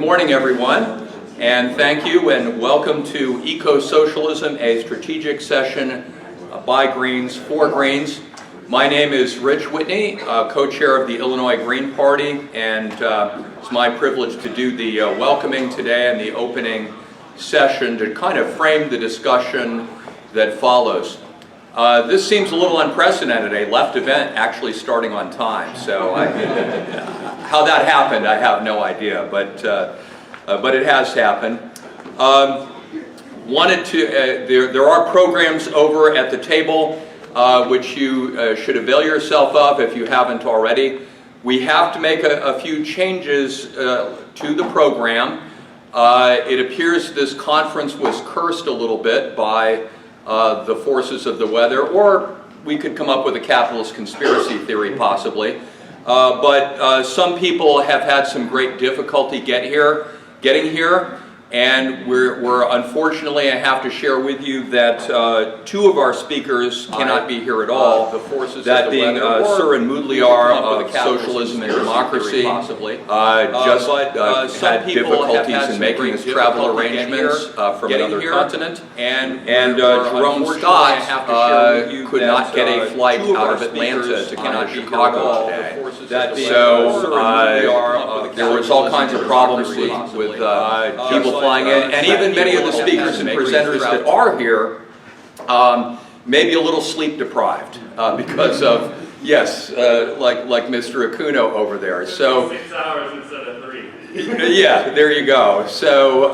morning, everyone, and thank you and welcome to Eco-Socialism, a strategic session by Greens for Greens. My name is Rich Whitney, co-chair of the Illinois Green Party, and it's my privilege to do the welcoming today and the opening session to kind of frame the discussion that follows. This seems a little unprecedented, a left event actually starting on time, so how that happened I have no idea, but it has happened. There are programs over at the table which you should avail yourself of if you haven't already. We have to make a few changes to the program. It appears this conference was cursed a little bit by the forces of the weather, or we could come up with a capitalist conspiracy theory possibly. But some people have had some great difficulty getting here, and we're unfortunately, I have to share with you that two of our speakers cannot be here at all. The forces that being Sir and Mudliar of Socialism and Democracy, possibly. Just had difficulties in making his travel arrangements from another continent, and Jerome Scott could not get a flight out of Atlanta to Chicago today. So there was all kinds of problems with people flying in, and even many of the speakers and presenters that are here may be a little sleep deprived because of, yes, like Mr. Acuno over there. So 6 hours instead of 3. Yeah, there you go. So,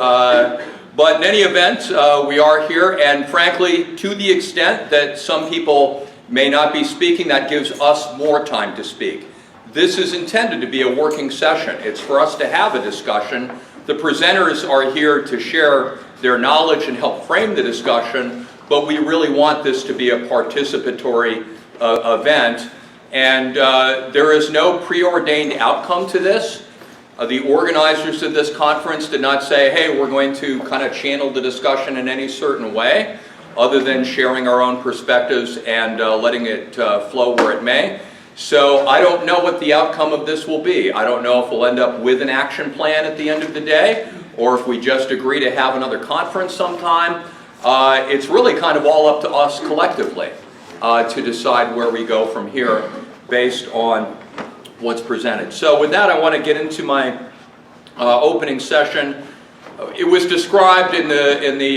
but in any event, we are here, and frankly, to the extent that some people may not be speaking, that gives us more time to speak. This is intended to be a working session. It's for us to have a discussion. The presenters are here to share their knowledge and help frame the discussion, but we really want this to be a participatory event. And there is no preordained outcome to this. The organizers of this conference did not say, hey, we're going to kind of channel the discussion in any certain way, other than sharing our own perspectives and letting it flow where it may. So I don't know what the outcome of this will be. I don't know if we'll end up with an action plan at the end of the day, or if we just agree to have another conference sometime. It's really kind of all up to us collectively to decide where we go from here based on what's presented. So with that, I want to get into my opening session. It was described in the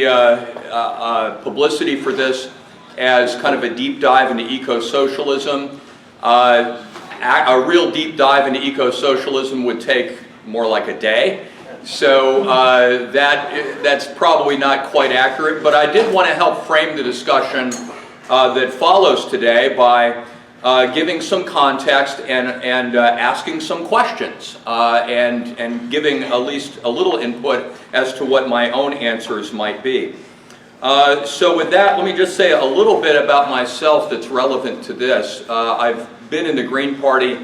publicity for this as kind of a deep dive into eco-socialism. A real deep dive into eco-socialism would take more like a day, so that's probably not quite accurate, but I did want to help frame the discussion that follows today by giving some context and asking some questions and giving at least a little input as to what my own answers might be. So with that, let me just say a little bit about myself that's relevant to this. I've been in the Green Party,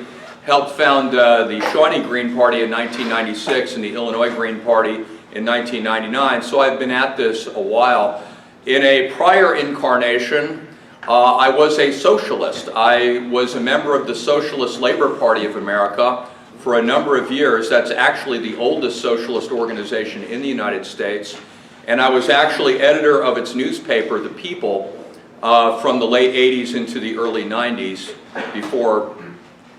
helped found the Shawnee Green Party in 1996 and the Illinois Green Party in 1999, so I've been at this a while. In a prior incarnation, I was a socialist. I was a member of the Socialist Labor Party of America for a number of years. That's actually the oldest socialist organization in the United States. And I was actually editor of its newspaper, The People, from the late 80s into the early 90s, before,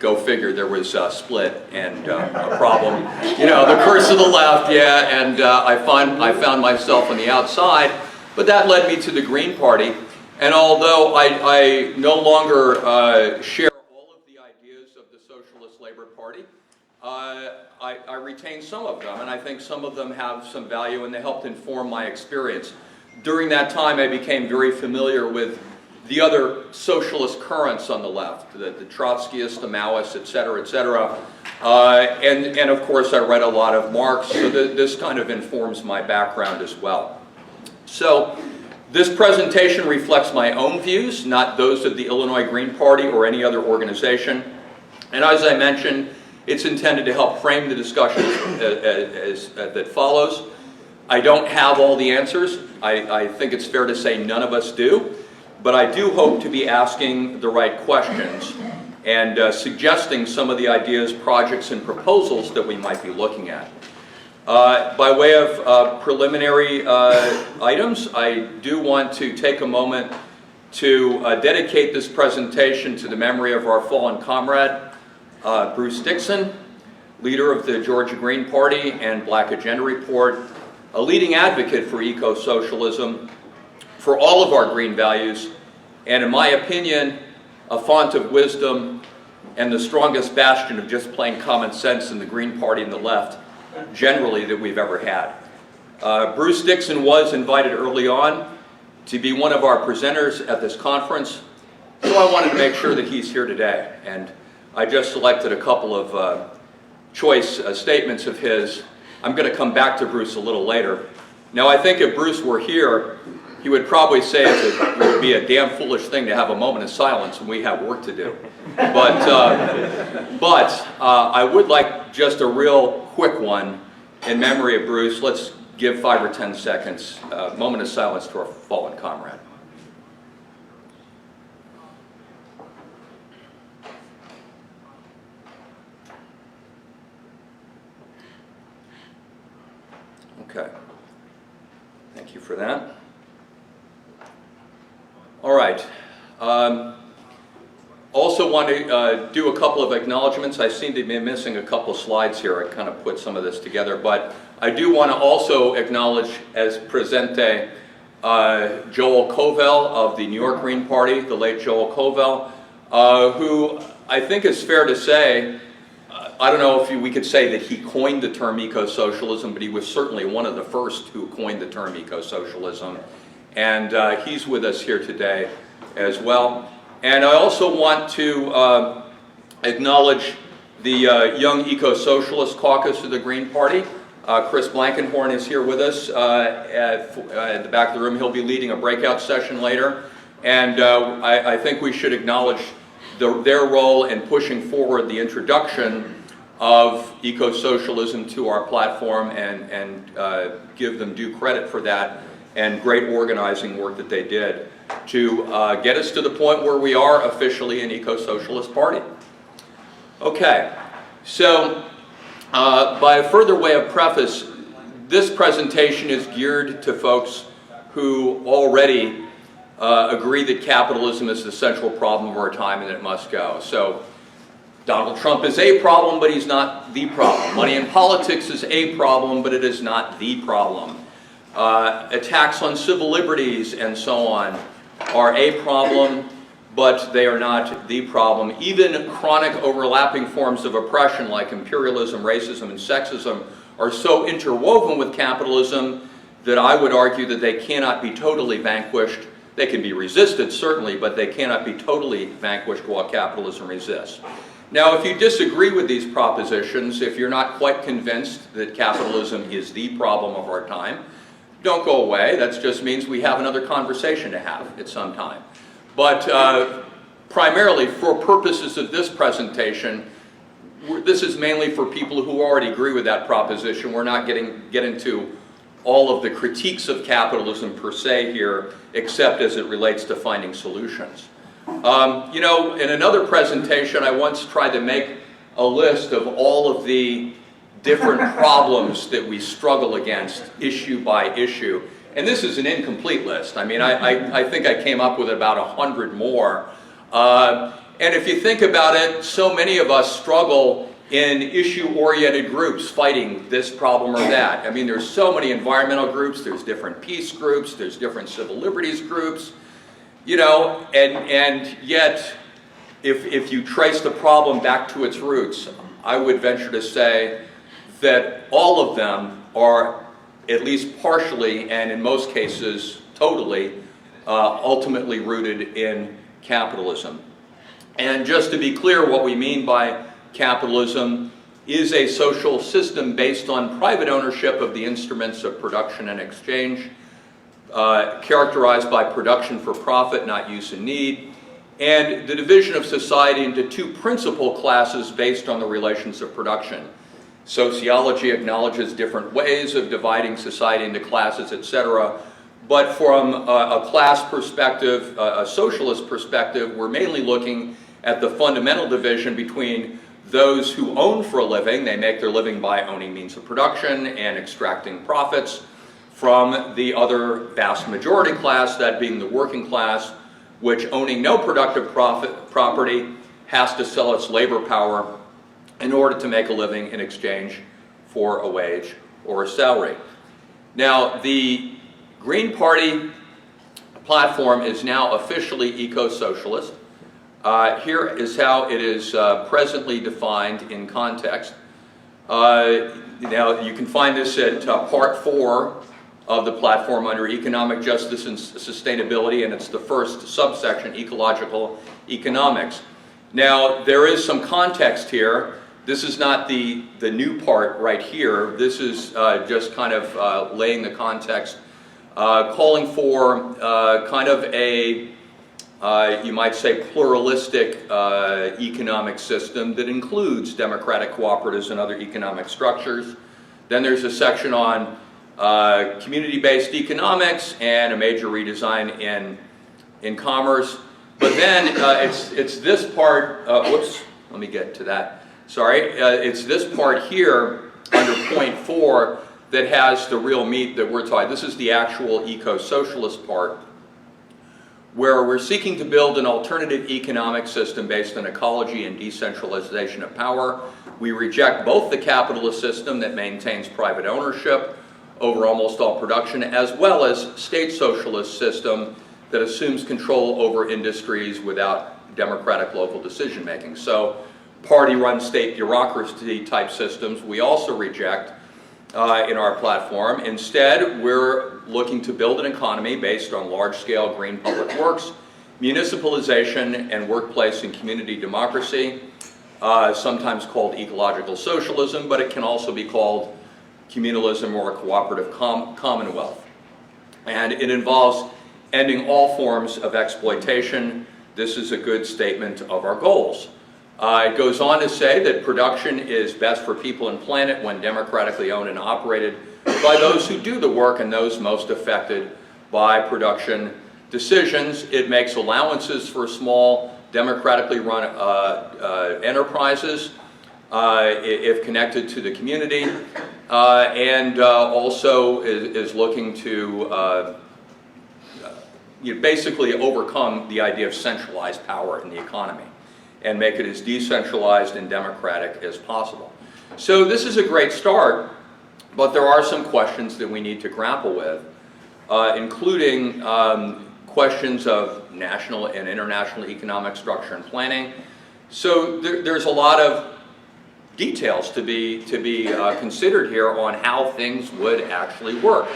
go figure, there was a split and a problem. You know, the curse of the left, yeah, and I found myself on the outside, but that led me to the Green Party. And although I no longer share all of the ideas of the Socialist Labor Party, I retain some of them, and I think some of them have some value, and they helped inform my experience. During that time, I became very familiar with the other socialist currents on the left, the Trotskyists, the Maoists, et cetera, and of course I read a lot of Marx, so this kind of informs my background as well. So this presentation reflects my own views, not those of the Illinois Green Party or any other organization, and as I mentioned, it's intended to help frame the discussion that follows. I don't have all the answers. I think it's fair to say none of us do, but I do hope to be asking the right questions and suggesting some of the ideas, projects, and proposals that we might be looking at. By way of preliminary items, I do want to take a moment to dedicate this presentation to the memory of our fallen comrade, Bruce Dixon, leader of the Georgia Green Party and Black Agenda Report, a leading advocate for eco-socialism, for all of our green values, and in my opinion, a font of wisdom and the strongest bastion of just plain common sense in the Green Party and the left generally that we've ever had. Bruce Dixon was invited early on to be one of our presenters at this conference, so I wanted to make sure that he's here today. And I just selected a couple of choice statements of his. I'm going to come back to Bruce a little later. Now, I think if Bruce were here, he would probably say it would be a damn foolish thing to have a moment of silence when we have work to do. But I would like just a real quick one in memory of Bruce. Let's give 5 or 10 seconds, a moment of silence to our fallen comrade. Okay. Thank you for that. All right. Also want to do a couple of acknowledgments. I seem to be missing a couple slides here. I kind of put some of this together, but I do want to also acknowledge as presente Joel Covell of the New York Green Party, the late Joel Covell, who I think is fair to say, I don't know if we could say that he coined the term eco-socialism, but he was certainly one of the first who coined the term eco-socialism. And he's with us here today as well. And I also want to acknowledge the Young Eco-Socialist Caucus of the Green Party. Chris Blankenhorn is here with us at the back of the room. He'll be leading a breakout session later. And I think we should acknowledge their role in pushing forward the introduction of eco-socialism to our platform and give them due credit for that and great organizing work that they did to get us to the point where we are officially an eco-socialist party. Okay, so by a further way of preface, this presentation is geared to folks who already agree that capitalism is the central problem of our time and that it must go. So Donald Trump is a problem, but he's not the problem. Money in politics is a problem, but it is not the problem. Attacks on civil liberties and so on are a problem, but they are not the problem. Even chronic overlapping forms of oppression like imperialism, racism, and sexism are so interwoven with capitalism that I would argue that they cannot be totally vanquished. They can be resisted, certainly, but they cannot be totally vanquished while capitalism exists. Now, if you disagree with these propositions, if you're not quite convinced that capitalism is the problem of our time, don't go away. That just means we have another conversation to have at some time. But primarily for purposes of this presentation, this is mainly for people who already agree with that proposition. We're not get into all of the critiques of capitalism per se here, except as it relates to finding solutions. You know, in another presentation, I once tried to make a list of all of the different problems that we struggle against issue by issue. And this is an incomplete list. I mean, I think I came up with about 100 more. And if you think about it, so many of us struggle in issue-oriented groups fighting this problem or that. I mean, there's so many environmental groups, there's different peace groups, there's different civil liberties groups, you know, and yet, if you trace the problem back to its roots, I would venture to say that all of them are at least partially, and in most cases totally, ultimately rooted in capitalism. And just to be clear, what we mean by capitalism is a social system based on private ownership of the instruments of production and exchange, characterized by production for profit, not use and need, and the division of society into two principal classes based on the relations of production. Sociology acknowledges different ways of dividing society into classes, etc. But from a class perspective, a socialist perspective, we're mainly looking at the fundamental division between those who own for a living, they make their living by owning means of production and extracting profits from the other vast majority class, that being the working class, which, owning no productive property, has to sell its labor power in order to make a living in exchange for a wage or a salary. Now, the Green Party platform is now officially eco-socialist. Here is how it is presently defined in context. Now, you can find this at Part 4 of the platform under Economic Justice and Sustainability, and it's the first subsection, Ecological Economics. Now, there is some context here. This is not the new part right here. This is just kind of laying the context, calling for kind of a, you might say, pluralistic economic system that includes democratic cooperatives and other economic structures. Then there's a section on community-based economics and a major redesign in commerce. But then it's this part, whoops, let me get to that. Sorry, it's this part here under point 4 that has the real meat that we're talking. This is the actual eco-socialist part, where we're seeking to build an alternative economic system based on ecology and decentralization of power. We reject both the capitalist system that maintains private ownership over almost all production, as well as state socialist system that assumes control over industries without democratic local decision making. So party-run state bureaucracy type systems we also reject in our platform. Instead, we're looking to build an economy based on large-scale green public works, municipalization, and workplace and community democracy, sometimes called ecological socialism, but it can also be called communalism or a cooperative commonwealth. And it involves ending all forms of exploitation. This is a good statement of our goals. It goes on to say that production is best for people and planet when democratically owned and operated by those who do the work and those most affected by production decisions. It makes allowances for small, democratically run enterprises if connected to the community, and also is looking to basically overcome the idea of centralized power in the economy and make it as decentralized and democratic as possible. So this is a great start, but there are some questions that we need to grapple with, including questions of national and international economic structure and planning. So there's a lot of details to be considered here on how things would actually work.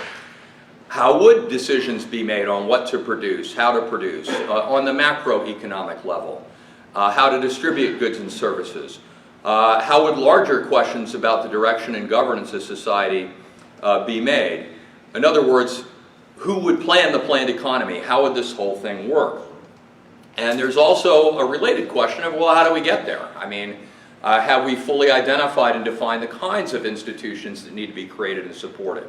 How would decisions be made on what to produce, how to produce, on the macroeconomic level? How to distribute goods and services? How would larger questions about the direction and governance of society be made? In other words, who would plan the planned economy? How would this whole thing work? And there's also a related question of, well, how do we get there? I mean, have we fully identified and defined the kinds of institutions that need to be created and supported?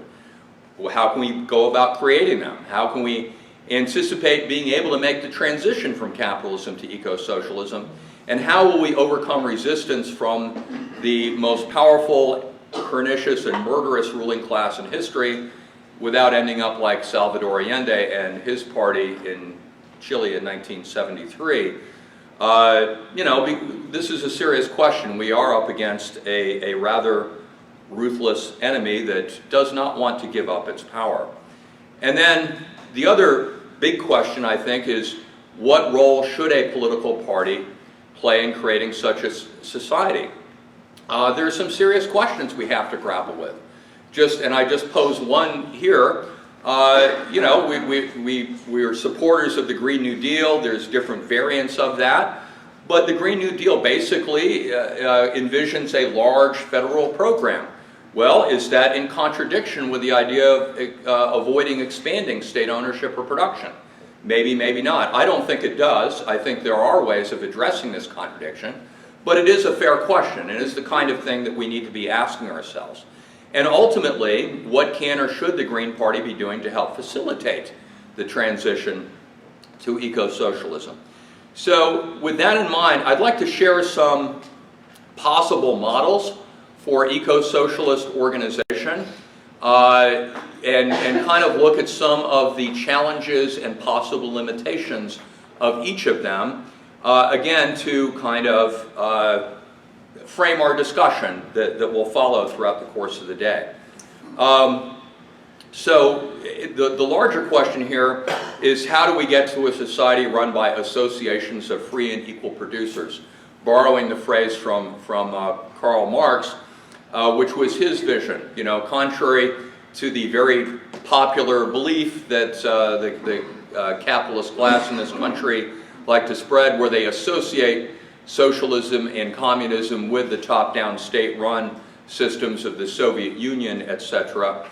Well, how can we go about creating them? How can we anticipate being able to make the transition from capitalism to eco-socialism? And how will we overcome resistance from the most powerful, pernicious, and murderous ruling class in history without ending up like Salvador Allende and his party in Chile in 1973? This is a serious question. We are up against a rather ruthless enemy that does not want to give up its power. And then the other big question, I think, is what role should a political party play in creating such a society? There are some serious questions we have to grapple with. I just pose one here. We are supporters of the Green New Deal. There's different variants of that. But the Green New Deal basically envisions a large federal program. Well, is that in contradiction with the idea of avoiding expanding state ownership or production? Maybe, maybe not. I don't think it does. I think there are ways of addressing this contradiction. But it is a fair question. It is the kind of thing that we need to be asking ourselves. And ultimately, what can or should the Green Party be doing to help facilitate the transition to eco-socialism? So with that in mind, I'd like to share some possible models for eco-socialist organization, and kind of look at some of the challenges and possible limitations of each of them, again, to kind of frame our discussion that will follow throughout the course of the day. So the larger question here is, how do we get to a society run by associations of free and equal producers? Borrowing the phrase from Karl Marx, which was his vision, you know, contrary to the very popular belief that the capitalist class in this country like to spread, where they associate socialism and communism with the top-down state-run systems of the Soviet Union, etc.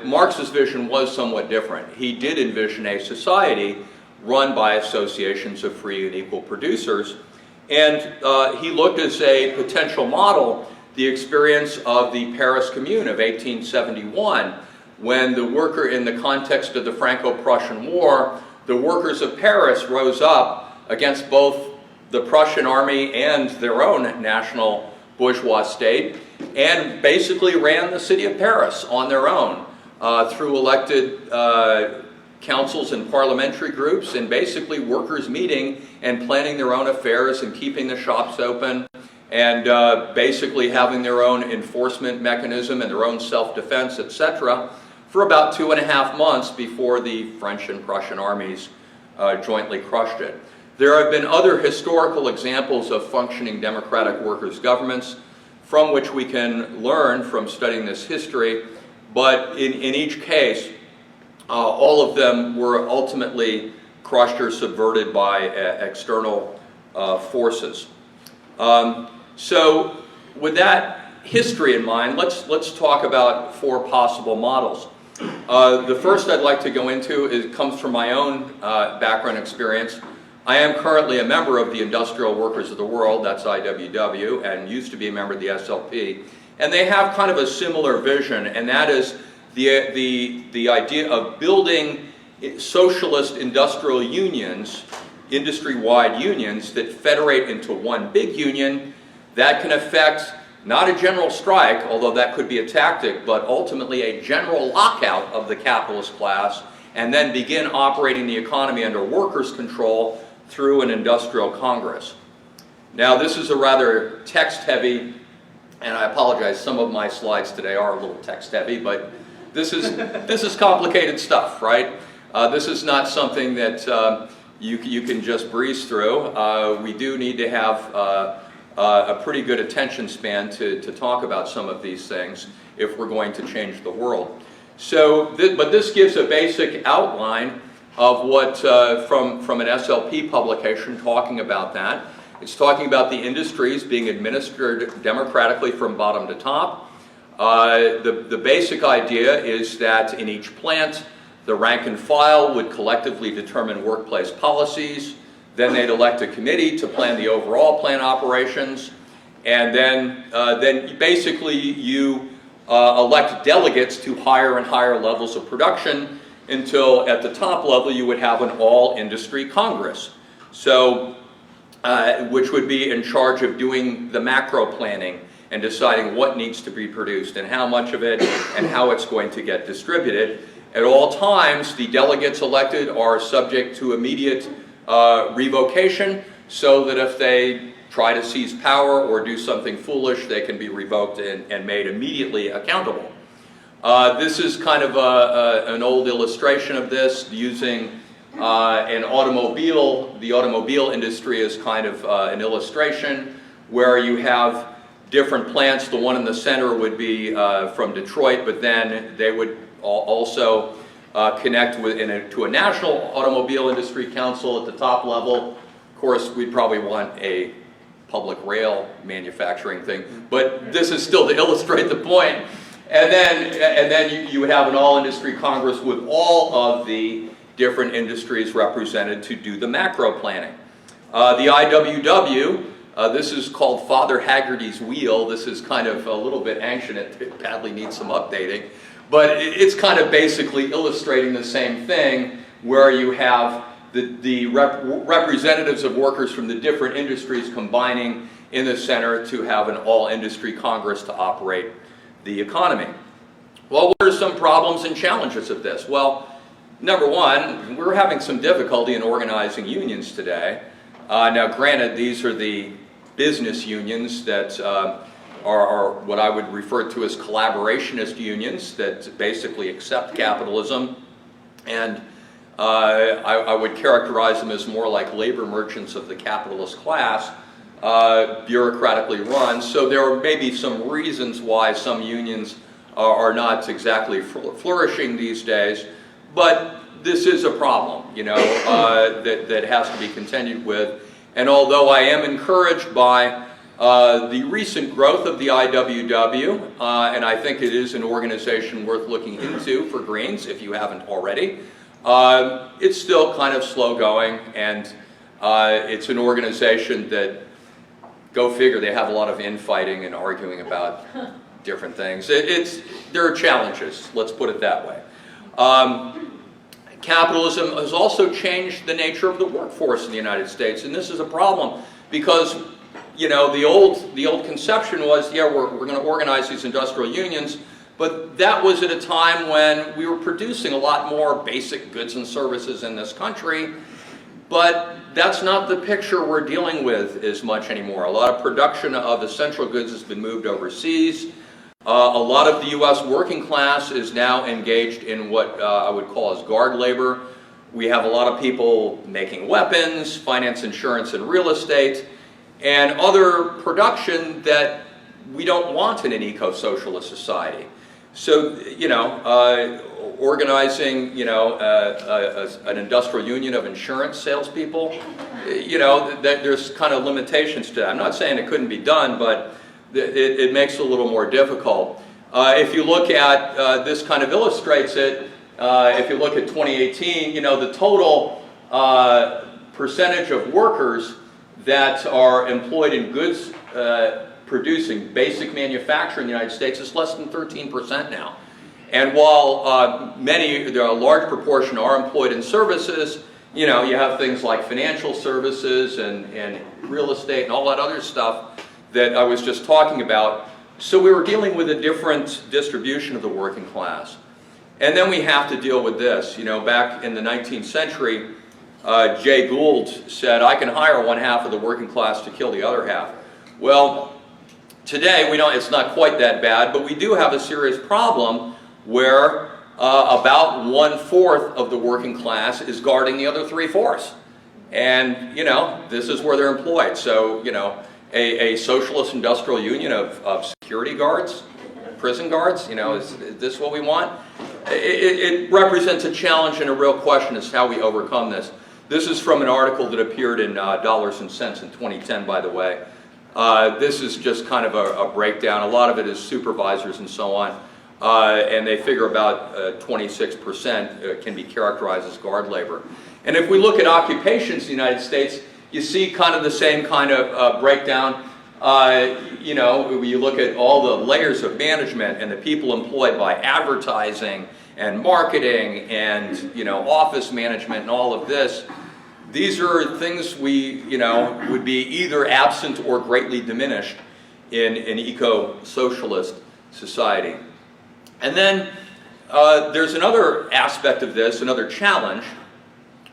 Marx's vision was somewhat different. He did envision a society run by associations of free and equal producers, and he looked as a potential model the experience of the Paris Commune of 1871, when the worker, in the context of the Franco-Prussian War, the workers of Paris rose up against both the Prussian army and their own national bourgeois state, and basically ran the city of Paris on their own through elected councils and parliamentary groups, and basically workers meeting and planning their own affairs and keeping the shops open, and basically having their own enforcement mechanism and their own self-defense, etc., for about 2.5 months before the French and Prussian armies jointly crushed it. There have been other historical examples of functioning democratic workers' governments from which we can learn from studying this history, but in each case, all of them were ultimately crushed or subverted by external forces. So with that history in mind, let's talk about 4 possible models. The first I'd like to go into comes from my own background experience. I am currently a member of the Industrial Workers of the World, that's IWW, and used to be a member of the SLP. And they have kind of a similar vision, and that is the idea of building socialist industrial unions, industry-wide unions, that federate into one big union that can affect not a general strike, although that could be a tactic, but ultimately a general lockout of the capitalist class, and then begin operating the economy under workers' control through an industrial congress. Now, this is a rather text-heavy, and I apologize, some of my slides today are a little text-heavy, but this is complicated stuff, right? This is not something that you can just breeze through. We do need to have a pretty good attention span to talk about some of these things if we're going to change the world. So, but this gives a basic outline of what, from an SLP publication talking about that. It's talking about the industries being administered democratically from bottom to top. The basic idea is that in each plant, the rank and file would collectively determine workplace policies. Then they'd elect a committee to plan the overall plant operations. And then basically you elect delegates to higher and higher levels of production, until at the top level you would have an all-industry Congress. So, which would be in charge of doing the macro planning and deciding what needs to be produced and how much of it and how it's going to get distributed. At all times, the delegates elected are subject to immediate revocation, so that if they try to seize power or do something foolish, they can be revoked and made immediately accountable. This is kind of an old illustration of this, using an automobile. The automobile industry is kind of an illustration where you have different plants. The one in the center would be from Detroit, but then they would also connect to a national automobile industry council at the top level. Of course, we'd probably want a public rail manufacturing thing, but this is still to illustrate the point. And then you would have an all-industry Congress with all of the different industries represented to do the macro planning. The IWW, this is called Father Haggerty's Wheel. This is kind of a little bit ancient. It badly needs some updating. But it's kind of basically illustrating the same thing, where you have the representatives of workers from the different industries combining in the center to have an all-industry Congress to operate the economy. Well, what are some problems and challenges of this? Well, number one, we're having some difficulty in organizing unions today. Now, granted, these are the business unions that are what I would refer to as collaborationist unions that basically accept capitalism, and I would characterize them as more like labor merchants of the capitalist class, bureaucratically run. So there may be some reasons why some unions are not exactly flourishing these days, but this is a problem, you know, that has to be contended with. And although I am encouraged by the recent growth of the IWW, and I think it is an organization worth looking into for Greens if you haven't already, it's still kind of slow going, and it's an organization that, go figure, they have a lot of infighting and arguing about different things. There are challenges, let's put it that way. Capitalism has also changed the nature of the workforce in the United States, and this is a problem because, you know, the old conception was, yeah, we're going to organize these industrial unions, but that was at a time when we were producing a lot more basic goods and services in this country, but that's not the picture we're dealing with as much anymore. A lot of production of essential goods has been moved overseas. A lot of the U.S. working class is now engaged in what I would call as guard labor. We have a lot of people making weapons, finance, insurance, and real estate, and other production that we don't want in an eco-socialist society. So, you know, organizing, you know, an industrial union of insurance salespeople, you know, there's kind of limitations to that. I'm not saying it couldn't be done, but it makes it a little more difficult. If you look at, this kind of illustrates it, if you look at 2018, you know, the total percentage of workers that are employed in goods producing basic manufacturing in the United States is less than 13% now. And while a large proportion are employed in services, you know, you have things like financial services and real estate and all that other stuff that I was just talking about. So we were dealing with a different distribution of the working class. And then we have to deal with this. You know, back in the 19th century, Jay Gould said, I can hire one half of the working class to kill the other half. Well, today it's not quite that bad, but we do have a serious problem where about 1/4 of the working class is guarding the other 3/4. And, you know, this is where they're employed. So, you know, a socialist industrial union of security guards, prison guards, you know, is this what we want? It represents a challenge and a real question as to how we overcome this. This is from an article that appeared in Dollars and Cents in 2010, by the way. This is just kind of a breakdown. A lot of it is supervisors and so on. And they figure about 26% can be characterized as guard labor. And if we look at occupations in the United States, you see kind of the same kind of breakdown. You know, you look at all the layers of management and the people employed by advertising and marketing and, you know, office management and all of this. These are things we, you know, would be either absent or greatly diminished in an eco-socialist society. And then there's another aspect of this, another challenge,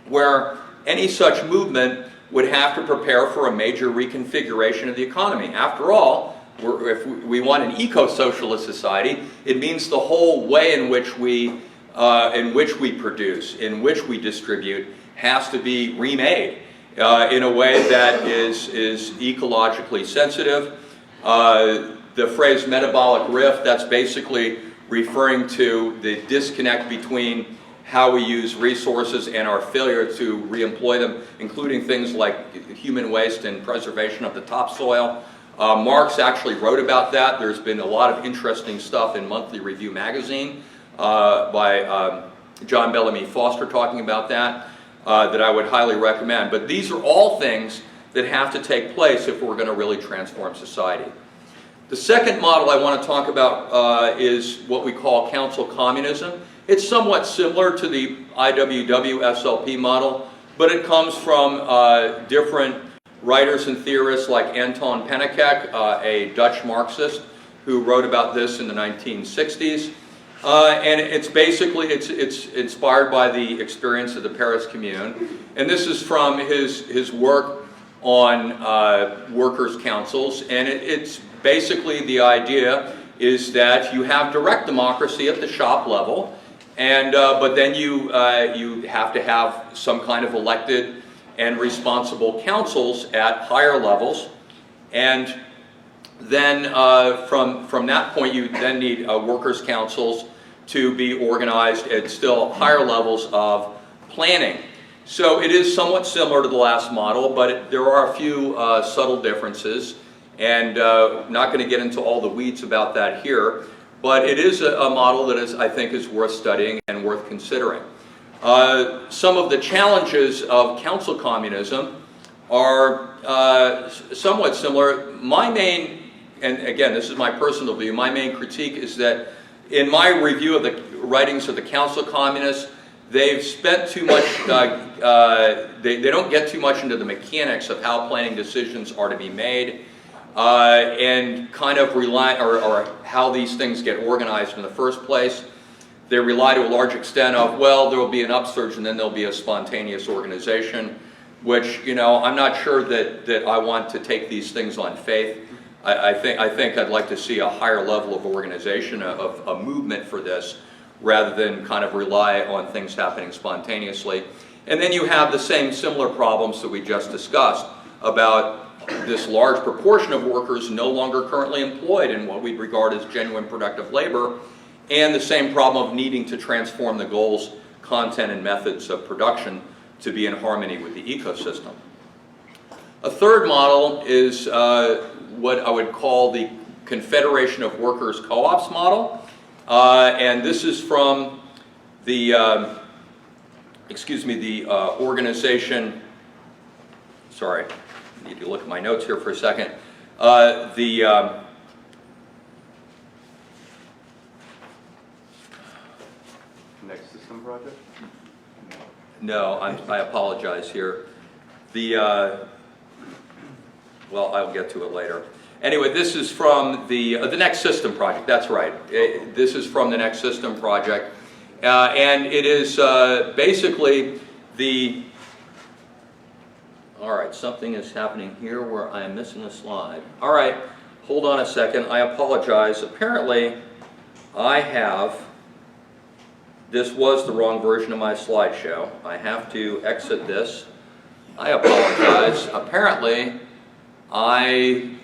where any such movement would have to prepare for a major reconfiguration of the economy. After all, if we want an eco-socialist society, it means the whole way in which we produce, in which we distribute, has to be remade in a way that is ecologically sensitive. The phrase metabolic rift, that's basically referring to the disconnect between how we use resources and our failure to reemploy them, including things like human waste and preservation of the topsoil. Marx actually wrote about that. There's been a lot of interesting stuff in Monthly Review magazine by John Bellamy Foster talking about that, that I would highly recommend. But these are all things that have to take place if we're going to really transform society. The second model I want to talk about is what we call council communism. It's somewhat similar to the IWW SLP model, but it comes from different writers and theorists like Anton Pannekoek, a Dutch Marxist who wrote about this in the 1960s. And it's basically, it's inspired by the experience of the Paris Commune. And this is from his work on workers' councils. And it's basically the idea is that you have direct democracy at the shop level, and but then you have to have some kind of elected and responsible councils at higher levels, and then from that point you then need workers' councils to be organized at still higher levels of planning. So it is somewhat similar to the last model, but there are a few subtle differences, and not going to get into all the weeds about that here, but it is a model that I think is worth studying and worth considering. Some of the challenges of council communism are somewhat similar. My main, and again this is my personal view, my main critique is that in my review of the writings of the council communists, they've spent too much, they don't get too much into the mechanics of how planning decisions are to be made, and kind of rely, or how these things get organized in the first place. They rely to a large extent of, well, there will be an upsurge and then there'll be a spontaneous organization, which, you know, I'm not sure that I want to take these things on faith. I think I'd like to see a higher level of organization, of a movement for this, rather than kind of rely on things happening spontaneously. And then you have the similar problems that we just discussed about this large proportion of workers no longer currently employed in what we'd regard as genuine productive labor, and the same problem of needing to transform the goals, content, and methods of production to be in harmony with the ecosystem. A third model is what I would call the Confederation of Workers Co-ops model, and this is from the, organization, sorry, I need to look at my notes here for a second, Next System Project? No, I apologize here. Well, I'll get to it later. Anyway, this is from the Next System Project, that's right. This is from the Next System Project. And it is basically the, all right, something is happening here where I am missing a slide. All right, hold on a second, I apologize. Apparently, I have, this was the wrong version of my slideshow. I have to exit this. I apologize. Apparently, I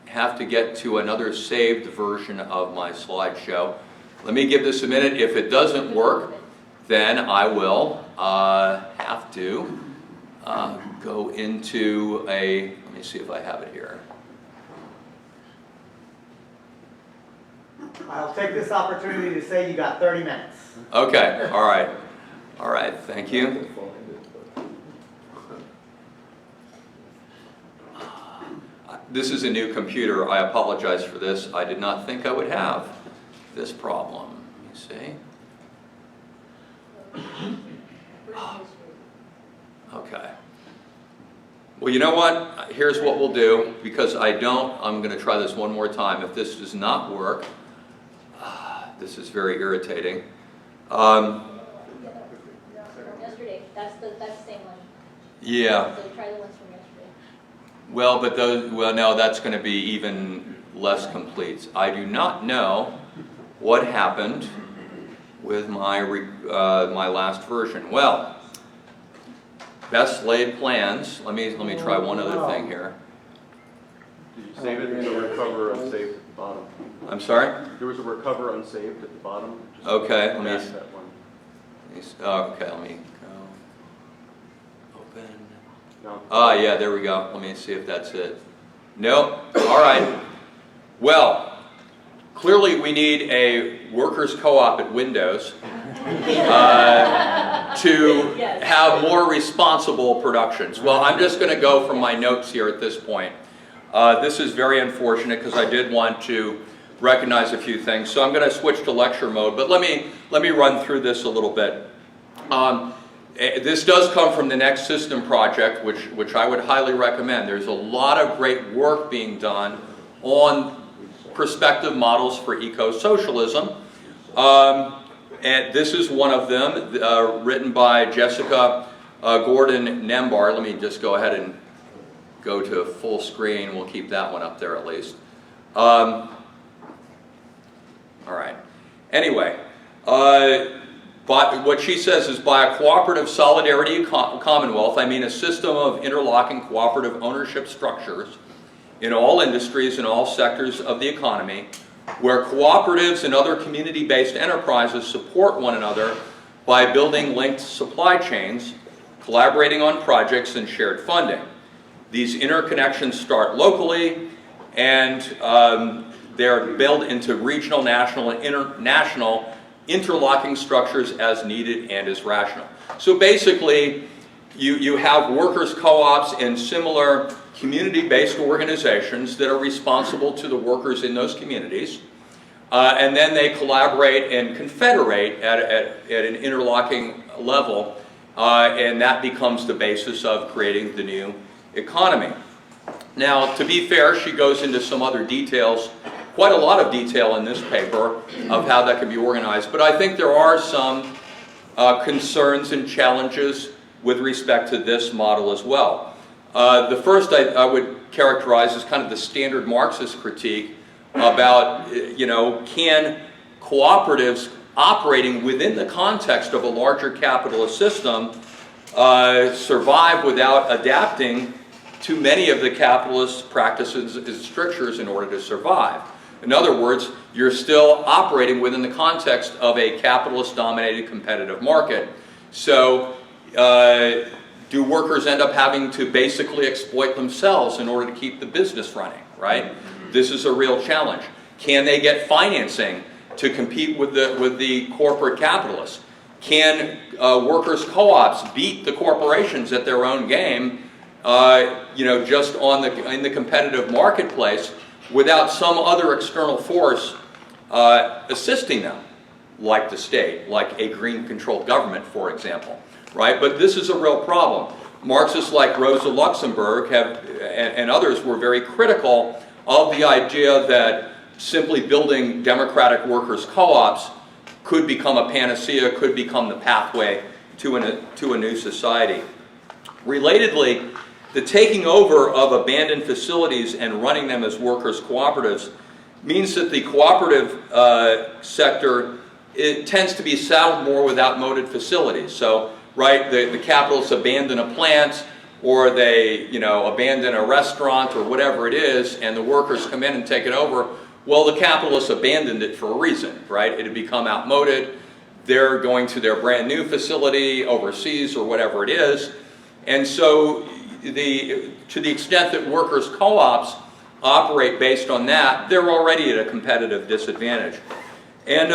have to get to another saved version of my slideshow. Let me give this a minute. If it doesn't work, then I will have to go into a, let me see if I have it here. I'll take this opportunity to say you got 30 minutes. Okay, all right, thank you. This is a new computer. I apologize for this. I did not think I would have this problem. Let me see. Okay. Well, you know what? Here's what we'll do. Because I'm going to try this one more time. If this does not work, this is very irritating. Yesterday. That's the same one. Yeah. So try the ones from yesterday. Well, but those, well, no, that's going to be even less complete. I do not know what happened with my my last version. Well, best laid plans. Let me try one other thing here. Did you save it? There's a recover unsaved at the bottom. I'm sorry? There was a recover unsaved at the bottom. Just Okay, let me. that one. Okay, let me go. Open. No. Ah, yeah, there we go. Let me see if that's it. Nope. All right. Well, clearly we need a workers' co-op at Windows to have more responsible productions. Well, I'm just going to go from my notes here at this point. This is very unfortunate because I did want to recognize a few things. So I'm going to switch to lecture mode, but let me run through this a little bit. This does come from the Next System project, which I would highly recommend. There's a lot of great work being done on prospective models for eco-socialism. And this is one of them, written by Jessica Gordon-Nembar. Let me just go ahead and go to full screen. We'll keep that one up there at least. All right. Anyway, but what she says is, by a cooperative solidarity commonwealth, I mean a system of interlocking cooperative ownership structures in all industries and all sectors of the economy, where cooperatives and other community-based enterprises support one another by building linked supply chains, collaborating on projects, and shared funding. These interconnections start locally, and they're built into regional, national, and international interlocking structures as needed and as rational. So basically, you have workers' co-ops and similar community-based organizations that are responsible to the workers in those communities, and then they collaborate and confederate at an interlocking level, and that becomes the basis of creating the new economy. Now, to be fair, she goes into some other details, quite a lot of detail in this paper of how that can be organized, but I think there are some concerns and challenges with respect to this model as well. The first I would characterize as kind of the standard Marxist critique about, can cooperatives operating within the context of a larger capitalist system survive without adapting to many of the capitalist practices and strictures in order to survive? In other words, you're still operating within the context of a capitalist-dominated competitive market. So do workers end up having to basically exploit themselves in order to keep the business running, right? This is a real challenge. Can they get financing to compete with the corporate capitalists? Can workers' co-ops beat the corporations at their own game, just in the competitive marketplace without some other external force assisting them, like the state, like a green-controlled government, for example, right? But this is a real problem. Marxists like Rosa Luxemburg and others were very critical of the idea that simply building democratic workers' co-ops could become a panacea, could become the pathway to a new society. Relatedly, the taking over of abandoned facilities and running them as workers' cooperatives means that the cooperative sector, it tends to be saddled more with outmoded facilities. So, right, the capitalists abandon a plant, or they, abandon a restaurant or whatever it is, and the workers come in and take it over. Well, the capitalists abandoned it for a reason, right? It had become outmoded. They're going to their brand new facility overseas or whatever it is. And so to the extent that workers' co-ops operate based on that, they're already at a competitive disadvantage. And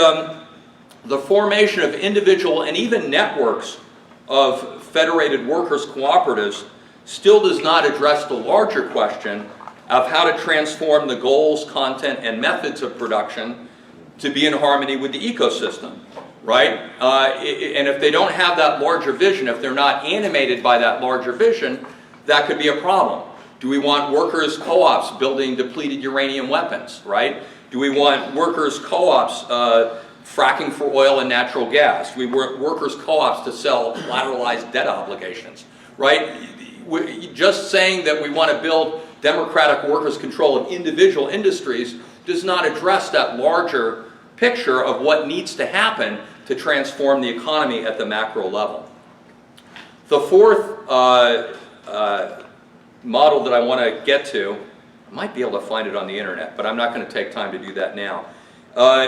the formation of individual and even networks of federated workers' cooperatives still does not address the larger question of how to transform the goals, content, and methods of production to be in harmony with the ecosystem, right? And if they don't have that larger vision, if they're not animated by that larger vision, that could be a problem. Do we want workers' co-ops building depleted uranium weapons, right? Do we want workers' co-ops fracking for oil and natural gas? Do we want workers' co-ops to sell collateralized debt obligations, right? Just saying that we want to build democratic workers' control of individual industries does not address that larger picture of what needs to happen to transform the economy at the macro level. The fourth model that I want to get to, I might be able to find it on the internet, but I'm not going to take time to do that now,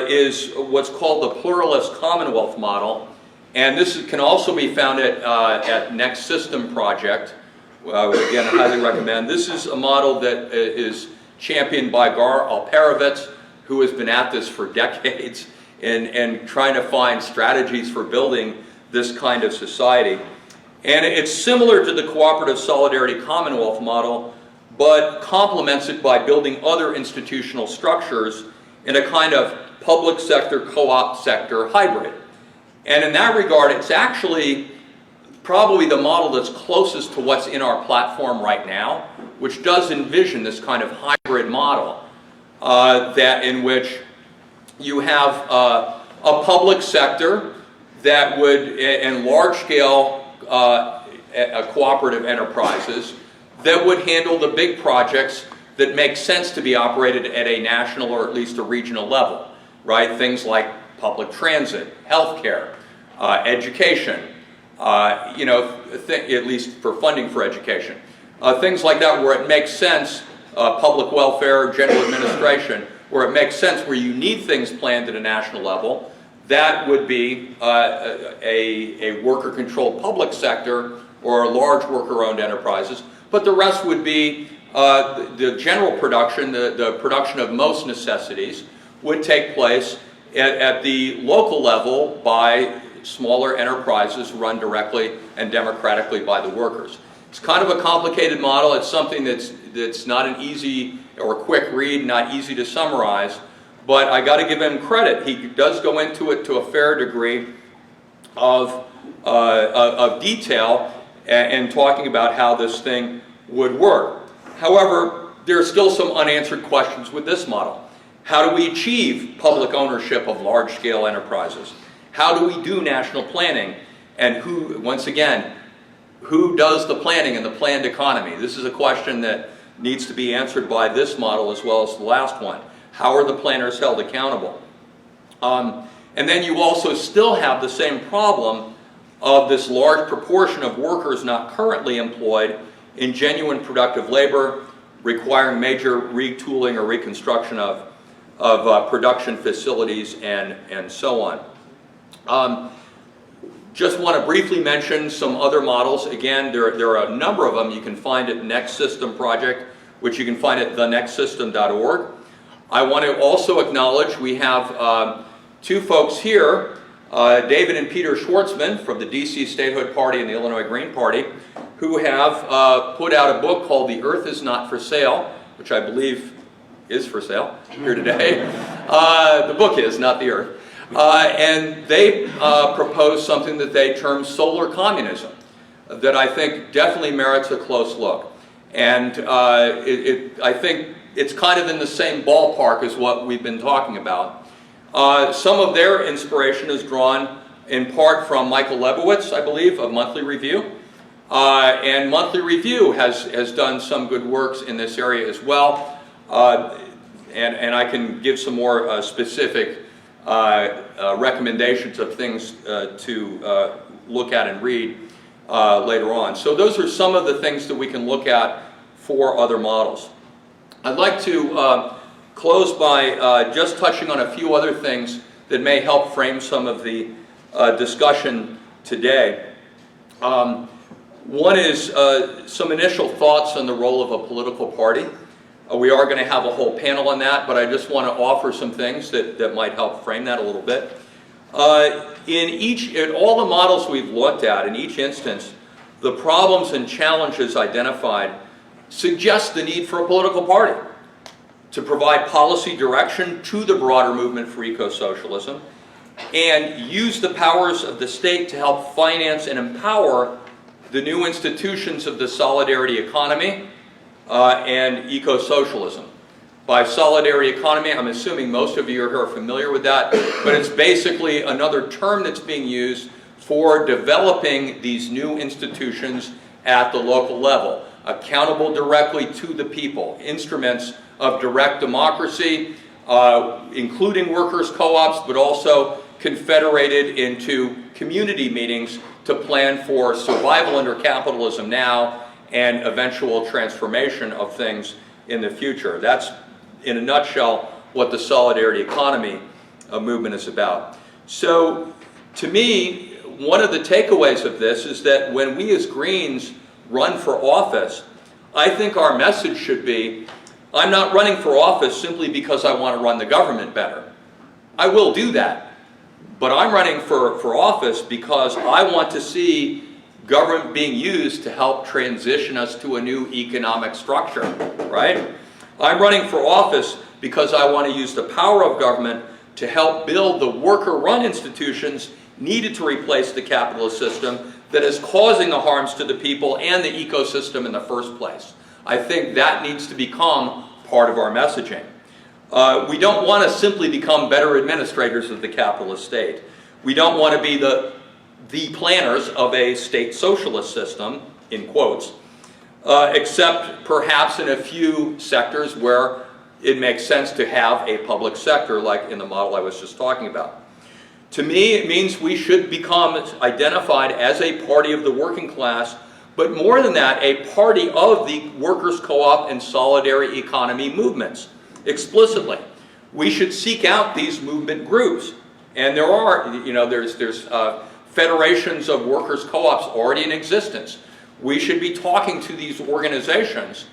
is what's called the pluralist commonwealth model. And this can also be found at Next System project. Again, I highly recommend. This is a model that is championed by Gar Alperovitz, who has been at this for decades and trying to find strategies for building this kind of society. And it's similar to the cooperative solidarity commonwealth model, but complements it by building other institutional structures in a kind of public sector, co-op sector hybrid. And in that regard, it's actually probably the model that's closest to what's in our platform right now, which does envision this kind of hybrid model that in which you have a public sector that would, in large-scale cooperative enterprises, that would handle the big projects that make sense to be operated at a national or at least a regional level, right? Things like public transit, healthcare, education, you know, at least for funding for education. Things like that where it makes sense, public welfare, general administration, where it makes sense, where you need things planned at a national level. That would be a worker-controlled public sector or large worker-owned enterprises. But the rest would be the general production, the production of most necessities would take place at the local level by smaller enterprises run directly and democratically by the workers. It's kind of a complicated model. It's something that's not an easy or quick read, not easy to summarize, but I got to give him credit. He does go into it to a fair degree of detail and talking about how this thing would work. However, there are still some unanswered questions with this model. How do we achieve public ownership of large-scale enterprises? How do we do national planning? And who, once again, who does the planning in the planned economy? This is a question that needs to be answered by this model as well as the last one. How are the planners held accountable? And then you also still have the same problem of this large proportion of workers not currently employed in genuine productive labor, requiring major retooling or reconstruction of production facilities and so on. Just want to briefly mention some other models. Again, there are a number of them you can find at Next System Project, which you can find at thenextsystem.org. I want to also acknowledge we have two folks here, David and Peter Schwartzman from the DC Statehood Party and the Illinois Green Party, who have put out a book called The Earth is Not for Sale, which I believe is for sale here today. The book is, not the Earth. And they propose something that they term solar communism that I think definitely merits a close look. And I think it's kind of in the same ballpark as what we've been talking about. Some of their inspiration is drawn in part from Michael Lebowitz, I believe, of Monthly Review. And Monthly Review has done some good works in this area as well. And I can give some more specific recommendations of things to look at and read later on. So those are some of the things that we can look at for other models. I'd like to close by just touching on a few other things that may help frame some of the discussion today. One is some initial thoughts on the role of a political party. We are going to have a whole panel on that, but I just want to offer some things that might help frame that a little bit. In all the models we've looked at, in each instance, the problems and challenges identified suggest the need for a political party to provide policy direction to the broader movement for eco-socialism and use the powers of the state to help finance and empower the new institutions of the solidarity economy and eco-socialism. By solidarity economy, I'm assuming most of you are familiar with that, but it's basically another term that's being used for developing these new institutions at the local level, accountable directly to the people, instruments of direct democracy, including workers' co-ops, but also confederated into community meetings to plan for survival under capitalism now and eventual transformation of things in the future. That's, in a nutshell, what the solidarity economy movement is about. So, to me, one of the takeaways of this is that when we as Greens run for office, I think our message should be, I'm not running for office simply because I want to run the government better. I will do that. But I'm running for office because I want to see government being used to help transition us to a new economic structure, right? I'm running for office because I want to use the power of government to help build the worker-run institutions needed to replace the capitalist system that is causing the harms to the people and the ecosystem in the first place. I think that needs to become part of our messaging. We don't want to simply become better administrators of the capitalist state. We don't want to be the planners of a state socialist system, in quotes, except perhaps in a few sectors where it makes sense to have a public sector, like in the model I was just talking about. To me, it means we should become identified as a party of the working class, but more than that, a party of the workers' co-op and solidarity economy movements, explicitly. We should seek out these movement groups. And there are, you know, there's federations of workers' co-ops already in existence. We should be talking to these organizations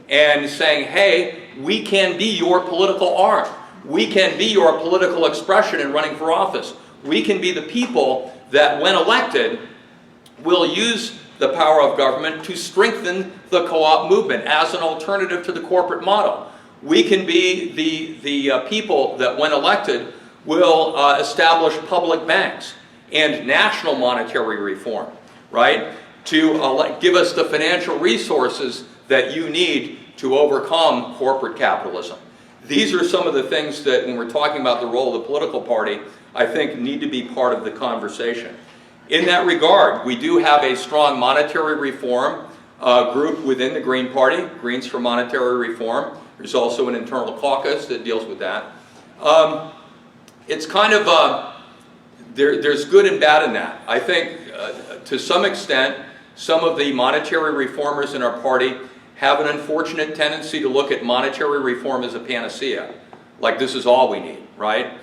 and saying, hey, we can be your political arm. We can be your political expression in running for office. We can be the people that, when elected, will use the power of government to strengthen the co-op movement as an alternative to the corporate model. We can be the people that, when elected, will establish public banks and national monetary reform, right? To give us the financial resources that you need to overcome corporate capitalism. These are some of the things that, when we're talking about the role of the political party, I think need to be part of the conversation. In that regard, we do have a strong monetary reform group within the Green Party, Greens for Monetary Reform. There's also an internal caucus that deals with that. It's kind of, there's good and bad in that. I think, to some extent, some of the monetary reformers in our party have an unfortunate tendency to look at monetary reform as a panacea. Like, this is all we need, right?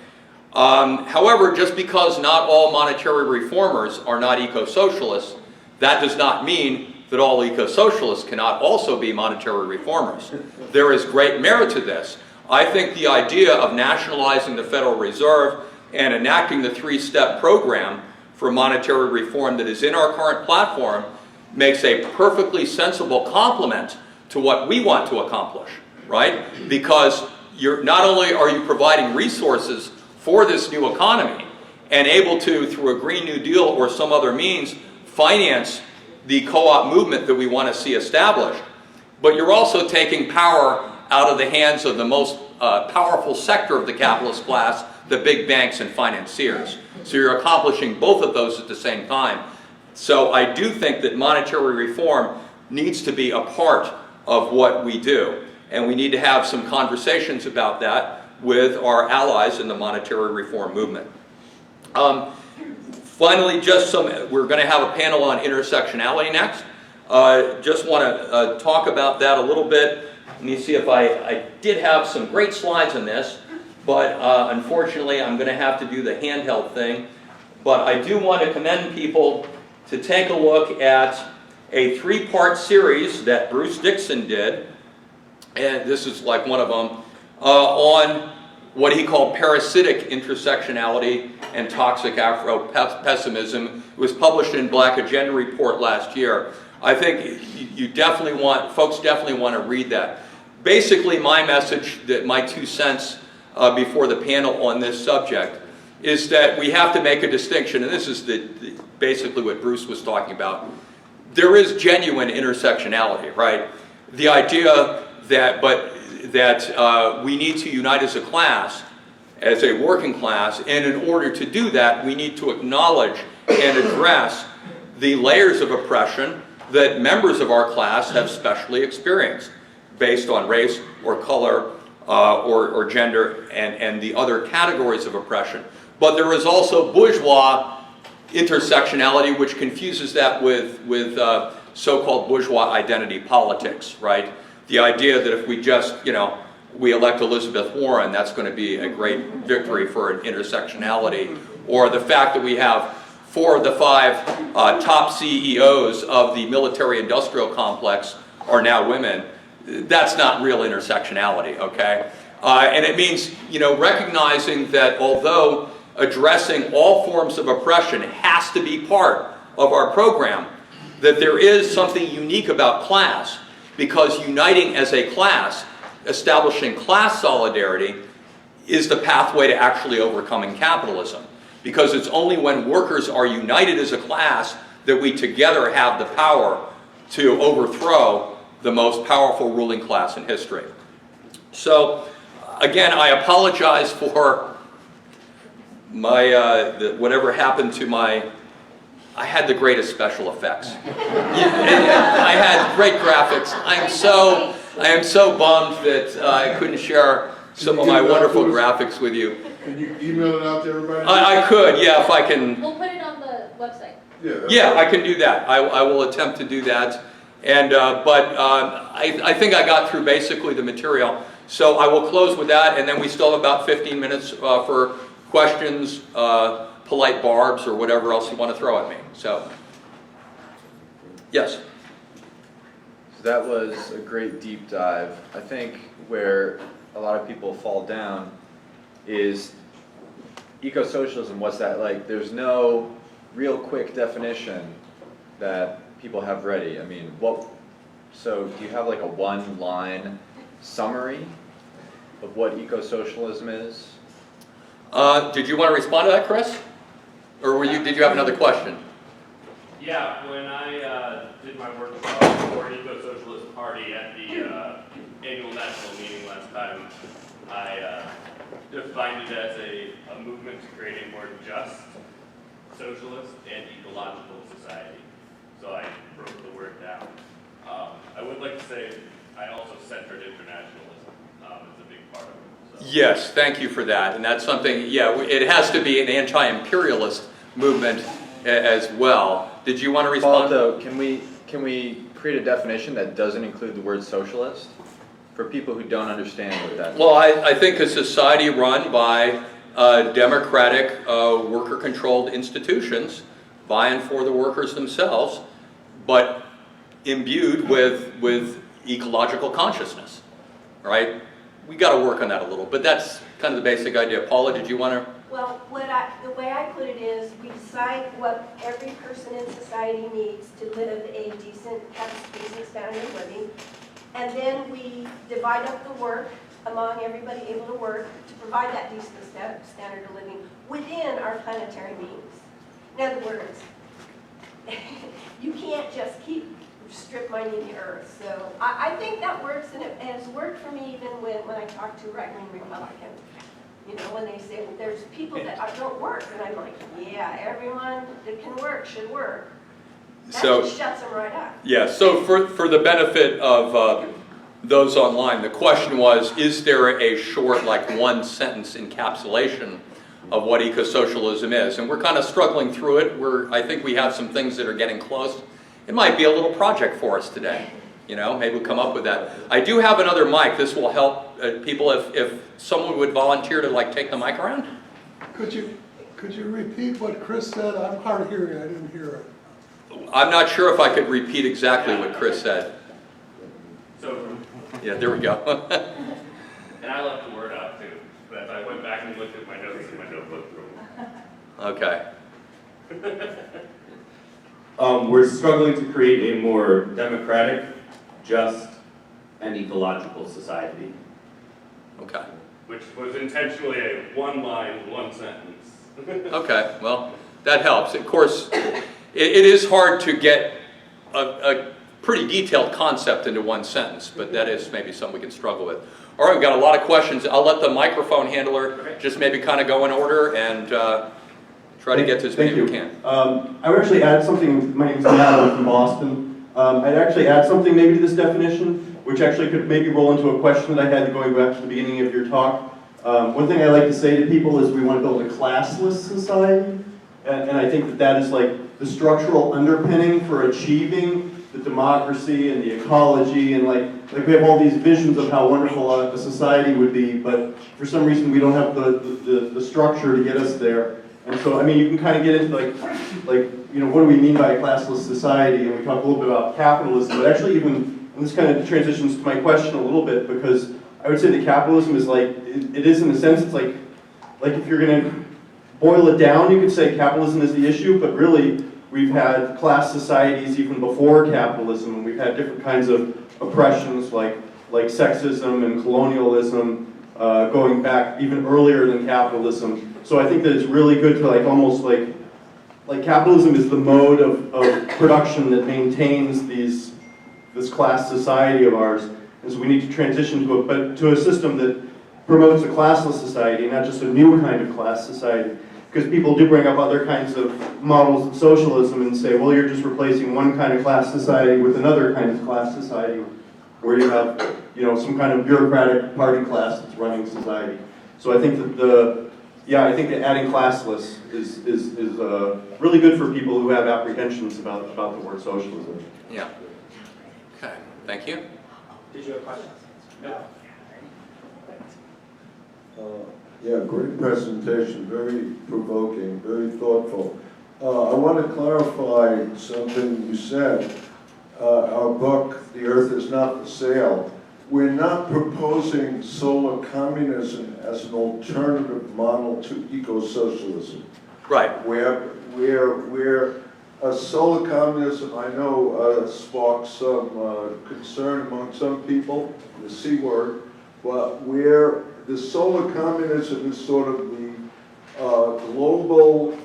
However, just because not all monetary reformers are not eco-socialists, that does not mean that all eco-socialists cannot also be monetary reformers. There is great merit to this. I think the idea of nationalizing the Federal Reserve and enacting the three-step program for monetary reform that is in our current platform makes a perfectly sensible complement to what we want to accomplish, right? Because not only are you providing resources for this new economy and able to, through a Green New Deal or some other means, finance the co-op movement that we want to see established, but you're also taking power out of the hands of the most powerful sector of the capitalist class, the big banks and financiers. So you're accomplishing both of those at the same time. So I do think that monetary reform needs to be a part of what we do. And we need to have some conversations about that with our allies in the monetary reform movement. Finally, we're going to have a panel on intersectionality next. Just want to talk about that a little bit. Let me see if I did have some great slides on this, but unfortunately I'm going to have to do the handheld thing. But I do want to commend people to take a look at a three-part series that Bruce Dixon did, and this is like one of them, on what he called parasitic intersectionality and toxic Afro-pessimism. It was published in Black Agenda Report last year. I think folks definitely want to read that. Basically, my message, my 2 cents before the panel on this subject, is that we have to make a distinction, and this is basically what Bruce was talking about. There is genuine intersectionality, right? The idea that we need to unite as a class, as a working class, and in order to do that, we need to acknowledge and address the layers of oppression that members of our class have specially experienced, based on race or color or gender and the other categories of oppression. But there is also bourgeois intersectionality, which confuses that with so-called bourgeois identity politics, right? The idea that if we just, we elect Elizabeth Warren, that's going to be a great victory for an intersectionality. Or the fact that we have 4 of the 5 top CEOs of the military-industrial complex are now women. That's not real intersectionality, okay? And it means, recognizing that although addressing all forms of oppression has to be part of our program, that there is something unique about class, because uniting as a class, establishing class solidarity, is the pathway to actually overcoming capitalism. Because it's only when workers are united as a class that we together have the power to overthrow the most powerful ruling class in history. So, again, I apologize for my, whatever happened to my, I had the greatest special effects. I had great graphics. I am so bummed that I couldn't share some of my wonderful graphics with you. Can you email it out to everybody? I could, yeah, if I can. We'll put it on the website. Yeah, I can do that. I will attempt to do that. And, I think I got through basically the material. So I will close with that, and then we still have about 15 minutes for questions, polite barbs, or whatever else you want to throw at me. So, yes? So that was a great deep dive. I think where a lot of people fall down is eco-socialism. What's that like? There's no real quick definition that people have ready. I mean, so do you have like a one-line summary of what eco-socialism is? Did you want to respond to that, Chris? Or did you have another question? Yeah, when I did my workshop for Eco-Socialist Party at the annual national meeting last time, I defined it as a movement to create a more just, socialist, and ecological society. So I broke the word down. I would like to say I also centered internationalism as a big part of it. So. Yes, thank you for that. And that's something, yeah, it has to be an anti-imperialist movement as well. Did you want to respond? Paul, though, can we create a definition that doesn't include the word socialist for people who don't understand what that means? Well, I think a society run by democratic, worker-controlled institutions by and for the workers themselves, but imbued with ecological consciousness, right? We got to work on that a little, but that's kind of the basic idea. Paula, did you want to? Well, the way I put it is, we decide what every person in society needs to live a decent standard of living, and then we divide up the work among everybody able to work to provide that decent standard of living within our planetary means. In other words, you can't just keep strip mining the earth. So I think that works, and it has worked for me even when I talk to right-wing Republicans. You know, when they say, well, there's people that don't work, and I'm like, yeah, everyone that can work should work. That just shuts them right up. Yeah, so for the benefit of those online, the question was, is there a short, like one-sentence encapsulation of what eco-socialism is? And we're kind of struggling through it. I think we have some things that are getting close. It might be a little project for us today. You know, maybe we'll come up with that. I do have another mic. This will help people if someone would volunteer to like take the mic around. Could you repeat what Chris said? I'm hard of hearing. I didn't hear it. I'm not sure if I could repeat exactly what Chris said. So, Yeah, there we go. and I left the word out too, but I went back and looked at my notes in my notebook. Okay. We're struggling to create a more democratic, just, and ecological society. Okay. Which was intentionally a one-line, one-sentence. Okay, well, that helps. Of course, it is hard to get a pretty detailed concept into one sentence, but that is maybe something we can struggle with. All right, we've got a lot of questions. I'll let the microphone handler just maybe kind of go in order and try to get to as many as we can. I would actually add something. My name is Matt, I'm from Boston. I'd actually add something maybe to this definition, which actually could maybe roll into a question that I had going back to the beginning of your talk. One thing I like to say to people is we want to build a classless society, and I think that is like the structural underpinning for achieving the democracy and the ecology, and like we have all these visions of how wonderful a society would be, but for some reason we don't have the structure to get us there. And so, I mean, you can kind of get into like, you know, what do we mean by a classless society? And we talk a little bit about capitalism, but actually even, and this kind of transitions to my question a little bit, because I would say that capitalism is like, it is in a sense, it's like if you're going to boil it down, you could say capitalism is the issue, but really we've had class societies even before capitalism, and we've had different kinds of oppressions like sexism and colonialism going back even earlier than capitalism. So I think that it's really good to like almost like like capitalism is the mode of production that maintains this class society of ours. And so we need to transition to a system that promotes a classless society, not just a new kind of class society. Because people do bring up other kinds of models of socialism and say, well, you're just replacing one kind of class society with another kind of class society, where you have, some kind of bureaucratic party class that's running society. So I think that I think that adding classless is really good for people who have apprehensions about the word socialism. Yeah. Okay, thank you. Did you have questions? No. Yeah, great presentation, very provoking, very thoughtful. I want to clarify something you said. Our book, The Earth is Not for Sale, we're not proposing solar communism as an alternative model to eco-socialism. Right. Where solar communism, I know, sparks some concern among some people, the C word, but where the solar communism is sort of the global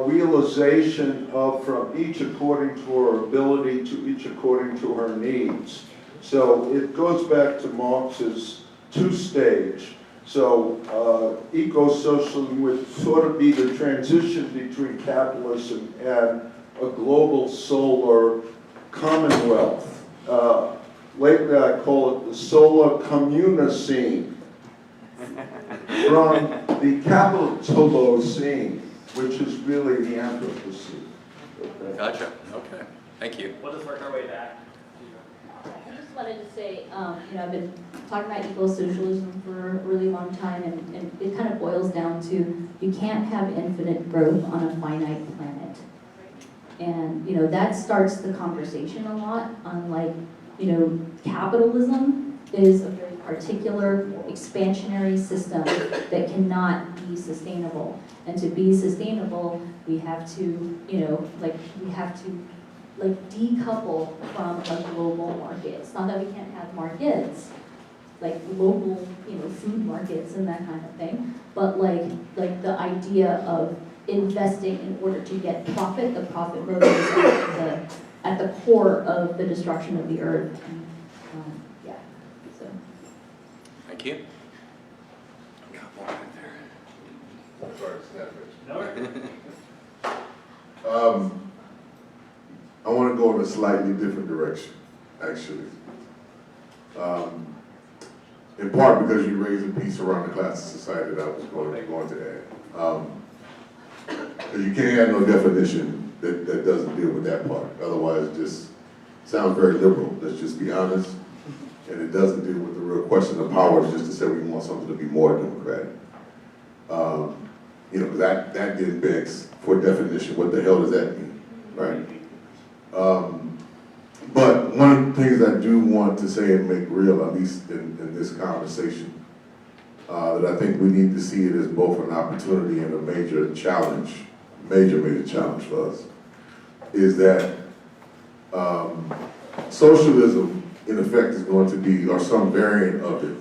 realization of from each according to her ability to each according to her needs. So it goes back to Marx's two-stage. So eco-socialism would sort of be the transition between capitalism and a global solar commonwealth. Lately I call it the solar communacene. From the capitalocene, which is really the Anthropocene. Okay. Gotcha. Okay. Thank you. We'll just work our way back. I just wanted to say, I've been talking about eco-socialism for a really long time, and it kind of boils down to you can't have infinite growth on a finite planet. And, that starts the conversation a lot on, like, capitalism is a very particular expansionary system that cannot be sustainable. And to be sustainable, we have to, decouple from a global market. It's not that we can't have markets, like local, food markets and that kind of thing, but like the idea of investing in order to get profit, the profit motive is at the core of the destruction of the earth. And, so. Thank you. Got one right there. Sorry, snap it. No. I want to go in a slightly different direction, actually. In part because you raised a piece around the class of society that I was going to add. Because you can't have no definition that doesn't deal with that part. Otherwise, it just sounds very liberal. Let's just be honest. And it doesn't deal with the real question of power, just to say we want something to be more democratic. That then begs for definition. What the hell does that mean, right? But one of the things I do want to say and make real, at least in this conversation, that I think we need to see it as both an opportunity and a major challenge for us, is that socialism, in effect, is going to be, or some variant of it,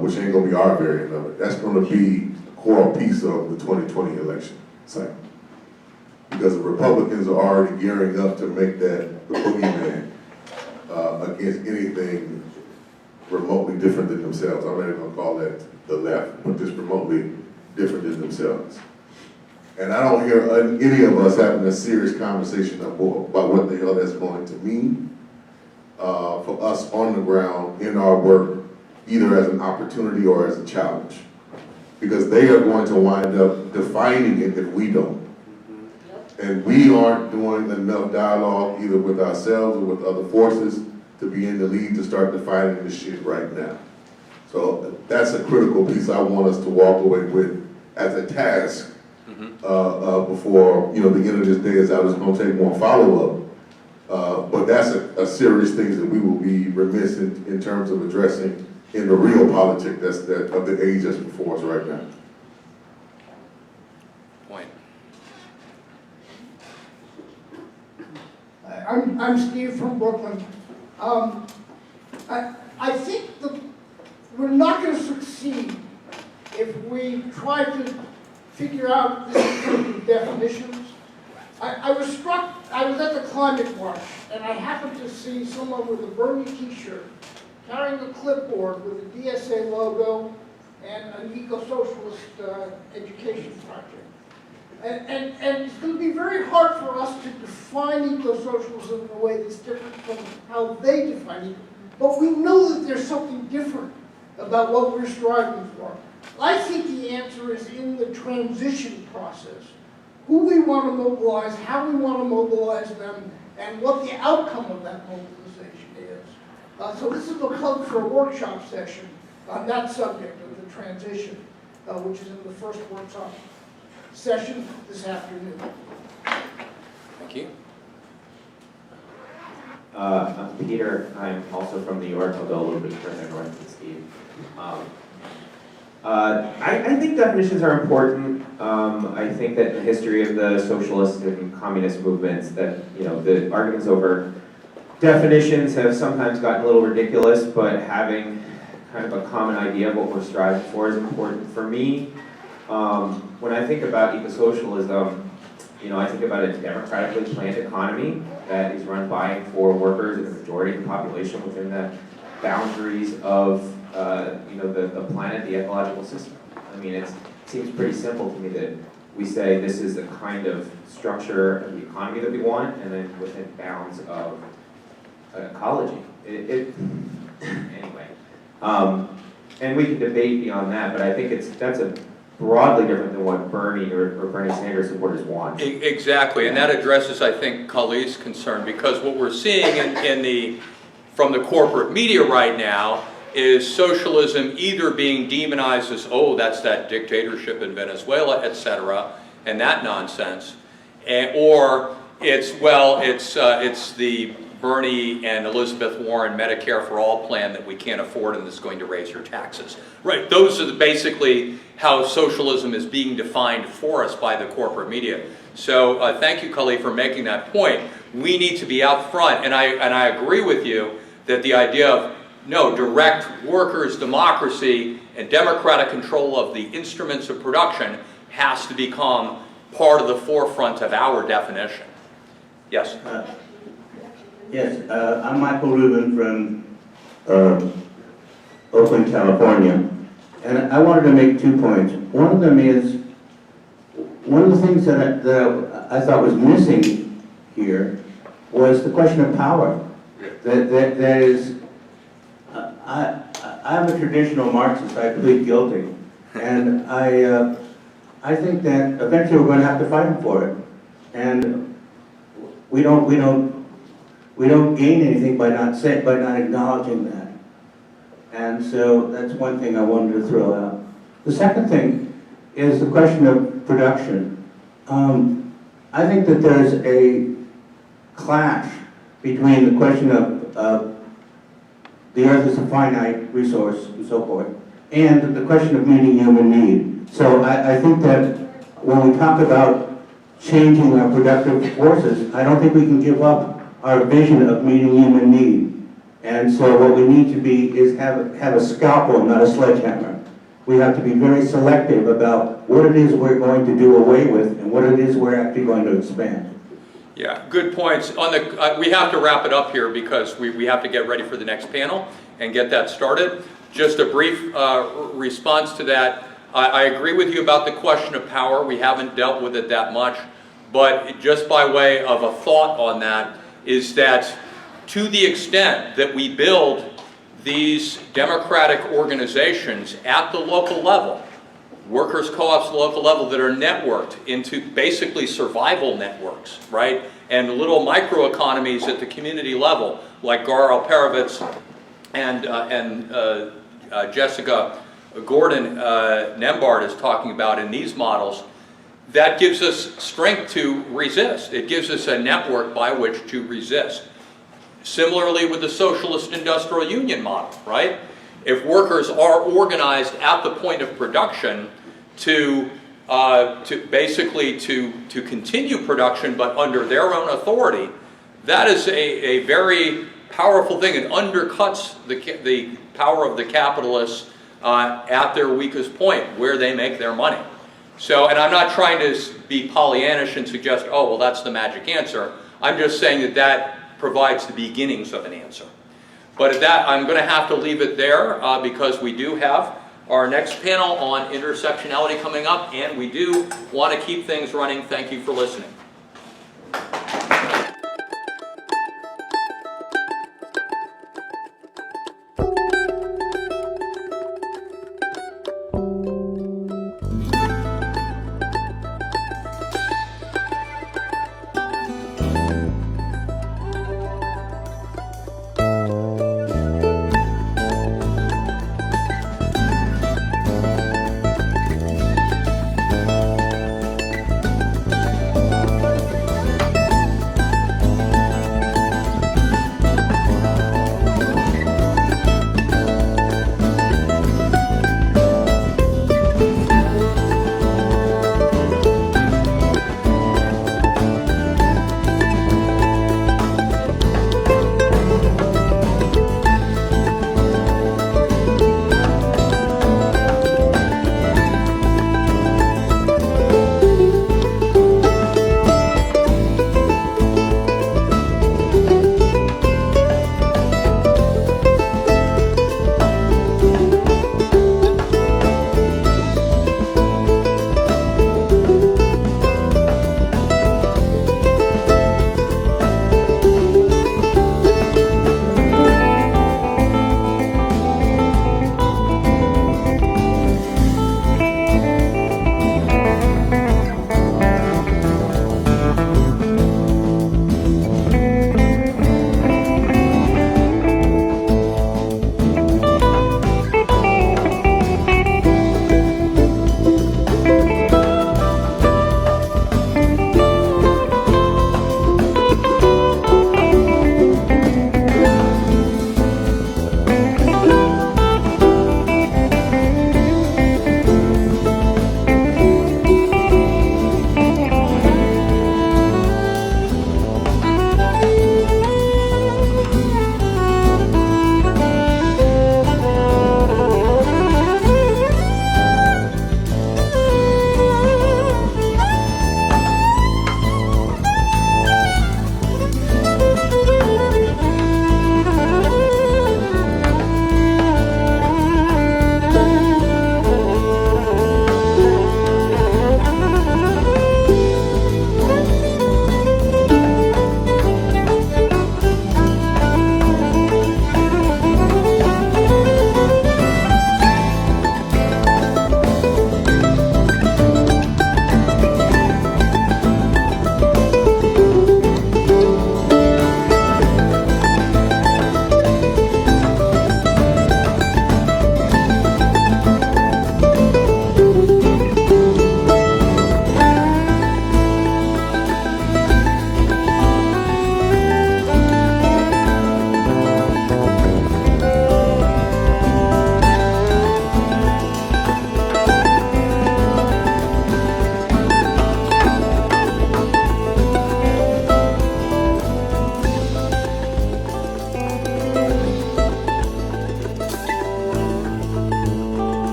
which ain't going to be our variant of it. That's going to be a core piece of the 2020 election cycle. Because the Republicans are already gearing up to make that the boogeyman against anything remotely different than themselves. I'm not even going to call that the left, but just remotely different than themselves. And I don't hear any of us having a serious conversation about what the hell that's going to mean for us on the ground in our work, either as an opportunity or as a challenge. Because they are going to wind up defining it if we don't. And we aren't doing enough dialogue either with ourselves or with other forces to be in the lead to start defining this shit right now. So that's a critical piece I want us to walk away with as a task before the end of this day is out. It's going to take more follow-up. But that's a serious thing that we will be remiss in terms of addressing in the real politics of the age that's before us right now. Point. I'm Steve from Brooklyn. I think we're not going to succeed if we try to figure out this in terms of definitions. I was struck, I was at the climate march, and I happened to see someone with a Bernie t-shirt carrying a clipboard with a DSA logo and an eco-socialist education project. And it's going to be very hard for us to define eco-socialism in a way that's different from how they define it. But we know that there's something different about what we're striving for. I think the answer is in the transition process. Who we want to mobilize, how we want to mobilize them, and what the outcome of that mobilization is. So this is a plug for a workshop session on that subject of the transition, which is in the first workshop session this afternoon. Thank you. I'm Peter. I'm also from New York, although a little bit further north than Steve. I think definitions are important. I think that in the history of the socialist and communist movements that, the arguments over definitions have sometimes gotten a little ridiculous, but having kind of a common idea of what we're striving for is important. For me, when I think about eco-socialism, I think about a democratically planned economy that is run by and for workers and the majority of the population within the boundaries of the planet, the ecological system. I mean, it seems pretty simple to me that we say this is the kind of structure of the economy that we want, and then within bounds of ecology. Anyway, and we can debate beyond that, but I think that's a broadly different than what Bernie or Bernie Sanders supporters want. Exactly, and that addresses, I think, Khalid's concern, because what we're seeing from the corporate media right now is socialism either being demonized as, oh, that's that dictatorship in Venezuela, etc., and that nonsense, or it's the Bernie and Elizabeth Warren Medicare for All plan that we can't afford and is going to raise your taxes. Right, those are basically how socialism is being defined for us by the corporate media. So thank you, Khalid, for making that point. We need to be out front, and I agree with you that the idea of direct workers' democracy and democratic control of the instruments of production has to become part of the forefront of our definition. Yes? Yes, I'm Michael Rubin from Oakland, California. And I wanted to make 2 points. One of them is, one of the things that I thought was missing here was the question of power. That is, I'm a traditional Marxist. I plead guilty, and I think that eventually we're going to have to fight for it, and we don't gain anything by not acknowledging that. And so that's one thing I wanted to throw out. The second thing is the question of production. I think that there's a clash between the question of the earth is a finite resource and so forth, and the question of meeting human need. So I think that when we talk about changing our productive forces, I don't think we can give up our vision of meeting human need. And so what we need to be is have a scalpel, not a sledgehammer. We have to be very selective about what it is we're going to do away with and what it is we're actually going to expand. Yeah, good points. We have to wrap it up here because we have to get ready for the next panel and get that started. Just a brief response to that. I agree with you about the question of power. We haven't dealt with it that much. But just by way of a thought on that is that to the extent that we build these democratic organizations at the local level, workers' co-ops at the local level that are networked into basically survival networks, right? And little microeconomies at the community level, like Gar Alperovitz and Jessica Gordon Nembard is talking about in these models, that gives us strength to resist. It gives us a network by which to resist. Similarly with the socialist industrial union model, right? If workers are organized at the point of production to continue production but under their own authority, that is a very powerful thing. It undercuts the power of the capitalists at their weakest point, where they make their money. So, and I'm not trying to be Pollyannish and suggest, oh, well, that's the magic answer. I'm just saying that that provides the beginnings of an answer. But at that, I'm going to have to leave it there because we do have our next panel on intersectionality coming up, and we do want to keep things running. Thank you for listening.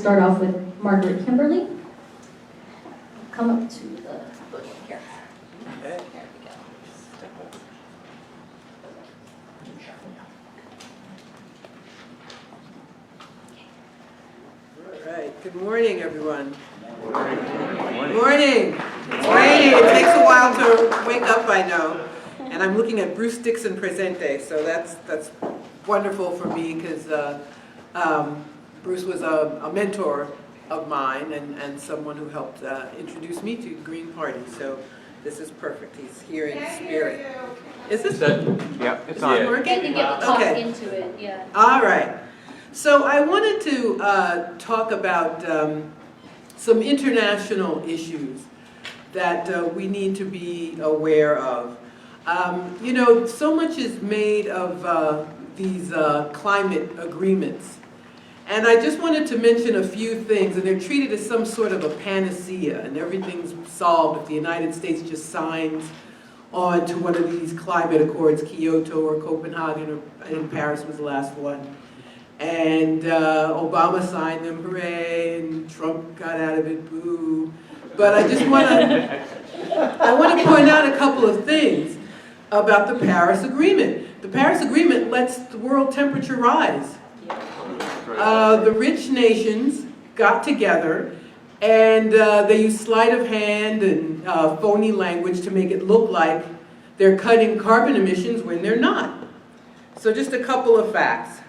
start off with Margaret Kimberly. Come up to the podium here. There we go. All right, good morning, everyone. Good morning. It's raining, it takes a while to wake up, I know. And I'm looking at Bruce Dixon Presente, so that's wonderful for me because Bruce was a mentor of mine and someone who helped introduce me to Green Party. So this is perfect. He's here in spirit. Is this? Yeah, it's on. Working? I think you have to talk Okay. into it, yeah. All right. So I wanted to talk about some international issues that we need to be aware of. You know, so much is made of these climate agreements. And I just wanted to mention a few things, and they're treated as some sort of a panacea, and everything's solved if the United States just signs on to one of these climate accords, Kyoto or Copenhagen, or I think Paris was the last one. And Obama signed them, hooray, and Trump got out of it, boo. But I just want to point out a couple of things about the Paris Agreement. The Paris Agreement lets the world temperature rise. The rich nations got together and they used sleight of hand and phony language to make it look like they're cutting carbon emissions when they're not. So just a couple of facts.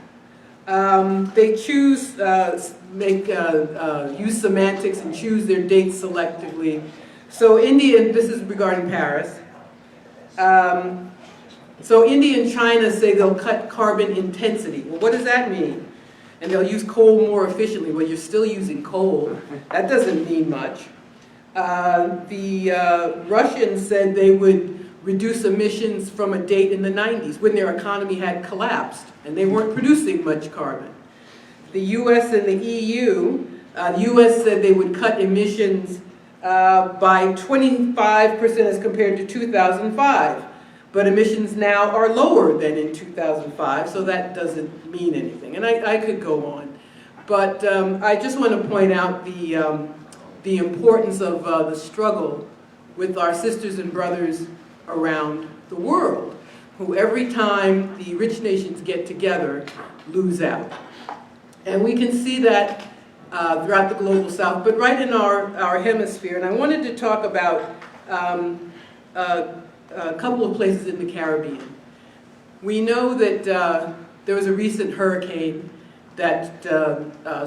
They choose, use semantics and choose their dates selectively. So India, this is regarding Paris. So India and China say they'll cut carbon intensity. Well, what does that mean? And they'll use coal more efficiently. Well, you're still using coal. That doesn't mean much. The Russians said they would reduce emissions from a date in the 90s when their economy had collapsed and they weren't producing much carbon. The US and the EU, the US said they would cut emissions by 25% as compared to 2005. But emissions now are lower than in 2005, so that doesn't mean anything. And I could go on. But I just want to point out the importance of the struggle with our sisters and brothers around the world, who every time the rich nations get together, lose out. And we can see that throughout the global south, but right in our hemisphere. And I wanted to talk about a couple of places in the Caribbean. We know that there was a recent hurricane that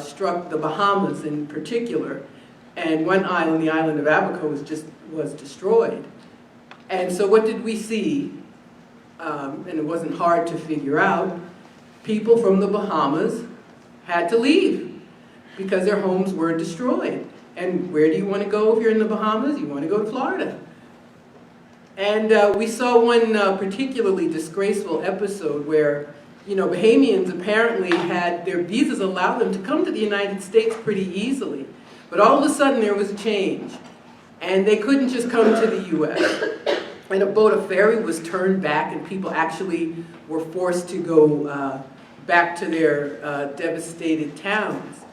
struck the Bahamas in particular, and one island, the island of Abaco, was destroyed. And so what did we see? And it wasn't hard to figure out. People from the Bahamas had to leave because their homes were destroyed. And where do you want to go if you're in the Bahamas? You want to go to Florida. And we saw one particularly disgraceful episode where, you know, Bahamians apparently had their visas allowed them to come to the United States pretty easily. But all of a sudden there was a change. And they couldn't just come to the US. And a ferry was turned back and people actually were forced to go back to their devastated towns.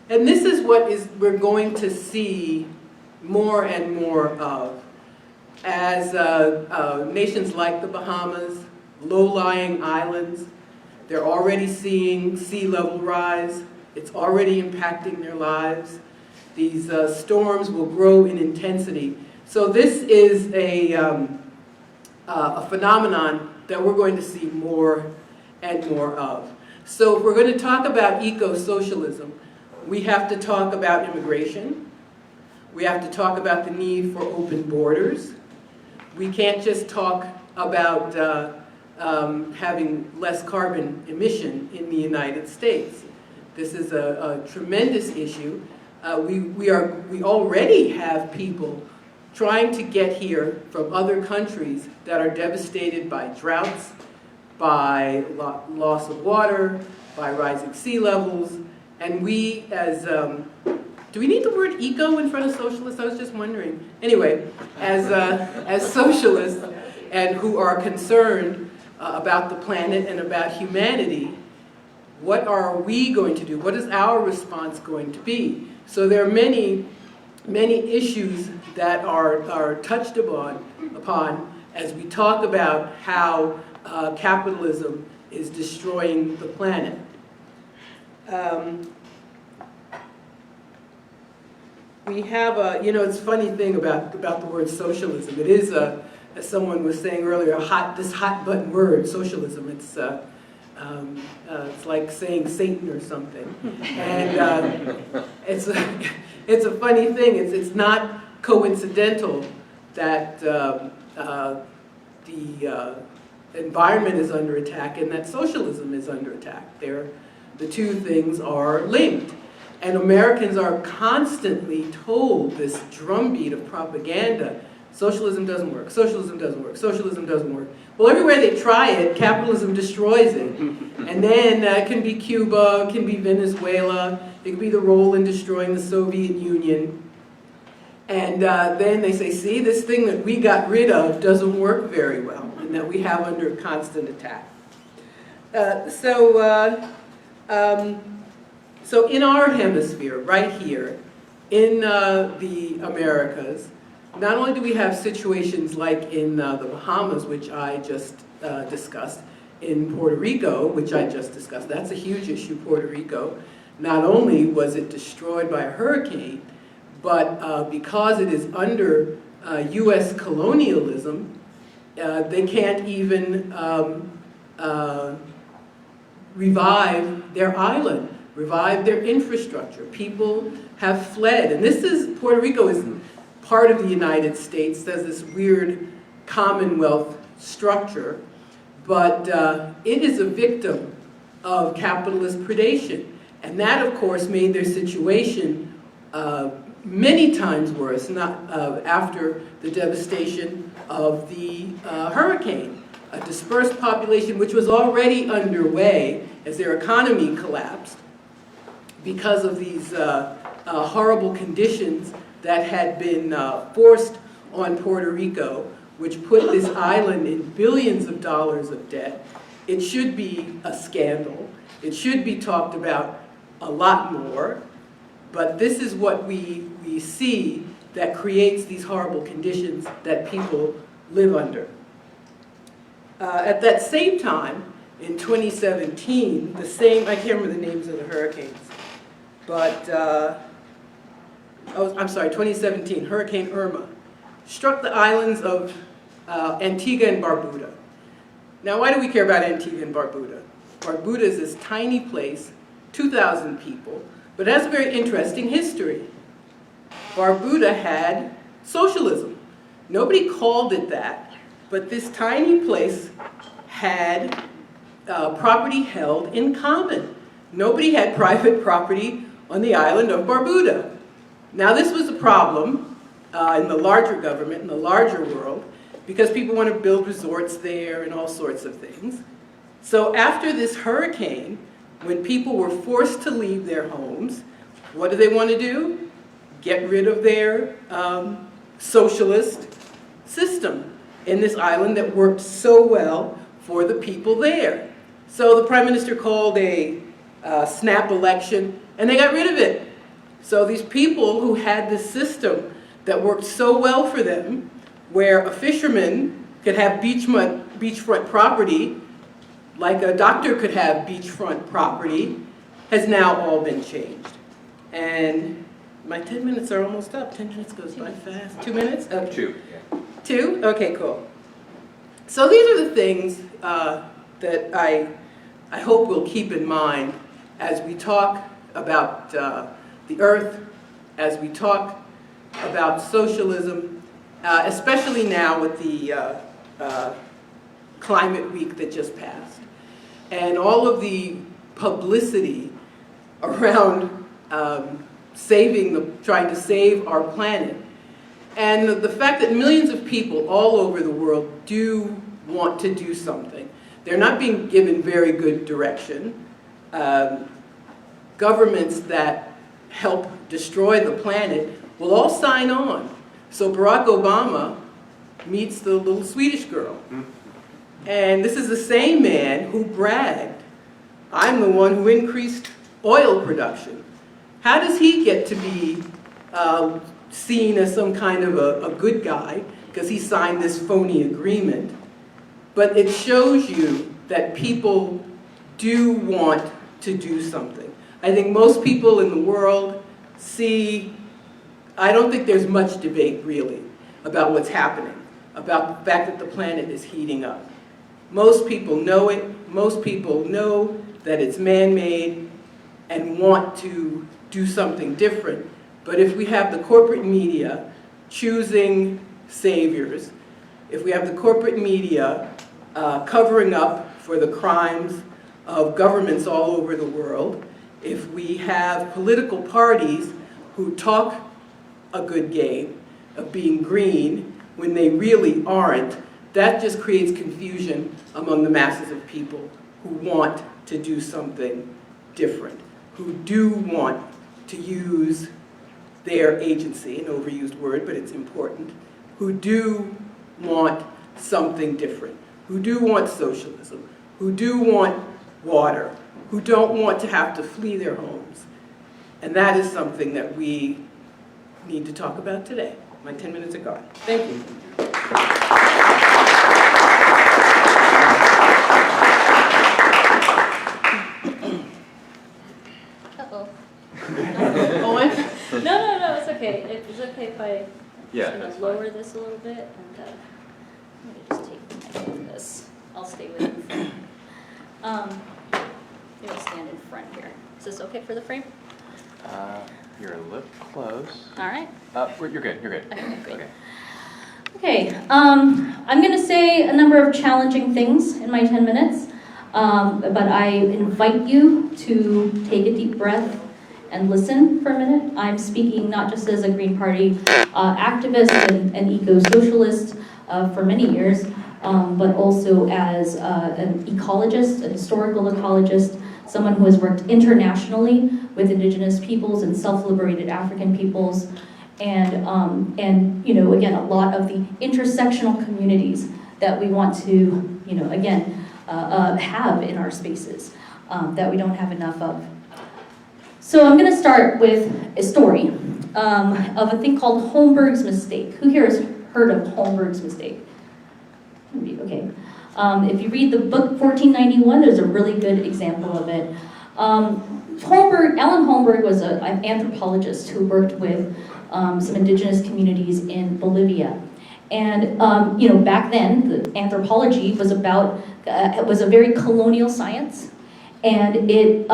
And this is what we're going to see more and more of. As nations like the Bahamas, low-lying islands, they're already seeing sea level rise. It's already impacting their lives. These storms will grow in intensity. So this is a phenomenon that we're going to see more and more of. So if we're going to talk about eco-socialism, we have to talk about immigration. We have to talk about the need for open borders. We can't just talk about having less carbon emission in the United States. This is a tremendous issue. We already have people trying to get here from other countries that are devastated by droughts, by loss of water, by rising sea levels, and we as do we need the word eco in front of socialists? I was just wondering. Anyway, as socialists and who are concerned about the planet and about humanity, what are we going to do? What is our response going to be? So there are many issues that are touched upon as we talk about how capitalism is destroying the planet. We have a, it's a funny thing about the word socialism. It is, as someone was saying earlier, this hot button word, socialism. It's like saying Satan or something. And it's a funny thing. It's not coincidental that the environment is under attack and that socialism is under attack. The two things are linked. And Americans are constantly told this drumbeat of propaganda: socialism doesn't work, socialism doesn't work, socialism doesn't work. Well, everywhere they try it, capitalism destroys it. And then it can be Cuba, it can be Venezuela, it can be the role in destroying the Soviet Union. And then they say, see, this thing that we got rid of doesn't work very well, and that we have under constant attack. So in our hemisphere, right here, in the Americas, not only do we have situations like in the Bahamas, which I just discussed, in Puerto Rico, which I just discussed, that's a huge issue, Puerto Rico. Not only was it destroyed by a hurricane, but because it is under US colonialism, they can't even revive their island, revive their infrastructure. People have fled. And Puerto Rico is part of the United States, there's this weird Commonwealth structure, but it is a victim of capitalist predation. And that, of course, made their situation many times worse, after the devastation of the hurricane. A dispersed population which was already underway as their economy collapsed because of these horrible conditions that had been forced on Puerto Rico, which put this island in billions of dollars of debt. It should be a scandal. It should be talked about a lot more. But this is what we see that creates these horrible conditions that people live under. At that same time, in 2017, I can't remember the names of the hurricanes, but, 2017, Hurricane Irma struck the islands of Antigua and Barbuda. Now, why do we care about Antigua and Barbuda? Barbuda is this tiny place, 2,000 people, but it has a very interesting history. Barbuda had socialism. Nobody called it that, but this tiny place had property held in common. Nobody had private property on the island of Barbuda. Now this was a problem in the larger government, in the larger world, because people want to build resorts there and all sorts of things. So after this hurricane, when people were forced to leave their homes, what do they want to do? Get rid of their socialist system in this island that worked so well for the people there. So the Prime Minister called a snap election, and they got rid of it. So these people who had this system that worked so well for them, where a fisherman could have beachfront property, like a doctor could have beachfront property, has now all been changed. And my 10 minutes are almost up. 10 minutes goes by fast. 2 minutes? Okay. 2. 2? Okay, cool. So these are the things that I hope we'll keep in mind as we talk about the earth, as we talk about socialism, especially now with the climate week that just passed. And all of the publicity around trying to save our planet. And the fact that millions of people all over the world do want to do something. They're not being given very good direction. Governments that help destroy the planet will all sign on. So Barack Obama meets the little Swedish girl. And this is the same man who bragged I'm the one who increased oil production. How does he get to be seen as some kind of a good guy because he signed this phony agreement? But it shows you that people do want to do something. I think most people in the world see, I don't think there's much debate really about what's happening, about the fact that the planet is heating up. Most people know it. Most people know that it's man-made and want to do something different. But if we have the corporate media choosing saviors, if we have the corporate media covering up for the crimes of governments all over the world, if we have political parties who talk a good game of being green when they really aren't, that just creates confusion among the masses of people who want to do something different, who do want to use their agency, an overused word, but it's important, who do want something different, who do want socialism, who do want water, who don't want to have to flee their homes. And that is something that we need to talk about today. My 10 minutes are gone. Thank you. Uh-oh. Owen? No, it's okay. It's okay if I Yeah, just gonna lower this a little bit and let me just take my this. I'll stay with you. Maybe I'll stand in front here. Is this okay for the frame? You're a little close. All right. You're good, you're good. Okay, great. Okay, I'm going to say a number of challenging things in my 10 minutes, but I invite you to take a deep breath and listen for a minute. I'm speaking not just as a Green Party activist and eco-socialist for many years, but also as an ecologist, a historical ecologist, someone who has worked internationally with indigenous peoples and self-liberated African peoples, and you know, again, a lot of the intersectional communities that we want to, you know, again, have in our spaces that we don't have enough of. So I'm going to start with a story of a thing called Holmberg's mistake. Who here has heard of Holmberg's mistake? Okay. If you read the book 1491, there's a really good example of it. Alan Holmberg was an anthropologist who worked with some indigenous communities in Bolivia. And you know, back then, the anthropology was a very colonial science, and it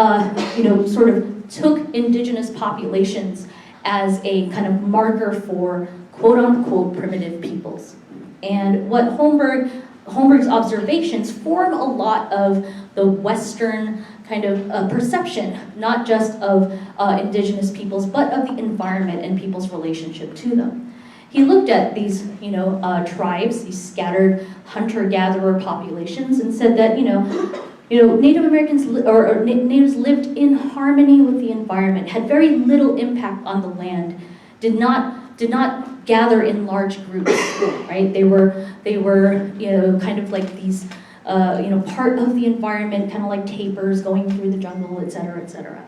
you know, sort of took indigenous populations as a kind of marker for quote-unquote primitive peoples. And what Holmberg's observations form a lot of the Western kind of perception, not just of indigenous peoples, but of the environment and people's relationship to them. He looked at these, you know, tribes, these scattered hunter-gatherer populations, and said that, you know, Native Americans or natives lived in harmony with the environment, had very little impact on the land, did not gather in large groups, right? They were you know, kind of like these you know, part of the environment, kind of like tapirs going through the jungle, et cetera, et cetera.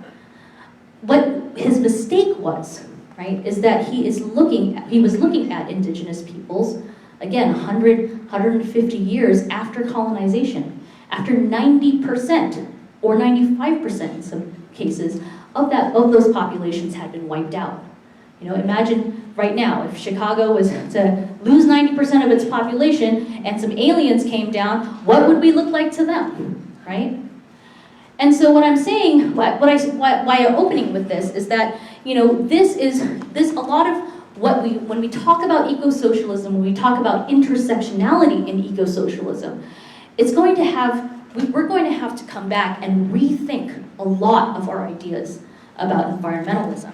What his mistake was, right, is that he was looking at indigenous peoples, again, 150 years after colonization, after 90% or 95% in some cases of those populations had been wiped out. You know, imagine right now if Chicago was to lose 90% of its population and some aliens came down, what would we look like to them, right? And so what I'm saying, why I'm opening with this is that, you know, this a lot of what when we talk about eco-socialism, when we talk about intersectionality in eco-socialism, we're going to have to come back and rethink a lot of our ideas about environmentalism.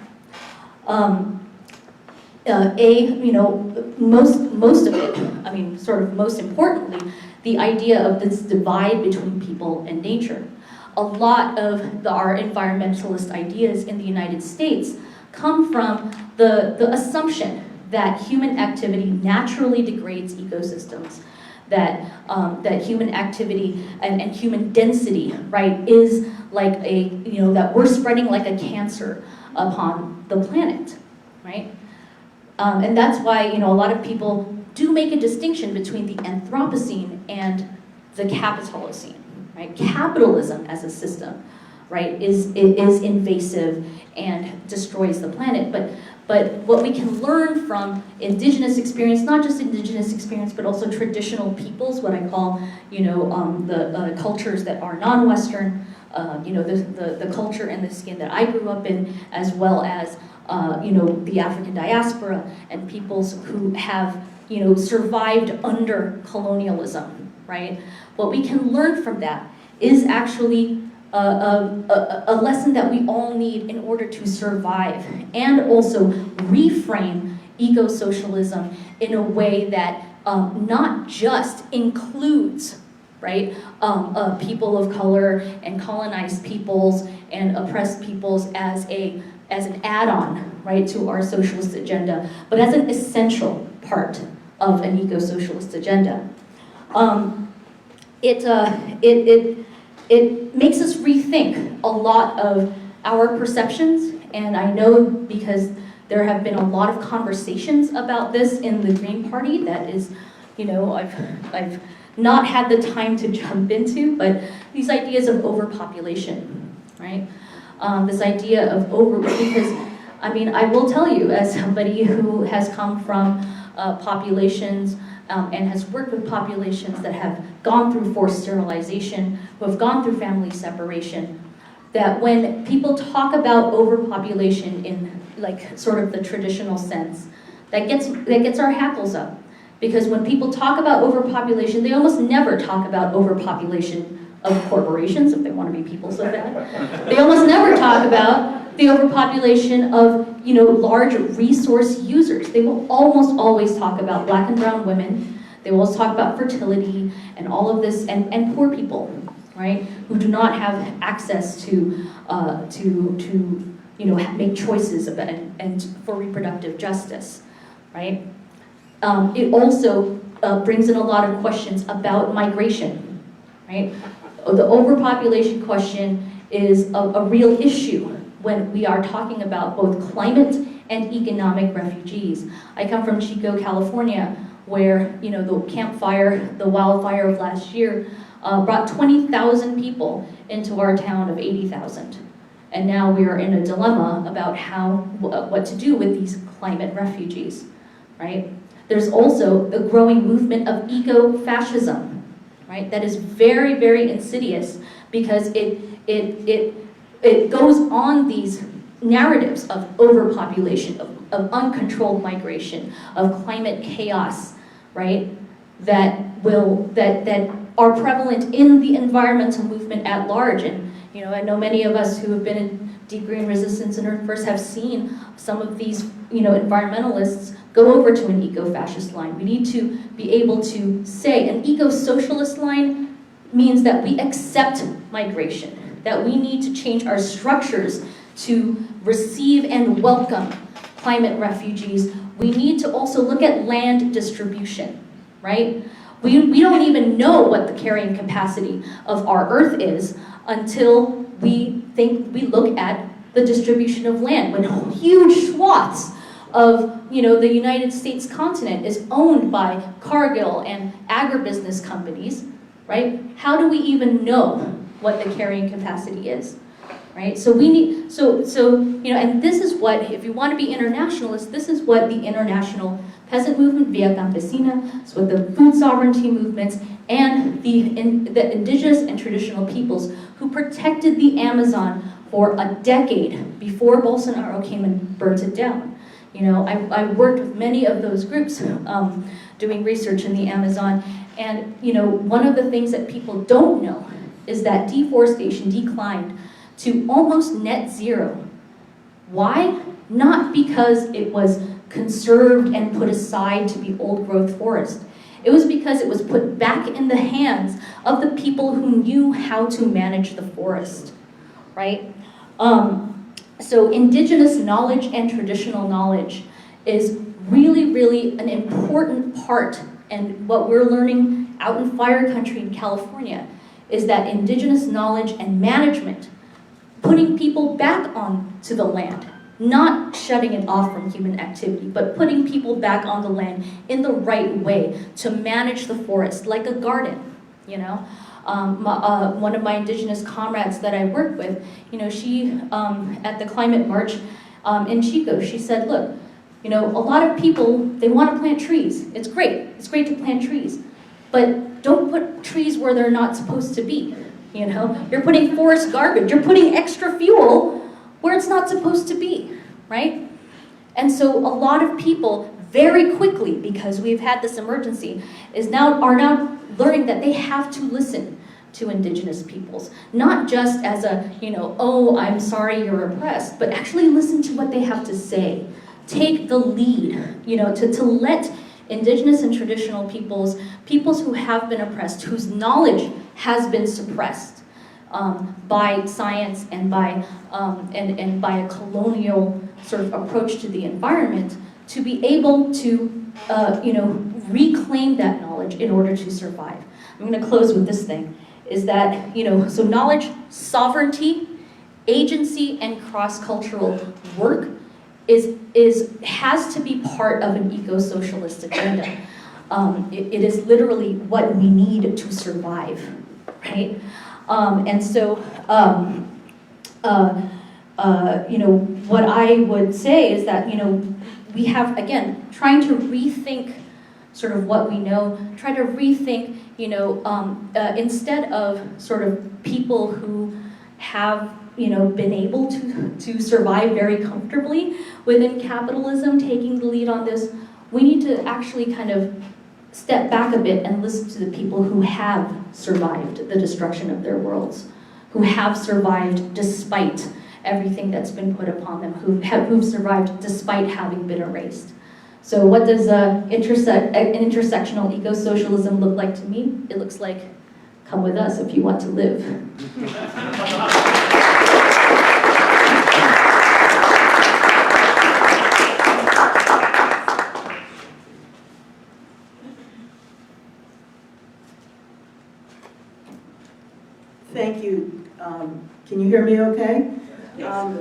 You know, most of it, I mean, sort of most importantly, the idea of this divide between people and nature. A lot of our environmentalist ideas in the United States come from the assumption that human activity naturally degrades ecosystems, that human activity and human density, right, is like that we're spreading like a cancer upon the planet, right? And that's why, a lot of people do make a distinction between the Anthropocene and the Capitalocene, right? Capitalism as a system, right, is invasive and destroys the planet. But what we can learn from indigenous experience, not just indigenous experience, but also traditional peoples, what I call, the cultures that are non-Western, the culture and the skin that I grew up in, as well as, the African diaspora and peoples who have, survived under colonialism, right? What we can learn from that is actually a lesson that we all need in order to survive, and also reframe eco-socialism in a way that not just includes, right, people of color and colonized peoples and oppressed peoples as an add-on, right, to our socialist agenda, but as an essential part of an eco-socialist agenda. It makes us rethink a lot of our perceptions, and I know because there have been a lot of conversations about this in the Green Party that is, I've not had the time to jump into, but these ideas of overpopulation, right? This idea of because, I will tell you, as somebody who has come from populations and has worked with populations that have gone through forced sterilization, who have gone through family separation, that when people talk about overpopulation in like sort of the traditional sense, that gets our hackles up. Because when people talk about overpopulation, they almost never talk about overpopulation of corporations, if they want to be people so bad. They almost never talk about the overpopulation of large resource users. They will almost always talk about Black and brown women. They will always talk about fertility and all of this, and poor people, right, who do not have access to make choices about and for reproductive justice, right? It also brings in a lot of questions about migration, right? The overpopulation question is a real issue when we are talking about both climate and economic refugees. I come from Chico, California, where the wildfire of last year brought 20,000 people into our town of 80,000. And now we are in a dilemma about what to do with these climate refugees, right? There's also a growing movement of eco-fascism, right? That is very, very insidious because it goes on these narratives of overpopulation, of uncontrolled migration, of climate chaos, right? That are prevalent in the environmental movement at large. And I know many of us who have been in Deep Green Resistance and Earth First have seen some of these environmentalists go over to an eco-fascist line. We need to be able to say an eco-socialist line means that we accept migration, that we need to change our structures to receive and welcome climate refugees. We need to also look at land distribution, right? We don't even know what the carrying capacity of our Earth is until we look at the distribution of land. When huge swaths of the United States continent is owned by Cargill and agribusiness companies, right? How do we even know what the carrying capacity is, right? So we need, and this is what, if you want to be internationalist, this is what the international peasant movement, Via Campesina, it's what the food sovereignty movements, and the indigenous and traditional peoples who protected the Amazon for a decade before Bolsonaro came and burnt it down. I worked with many of those groups doing research in the Amazon, and one of the things that people don't know is that deforestation declined to almost net zero. Why? Not because it was conserved and put aside to be old growth forest. It was because it was put back in the hands of the people who knew how to manage the forest, right? So indigenous knowledge and traditional knowledge is really, really an important part And what we're learning out in fire country in California is that indigenous knowledge and management, putting people back onto the land, not shutting it off from human activity, but putting people back on the land in the right way to manage the forest like a garden, you know? One of my indigenous comrades that I work with, you know, she, at the climate march in Chico, she said, look, you know, a lot of people, they want to plant trees. It's great to plant trees, but don't put trees where they're not supposed to be, you know? You're putting forest garbage, you're putting extra fuel where it's not supposed to be, right? And so a lot of people very quickly, because we've had this emergency, are now learning that they have to listen to indigenous peoples, not just as a, you know, oh, I'm sorry you're oppressed, but actually listen to what they have to say. Take the lead, you know, to let indigenous and traditional peoples who have been oppressed, whose knowledge has been suppressed by science and by a colonial sort of approach to the environment, to be able to, you know, reclaim that knowledge in order to survive. I'm going to close with this thing, is that, you know, so knowledge, sovereignty, agency, and cross-cultural work has to be part of an eco-socialist agenda. It is literally what we need to survive, right? And so, you know, what I would say is that, you know, we have, again, trying to rethink sort of what we know, try to rethink, you know, instead of sort of people who have, you know, been able to survive very comfortably within capitalism, taking the lead on this, we need to actually kind of step back a bit and listen to the people who have survived the destruction of their worlds, who have survived despite everything that's been put upon them, who've survived despite having been erased. So what does an intersectional eco-socialism look like to me? It looks like, come with us if you want to live. Thank you. Can you hear me okay?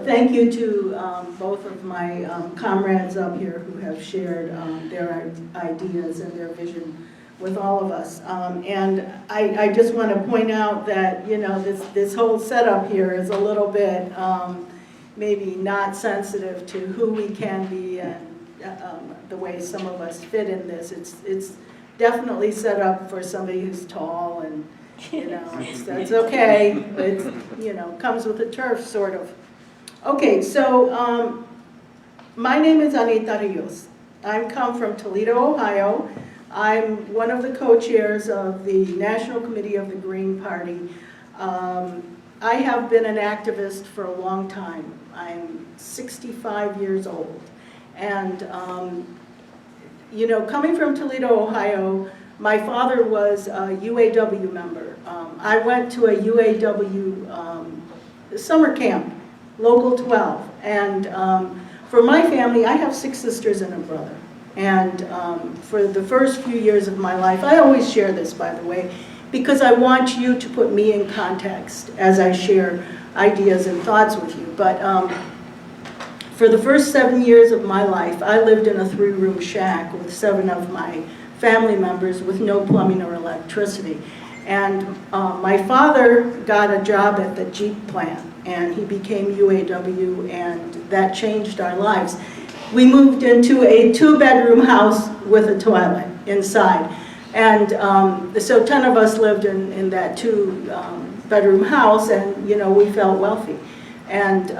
Thank you to both of my comrades up here who have shared their ideas and their vision with all of us. And I just want to point out that, you know, this whole setup here is a little bit maybe not sensitive to who we can be and the way some of us fit in this. It's definitely set up for somebody who's tall and, you know, that's okay. It's, you know, comes with the turf, sort of. Okay, so my name is Anita Rios. I come from Toledo, Ohio. I'm one of the co-chairs of the National Committee of the Green Party. I have been an activist for a long time. I'm 65 years old. And, you know, coming from Toledo, Ohio, my father was a UAW member. I went to a UAW summer camp, Local 12. And for my family, I have 6 sisters and a brother. And for the first few years of my life, I always share this, by the way, because I want you to put me in context as I share ideas and thoughts with you. But for the first 7 years of my life, I lived in a 3-room shack with 7 of my family members with no plumbing or electricity. And my father got a job at the Jeep plant, and he became UAW, and that changed our lives. We moved into a 2-bedroom house with a toilet inside. And so 10 of us lived in that 2-bedroom house, and, you know, we felt wealthy. And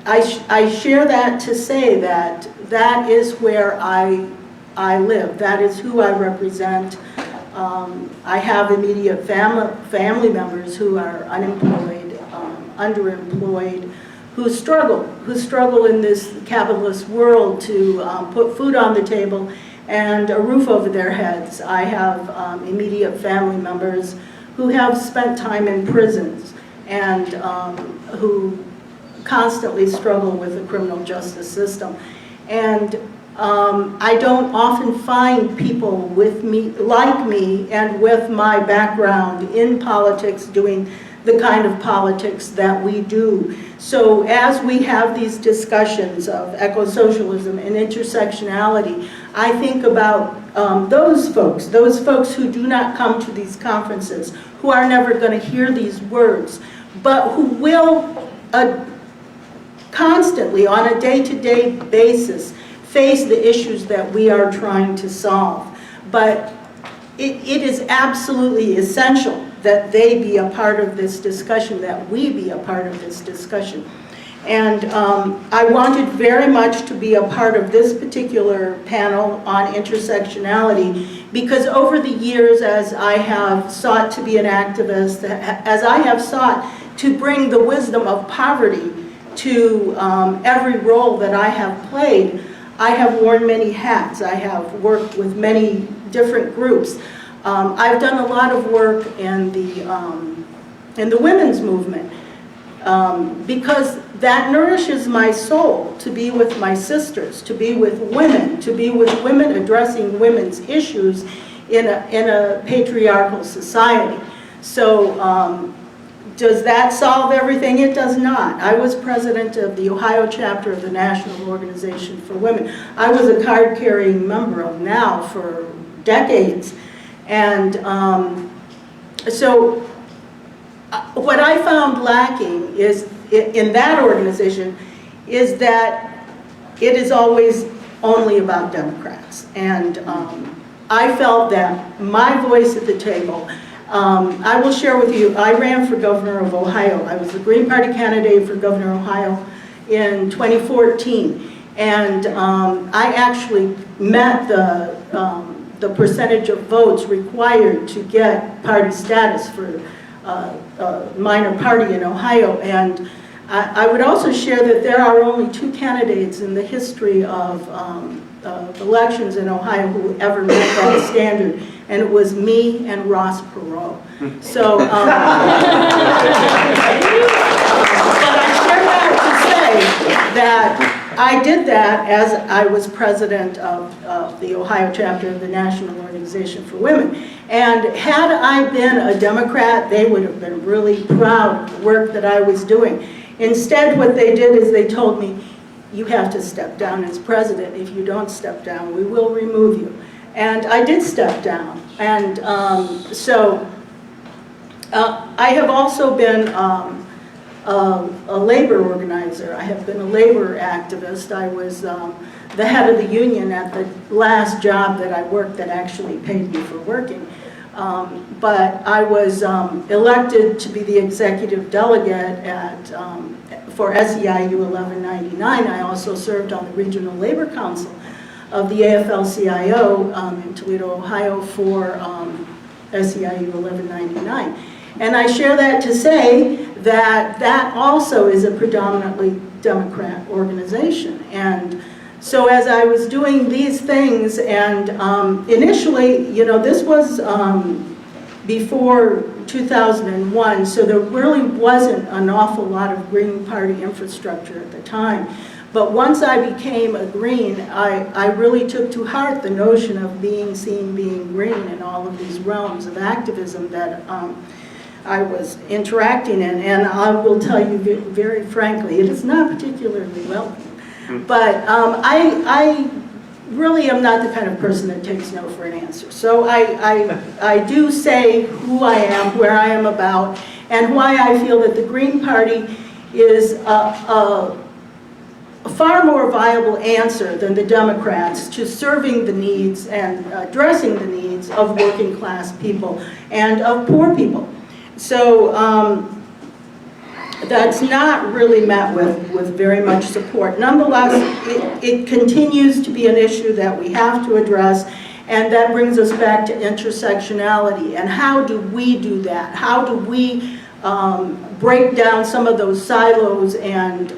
I share that to say that that is where I live. That is who I represent. I have immediate family members who are unemployed, underemployed, who struggle in this capitalist world to put food on the table and a roof over their heads. I have immediate family members who have spent time in prisons and who constantly struggle with the criminal justice system. And I don't often find people with me, like me, and with my background in politics doing the kind of politics that we do. So as we have these discussions of eco-socialism and intersectionality, I think about those folks who do not come to these conferences, who are never going to hear these words, but who will constantly, on a day-to-day basis, face the issues that we are trying to solve. But it is absolutely essential that they be a part of this discussion, that we be a part of this discussion. And I wanted very much to be a part of this particular panel on intersectionality because over the years, as I have sought to be an activist, as I have sought to bring the wisdom of poverty to every role that I have played, I have worn many hats. I have worked with many different groups. I've done a lot of work in the women's movement because that nourishes my soul, to be with my sisters, to be with women addressing women's issues in a patriarchal society. So does that solve everything? It does not. I was president of the Ohio chapter of the National Organization for Women. I was a card-carrying member of NOW for decades. And so what I found lacking is in that organization is that it is always only about Democrats. And I felt that my voice at the table, I will share with you, I ran for governor of Ohio. I was the Green Party candidate for governor of Ohio in 2014. And I actually met the percentage of votes required to get party status for a minor party in Ohio. And I would also share that there are only 2 candidates in the history of elections in Ohio who ever met that standard, and it was me and Ross Perot. So, but I share that to say that I did that as I was president of the Ohio chapter of the National Organization for Women. And had I been a Democrat, they would have been really proud of the work that I was doing. Instead, what they did is they told me, you have to step down as president. If you don't step down, we will remove you. And I did step down. And so I have also been a labor organizer. I have been a labor activist. I was the head of the union at the last job that I worked that actually paid me for working. But I was elected to be the executive delegate for SEIU 1199. I also served on the Regional Labor Council of the AFL-CIO in Toledo, Ohio for SEIU 1199. And I share that to say that that also is a predominantly Democrat organization. And so as I was doing these things, and initially, you know, this was before 2001, so there really wasn't an awful lot of Green Party infrastructure at the time. But once I became a Green, I really took to heart the notion of being seen, being green in all of these realms of activism that I was interacting in. And I will tell you very frankly, it is not particularly welcome. But I really am not the kind of person that takes no for an answer. So I do say who I am, where I am about, and why I feel that the Green Party is a far more viable answer than the Democrats to serving the needs and addressing the needs of working class people and of poor people. So that's not really met with very much support. Nonetheless, it continues to be an issue that we have to address, and that brings us back to intersectionality. And how do we do that? How do we break down some of those silos and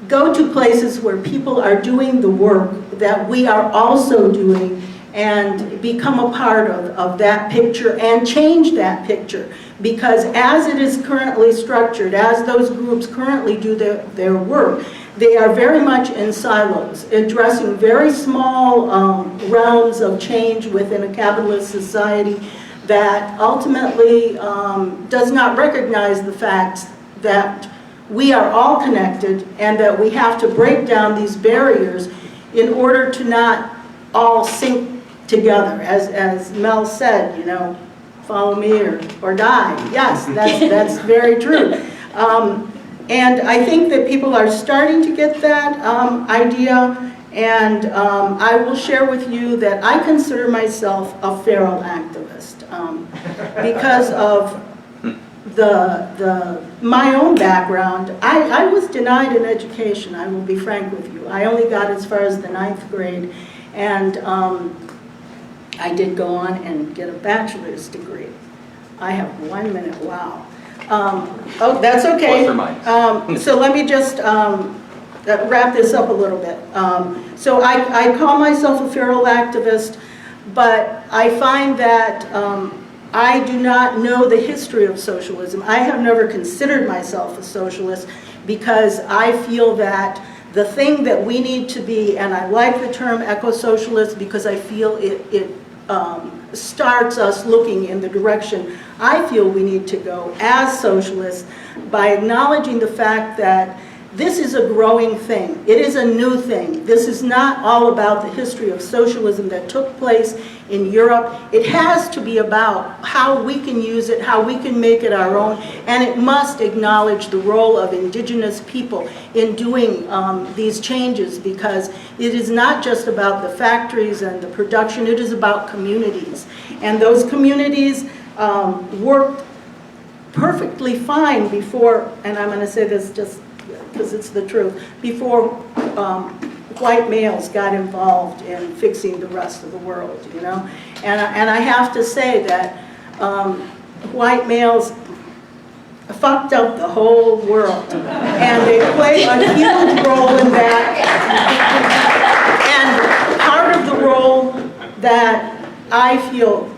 go to places where people are doing the work that we are also doing and become a part of that picture and change that picture? Because as it is currently structured, as those groups currently do their work, they are very much in silos, addressing very small realms of change within a capitalist society that ultimately does not recognize the fact that we are all connected and that we have to break down these barriers in order to not all sink together. As Mel said, you know, follow me or die. Yes, that's very true. And I think that people are starting to get that idea, and I will share with you that I consider myself a feral activist because of my own background. I was denied an education, I will be frank with you. I only got as far as the 9th grade, and I did go on and get a bachelor's degree. I have 1 minute, wow. Oh, that's okay. Plus or minus. So let me just wrap this up a little bit. So I call myself a feral activist, but I find that I do not know the history of socialism. I have never considered myself a socialist because I feel that the thing that we need to be, and I like the term eco-socialist because I feel it starts us looking in the direction I feel we need to go as socialists by acknowledging the fact that this is a growing thing. It is a new thing. This is not all about the history of socialism that took place in Europe. It has to be about how we can use it, how we can make it our own, and it must acknowledge the role of indigenous people in doing these changes, because it is not just about the factories and the production, it is about communities. And those communities worked perfectly fine before, and I'm going to say this just because it's the truth, before white males got involved in fixing the rest of the world, you know? And I have to say that white males fucked up the whole world. And they played a huge role in that. And part of the role that I feel,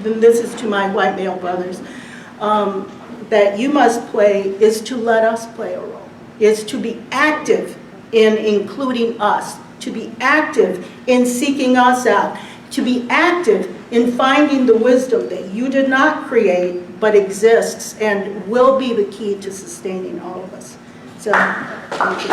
and this is to my white male brothers, that you must play is to let us play a role. Is to be active in including us, to be active in seeking us out, to be active in finding the wisdom that you did not create but exists and will be the key to sustaining all of us. So, thank you.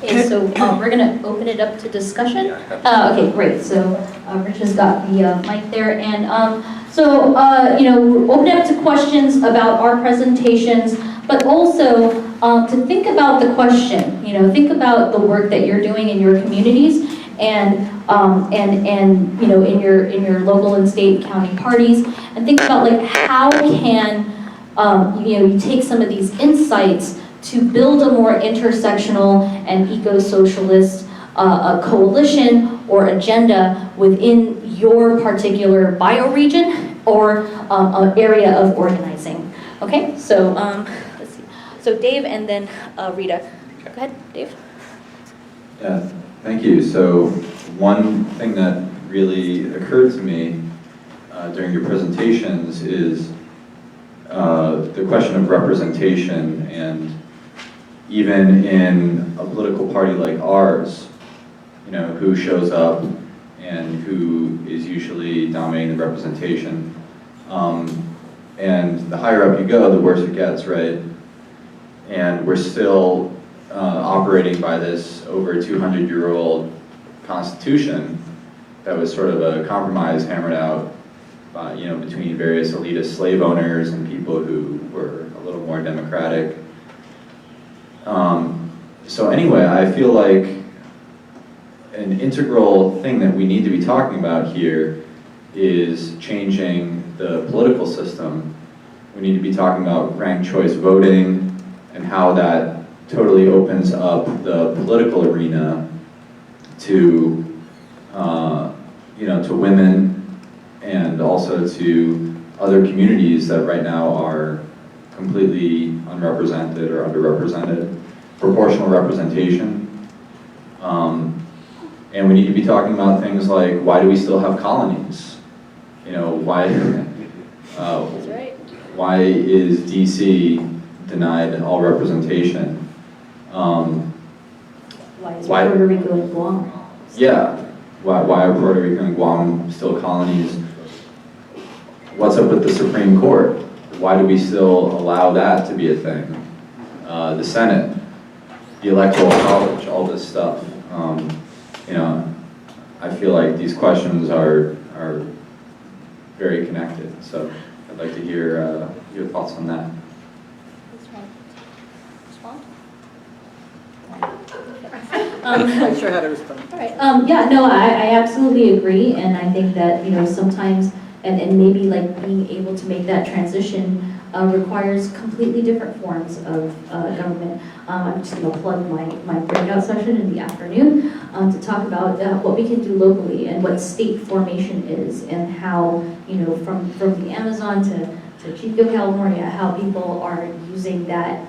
Okay, so we're going to open it up to discussion. Okay, great. So Rich has got the mic there. And you know, open it up to questions about our presentations, but also to think about the question, you know, think about the work that you're doing in your communities and you know, in your local and state county parties, and think about like how can you know, you take some of these insights to build a more intersectional and eco-socialist coalition or agenda within your particular bioregion or area of organizing. Okay, so let's see. So Dave and then Rita. Go ahead, Dave. Yeah, thank you. So one thing that really occurred to me during your presentations is the question of representation, and even in a political party like ours, you know, who shows up and who is usually dominating the representation. And the higher up you go, the worse it gets, right? And we're still operating by this over 200-year-old constitution that was sort of a compromise hammered out by, you know, between various elitist slave owners and people who were a little more democratic. So anyway, I feel like an integral thing that we need to be talking about here is changing the political system. We need to be talking about ranked choice voting and how that totally opens up the political arena to, you know, to women and also to other communities that right now are completely unrepresented or underrepresented. Proportional representation. And we need to be talking about things like, why do we still have colonies you know, why is DC denied all representation? Why is Puerto Rico and Guam? Yeah, why are Puerto Rico and Guam still colonies? What's up with the Supreme Court? Why do we still allow that to be a thing? The Senate, the Electoral College, all this stuff. You know, I feel like these questions are very connected. So I'd like to hear your thoughts on that. I'm not sure how to respond. All right. Yeah, no, I absolutely agree, and I think that, you know, sometimes, and maybe like being able to make that transition requires completely different forms of government. I'm just going to plug my breakout session in the afternoon to talk about what we can do locally and what state formation is, and how, you know, from the Amazon to Chico, California, how people are using that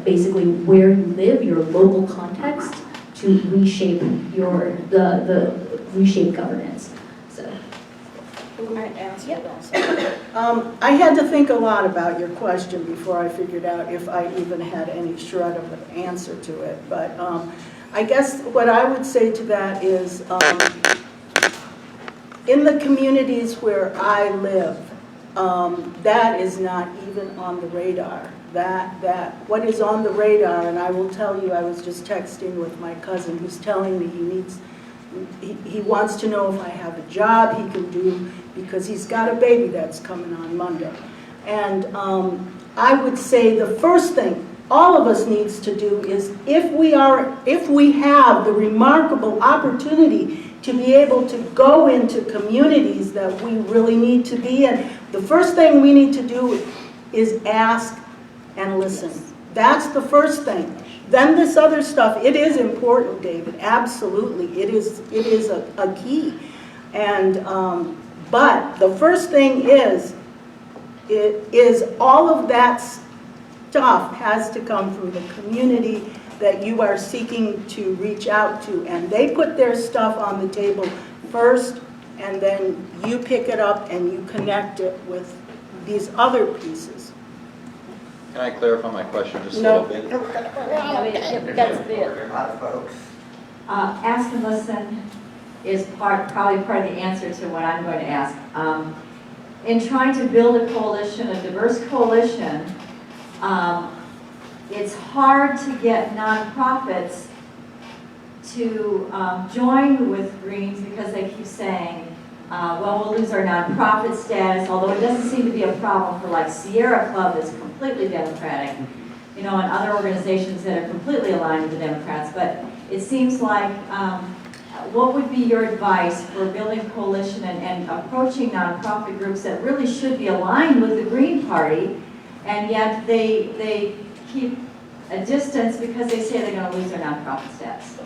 basically where you live, your local context, to reshape the reshape governance. So. I had to think a lot about your question before I figured out if I even had any shred of an answer to it. But I guess what I would say to that is, in the communities where I live, that is not even on the radar. What is on the radar, and I will tell you, I was just texting with my cousin who's telling me he wants to know if I have a job he can do, because he's got a baby that's coming on Monday. And I would say the first thing all of us needs to do is, if we have the remarkable opportunity to be able to go into communities that we really need to be in, the first thing we need to do is ask and listen. That's the first thing. Then this other stuff, it is important, David, absolutely. It is a key. And, but the first thing is all of that stuff has to come from the community that you are seeking to reach out to. And they put their stuff on the table first, and then you pick it up and you connect it with these other pieces. Can I clarify my question just a No. little bit? Ask and listen is probably part of the answer to what I'm going to ask. In trying to build a coalition, a diverse coalition, it's hard to get nonprofits to join with Greens, because they keep saying, well, we'll lose our nonprofit status, although it doesn't seem to be a problem for, like, Sierra Club that's completely Democratic, you know, and other organizations that are completely aligned with the Democrats. But it seems like, what would be your advice for building a coalition and approaching nonprofit groups that really should be aligned with the Green Party, and yet they keep a distance because they say they're going to lose their nonprofit status?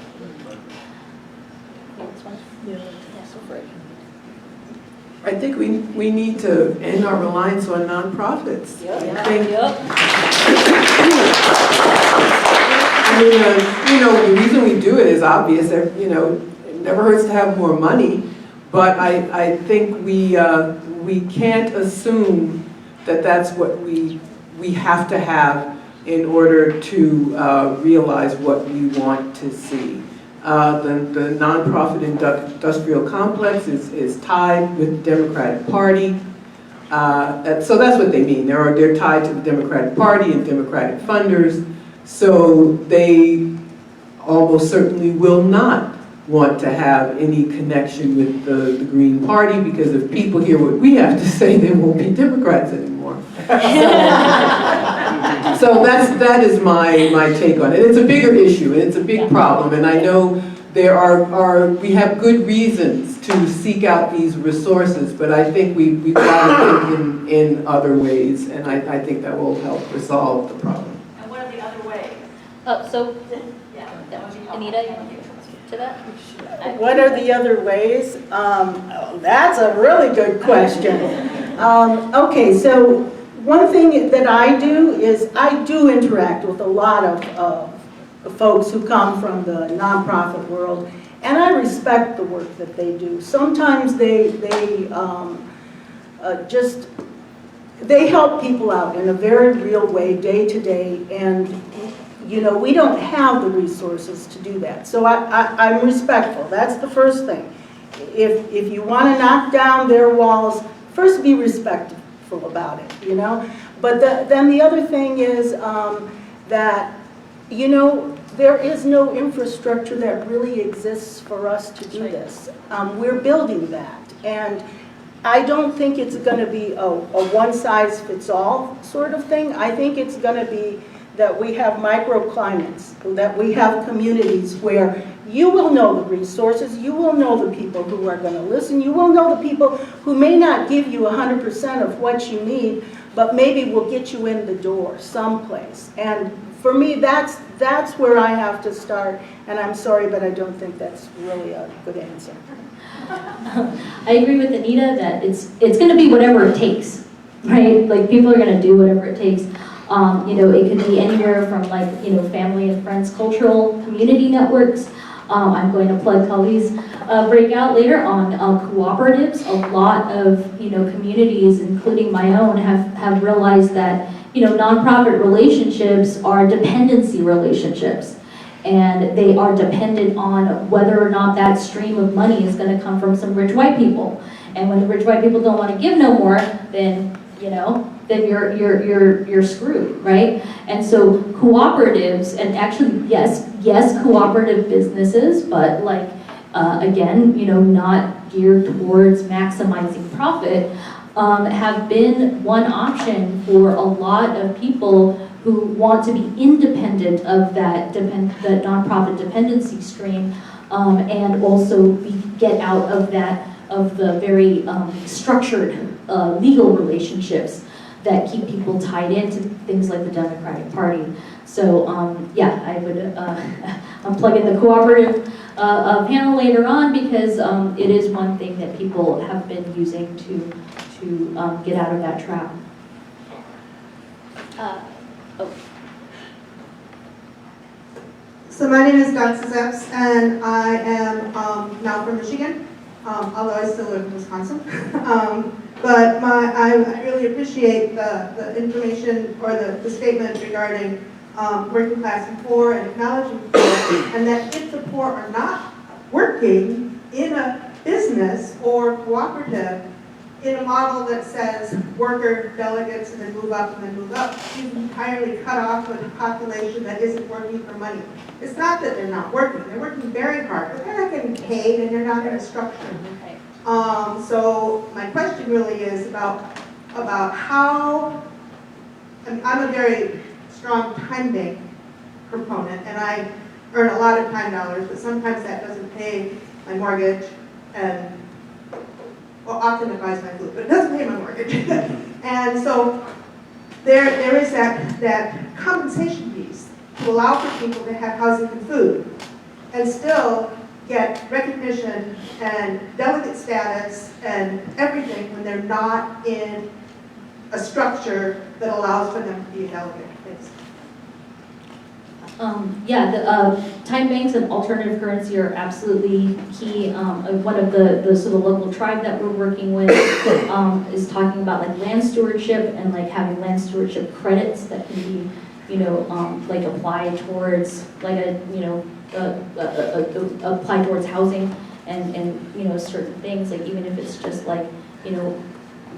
I think we need to end our reliance on nonprofits. Yep. I mean, you know, the reason we do it is obvious. You know, it never hurts to have more money, but I think we can't assume that that's what we have to have in order to realize what we want to see. The nonprofit industrial complex is tied with the Democratic Party. So that's what they mean. They're tied to the Democratic Party and Democratic funders. So they almost certainly will not want to have any connection with the Green Party, because if people hear what we have to say, they won't be Democrats anymore. So that is my take on it. It's a bigger issue, and it's a big problem, and I know we have good reasons to seek out these resources, but I think we've got to think in other ways, and I think that will help resolve the problem. And what are the other ways? So, Anita, you want to to that? What are the other ways? That's a really good question. Okay, so one thing that I do is I do interact with a lot of folks who come from the nonprofit world, And I respect the work that they do. Sometimes they help people out in a very real way, day to day, and you know, we don't have the resources to do that. So I'm respectful, that's the first thing. If you want to knock down their walls, first be respectful about it, you know? But then the other thing is that, you know, there is no infrastructure that really exists for us to do this. We're building that. And I don't think it's going to be a one-size-fits-all sort of thing. I think it's going to be that we have microclimates, that we have communities where you will know the resources, you will know the people who are going to listen, you will know the people who may not give you 100% of what you need, but maybe will get you in the door someplace. And for me, that's where I have to start, and I'm sorry, but I don't think that's really a good answer. I agree with Anita that it's going to be whatever it takes, right? Like, people are going to do whatever it takes. You know, it could be anywhere from, like, you know, family and friends, cultural community networks. I'm going to plug Kali's breakout later on cooperatives. A lot of, you know, communities, including my own, have realized that, you know, nonprofit relationships are dependency relationships. And they are dependent on whether or not that stream of money is going to come from some rich white people. And when the rich white people don't want to give no more, then, you know, then you're screwed, right? And so cooperatives, and actually, yes, cooperative businesses, but like, again, you know, not geared towards maximizing profit, have been one option for a lot of people who want to be independent of that nonprofit dependency stream, and also get out of the very structured legal relationships that keep people tied into things like the Democratic Party. So yeah, I would, I'm plugging the cooperative panel later on, because it is one thing that people have been using to get out of that trap. So my name is Dotsa Zeps, and I am now from Michigan, although I still live in Wisconsin. But I really appreciate the information, or the statement regarding working class and poor, and acknowledging poor, and that if the poor are not working in a business or cooperative, in a model that says worker delegates and then move up and then move up, you've entirely cut off a population that isn't working for money. It's not that they're not working, they're working very hard, but they're not getting paid and they're not in a structure. So my question really is about how, I'm a very strong time bank proponent, and I earn a lot of time dollars, but sometimes that doesn't pay my mortgage, and well, often it buys my food, but it doesn't pay my mortgage. And so there is that compensation piece to allow for people to have housing and food, and still get recognition and delegate status and everything when they're not in a structure that allows for them to be a delegate. Thanks. Yeah, the time banks and alternative currency are absolutely key. One of the sort of local tribe that we're working with is talking about like land stewardship, and like having land stewardship credits that can be, you know, like applied towards like apply towards housing and you know, certain things, like even if it's just like, you know,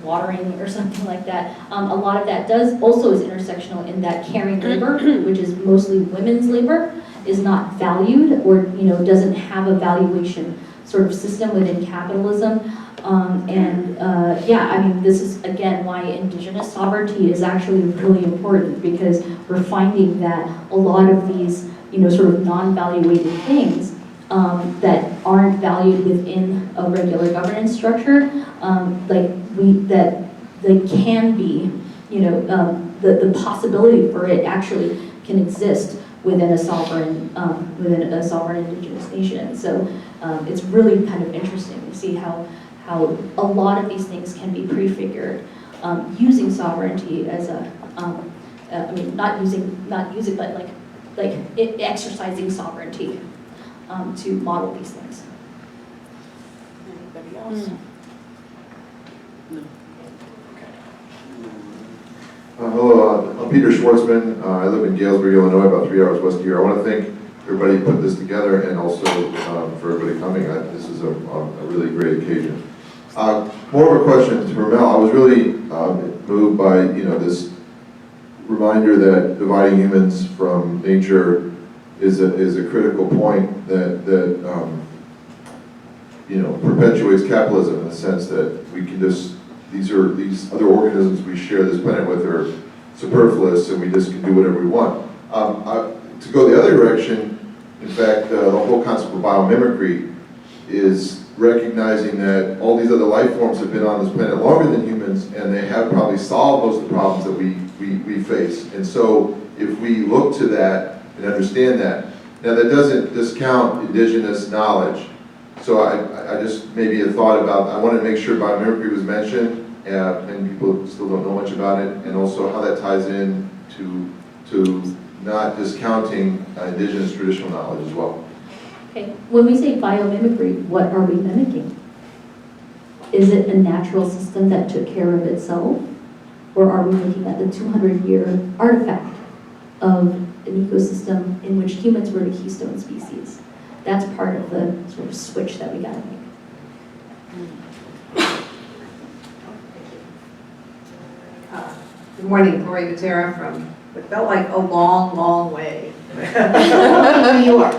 watering or something like that. A lot of that also is intersectional in that caring labor, which is mostly women's labor, is not valued, or, you know, doesn't have a valuation sort of system within capitalism. Yeah, I mean, this is again why indigenous sovereignty is actually really important, because we're finding that a lot of these, you know, sort of non-valuated things that aren't valued within a regular governance structure, that they can be, you know, the possibility for it actually can exist within a sovereign indigenous nation. So it's really kind of interesting to see how a lot of these things can be prefigured using sovereignty as a, I mean, not using, but like exercising sovereignty to model these things. Anybody else? Hello, I'm Peter Schwartzman. I live in Galesburg, Illinois, about 3 hours west of here. I want to thank everybody who put this together and also for everybody coming. This is a really great occasion. More of a question for Mel. I was really moved by this reminder that dividing humans from nature is a critical point that perpetuates capitalism in the sense that we can just these other organisms we share this planet with are superfluous and we just can do whatever we want. To go the other direction, in fact, the whole concept of biomimicry is recognizing that all these other life forms have been on this planet longer than humans, and they have probably solved most of the problems that we face. And so if we look to that and understand that, now that doesn't discount indigenous knowledge. So I just maybe a thought about, I wanted to make sure biomimicry was mentioned, and people still don't know much about it, and also how that ties in to not discounting indigenous traditional knowledge as well. Okay, when we say biomimicry, what are we mimicking? Is it a natural system that took care of itself? Or are we looking at the 200-year artifact of an ecosystem in which humans were the keystone species? That's part of the sort of switch that we gotta make. Good morning, Lori Matera from what felt like a long, long way. New York.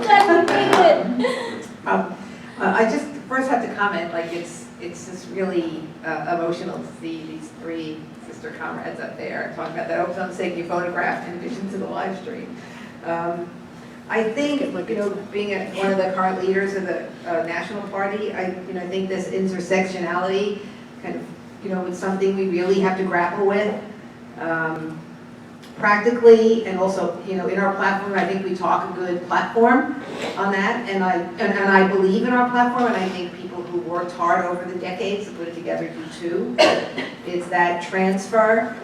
I just first have to comment, like it's just really emotional to see these three sister comrades up there talking about that. I hope someone's taking a photograph in addition to the live stream. I think, being one of the current leaders of the National Party, I think this intersectionality kind of, is something we really have to grapple with. Practically, and also, in our platform, I think we talk a good platform on that, and I believe in our platform, and I think people who worked hard over the decades to put it together do too. It's that transfer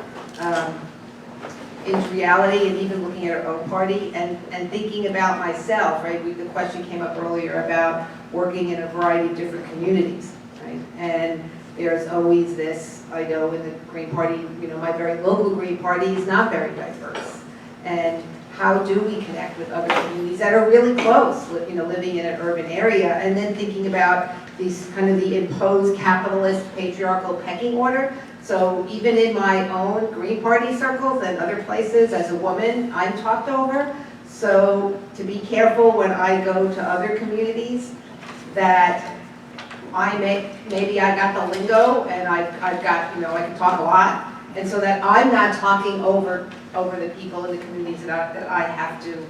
into reality, and even looking at our own party, and thinking about myself, right? The question came up earlier about working in a variety of different communities, right? And there's always this, I know in the Green Party, my very local Green Party is not very diverse. And how do we connect with other communities that are really close, living in an urban area, and then thinking about these kind of the imposed capitalist patriarchal pecking order. So even in my own Green Party circles and other places, as a woman, I'm talked over. So to be careful when I go to other communities that maybe I got the lingo and I've got, I can talk a lot, and so that I'm not talking over the people in the communities that I have to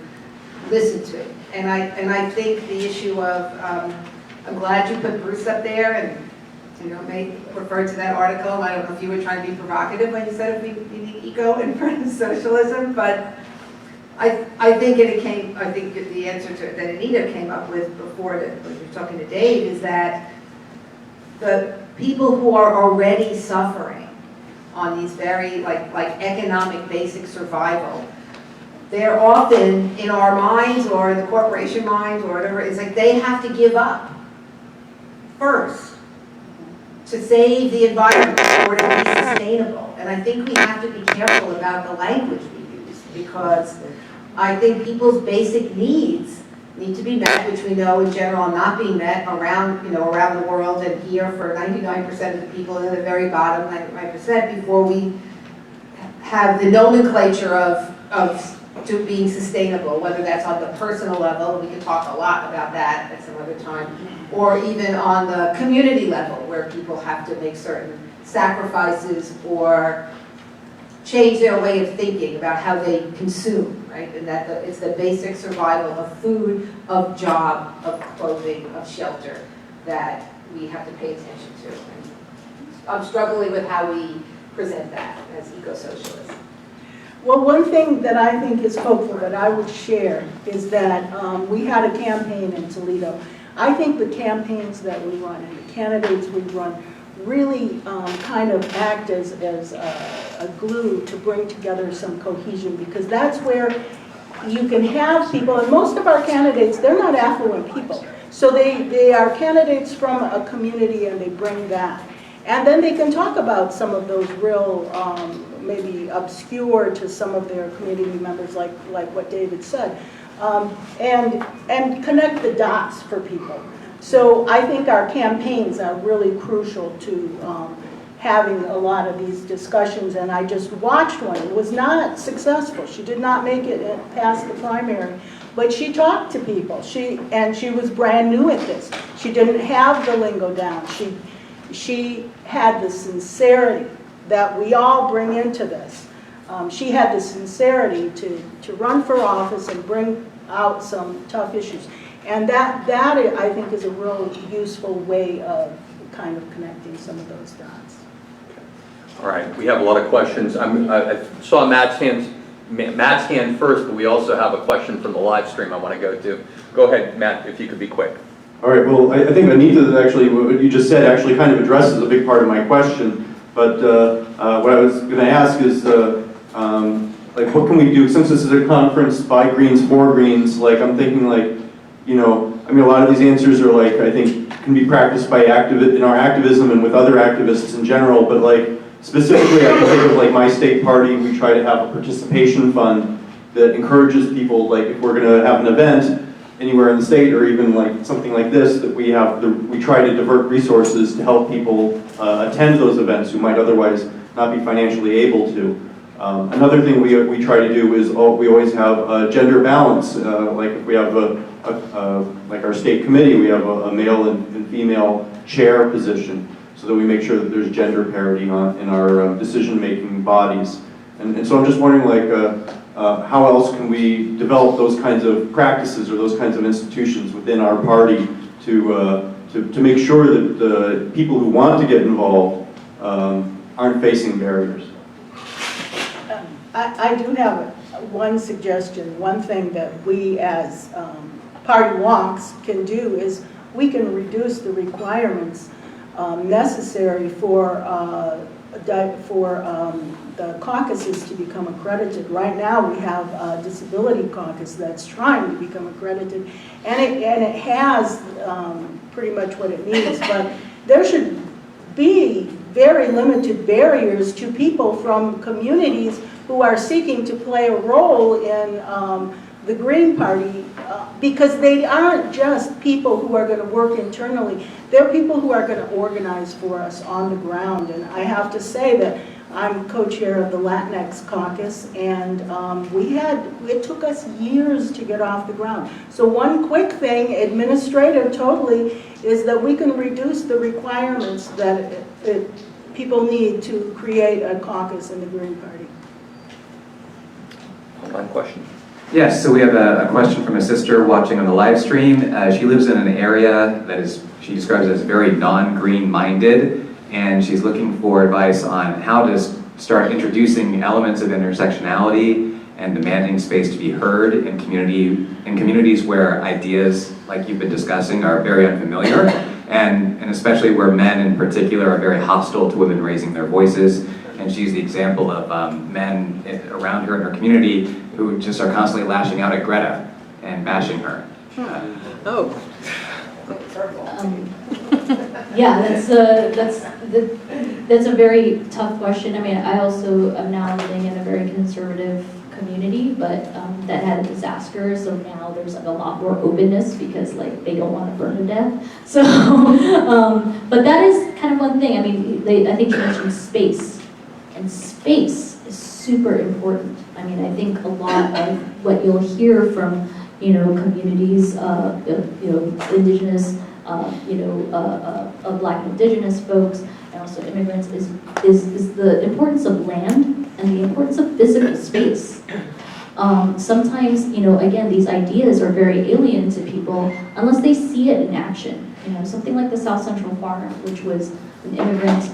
listen to. And I think the issue of, I'm glad you put Bruce up there and, may refer to that article. I don't know if you were trying to be provocative when you said we need eco in front of socialism, but I think the answer that Anita came up with before when you were talking to Dave is that the people who are already suffering on these very, like economic basic survival, they're often in our minds or in the corporation minds or whatever, it's like they have to give up first to save the environment or to be sustainable. And I think we have to be careful about the language we use, because I think people's basic needs need to be met, which we know in general are not being met around the world, and here for 99% of the people in the very bottom 99% before we have the nomenclature of to being sustainable, whether that's on the personal level, we can talk a lot about that at some other time, or even on the community level where people have to make certain sacrifices or change their way of thinking about how they consume, right? And that it's the basic survival of food, of job, of clothing, of shelter that we have to pay attention to. And I'm struggling with how we present that as eco-socialism. Well, one thing that I think is hopeful that I would share is that we had a campaign in Toledo. I think the campaigns that we run and the candidates we run really kind of act as a glue to bring together some cohesion, because that's where you can have people, and most of our candidates, they're not affluent people. So they are candidates from a community and they bring that. And then they can talk about some of those real, maybe obscure to some of their community members, like what David said, and connect the dots for people. So I think our campaigns are really crucial to having a lot of these discussions, and I just watched one. It was not successful. She did not make it past the primary, but she talked to people. She was brand new at this. She didn't have the lingo down. She had the sincerity that we all bring into this. She had the sincerity to run for office and bring out some tough issues. And that I think is a real useful way of kind of connecting some of those dots. All right, we have a lot of questions. I saw Matt's hand first, but we also have a question from the live stream I want to go to. Go ahead, Matt, if you could be quick. All right, well, I think Anita, actually, what you just said actually kind of addresses a big part of my question. But what I was going to ask is, like, what can we do, since this is a conference by Greens, for Greens, like, I'm thinking, like, you know, I mean, a lot of these answers are, like, I think can be practiced by in our activism and with other activists in general, but, like, specifically, I can think of, like, my state party, we try to have a participation fund that encourages people, like, if we're going to have an event anywhere in the state, or even like something like this, that we try to divert resources to help people attend those events who might otherwise not be financially able to. Another thing we try to do is we always have a gender balance. Like if we have like our state committee, we have a male and female chair position, so that we make sure that there's gender parity in our decision-making bodies. And so I'm just wondering, like, how else can we develop those kinds of practices or those kinds of institutions within our party to make sure that the people who want to get involved aren't facing barriers? I do have one suggestion. One thing that we as party wonks can do is we can reduce the requirements necessary for the caucuses to become accredited. Right now we have a disability caucus that's trying to become accredited, and it has pretty much what it needs, but there should be very limited barriers to people from communities who are seeking to play a role in the Green Party, because they aren't just people who are going to work internally. They're people who are going to organize for us on the ground. And I have to say that I'm co-chair of the Latinx caucus, and it took us years to get off the ground. So one quick thing, administrative totally, is that we can reduce the requirements that people need to create a caucus in the Green Party. One question. Yes, so we have a question from a sister watching on the live stream. She lives in an area that she describes as very non-green minded, and she's looking for advice on how to start introducing elements of intersectionality and demanding space to be heard in communities where ideas like you've been discussing are very unfamiliar, and especially where men in particular are very hostile to women raising their voices. And she's the example of men around her in her community who just are constantly lashing out at Greta and bashing her. Yeah, that's a very tough question. I mean, I also am now living in a very conservative community, but that had a disaster, so now there's like a lot more openness because like they don't want to burn to death. So, but that is kind of one thing. I mean, I think you mentioned space, and space is super important. I mean, I think a lot of what you'll hear from communities, indigenous, Black and indigenous folks, and also immigrants, is the importance of land and the importance of physical space. Sometimes, again, these ideas are very alien to people unless they see it in action. Something like the South Central Farm, which was an immigrant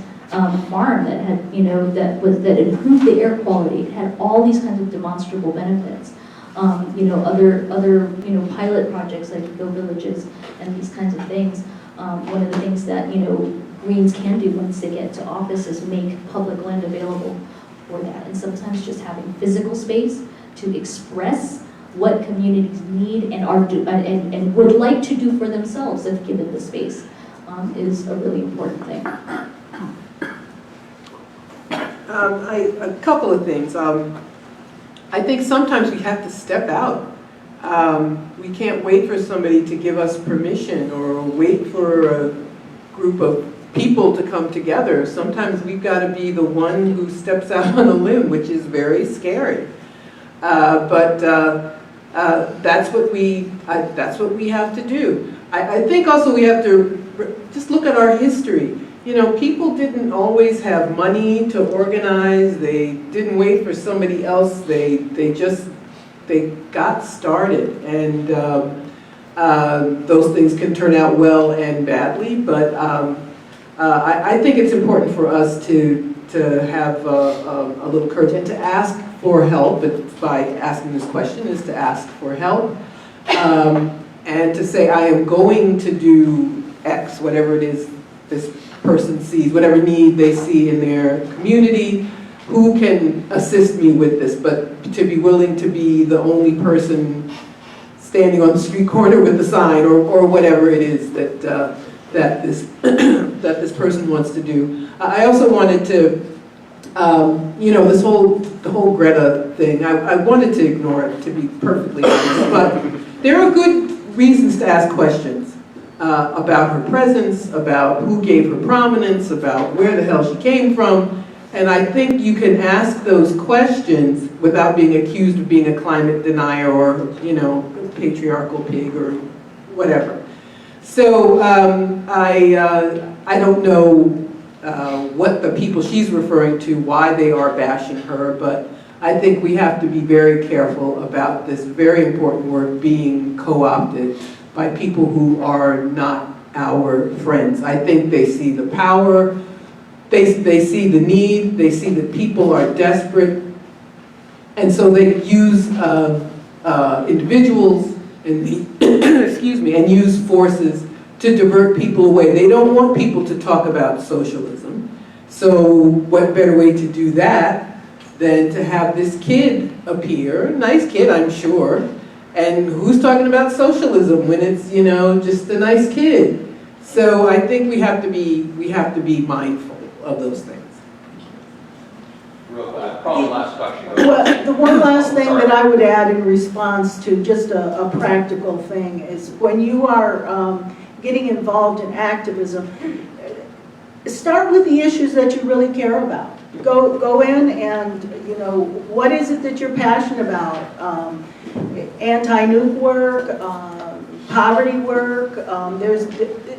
farm that had, that improved the air quality. It had all these kinds of demonstrable benefits. Other pilot projects like Go Villages and these kinds of things. One of the things that Greens can do once they get to office is make public land available for that, and sometimes just having physical space to express what communities need and are and would like to do for themselves if given the space, is a really important thing. A couple of things. I think sometimes we have to step out. We can't wait for somebody to give us permission or wait for a group of people to come together. Sometimes we've got to be the one who steps out on a limb, which is very scary. But that's what we have to do. I think also we have to just look at our history. You know, people didn't always have money to organize. They didn't wait for somebody else. They got started, and those things can turn out well and badly. But I think it's important for us to have a little courage and to ask for help. But by asking this question is to ask for help, and to say, I am going to do X, whatever it is this person sees, whatever need they see in their community, who can assist me with this, but to be willing to be the only person standing on the street corner with the sign, or whatever it is that that this person wants to do. I also wanted to, you know, the whole Greta thing. I wanted to ignore it, to be perfectly honest, but there are good reasons to ask questions. About her presence, about who gave her prominence, about where the hell she came from. And I think you can ask those questions without being accused of being a climate denier or, you know, a patriarchal pig or whatever. So I don't know what the people she's referring to, why they are bashing her, but I think we have to be very careful about this very important word being co-opted by people who are not our friends. I think they see the power, they see the need, they see that people are desperate, and so they use individuals and excuse me, and use forces to divert people away. They don't want people to talk about socialism. So what better way to do that than to have this kid appear, nice kid I'm sure, and who's talking about socialism when it's, you know, just a nice kid? So I think we have to be mindful of those things. Real quick, probably last question. Well, the one last thing that I would add in response to just a practical thing is when you are getting involved in activism, start with the issues that you really care about. Go in and, you know, what is it that you're passionate about? Anti-nuke work, poverty work,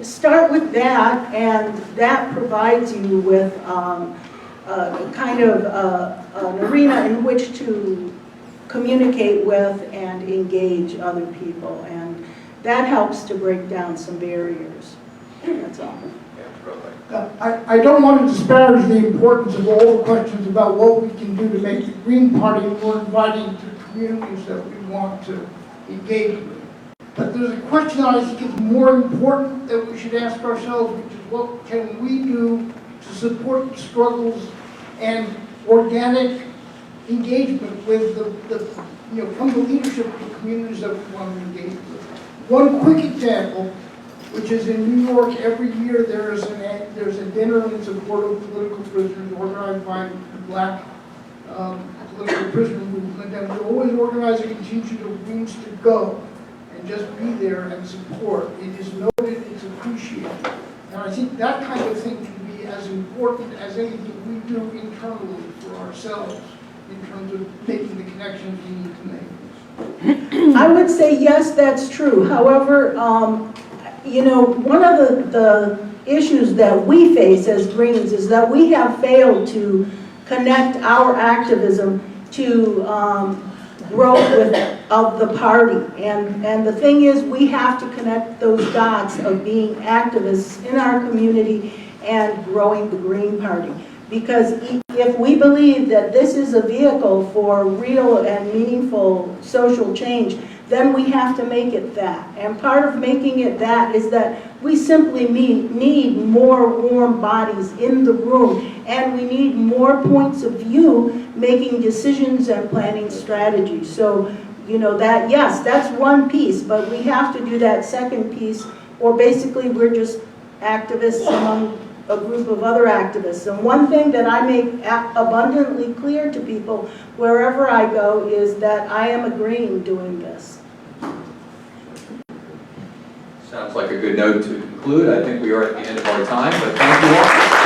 start with that, and that provides you with kind of an arena in which to communicate with and engage other people, and that helps to break down some barriers. That's all. I don't want to disparage the importance of all the questions about what we can do to make the Green Party more inviting to communities that we want to engage with. But there's a question that I think is more important that we should ask ourselves, which is what can we do to support the struggles and organic engagement with from the leadership of the communities that we want to engage with. One quick example, which is in New York, every year there's a dinner in support of political prisoners organized by the Black political prisoner movement, and we always organize a contingent of Greens to go and just be there and support. It is noted, it's appreciated. And I think that kind of thing can be as important as anything we do internally for ourselves in terms of making the connections we need to make. I would say yes, that's true. However, you know, one of the issues that we face as Greens is that we have failed to connect our activism to growth of the party. And the thing is, we have to connect those dots of being activists in our community and growing the Green Party. Because if we believe that this is a vehicle for real and meaningful social change, then we have to make it that. And part of making it that is that we simply need more warm bodies in the room, and we need more points of view making decisions and planning strategies. So you know, that, yes, that's one piece, but we have to do that second piece, or basically we're just activists among a group of other activists. And one thing that I make abundantly clear to people wherever I go is that I am agreeing doing this. Sounds like a good note to conclude. I think we are at the end of our time, but thank you all.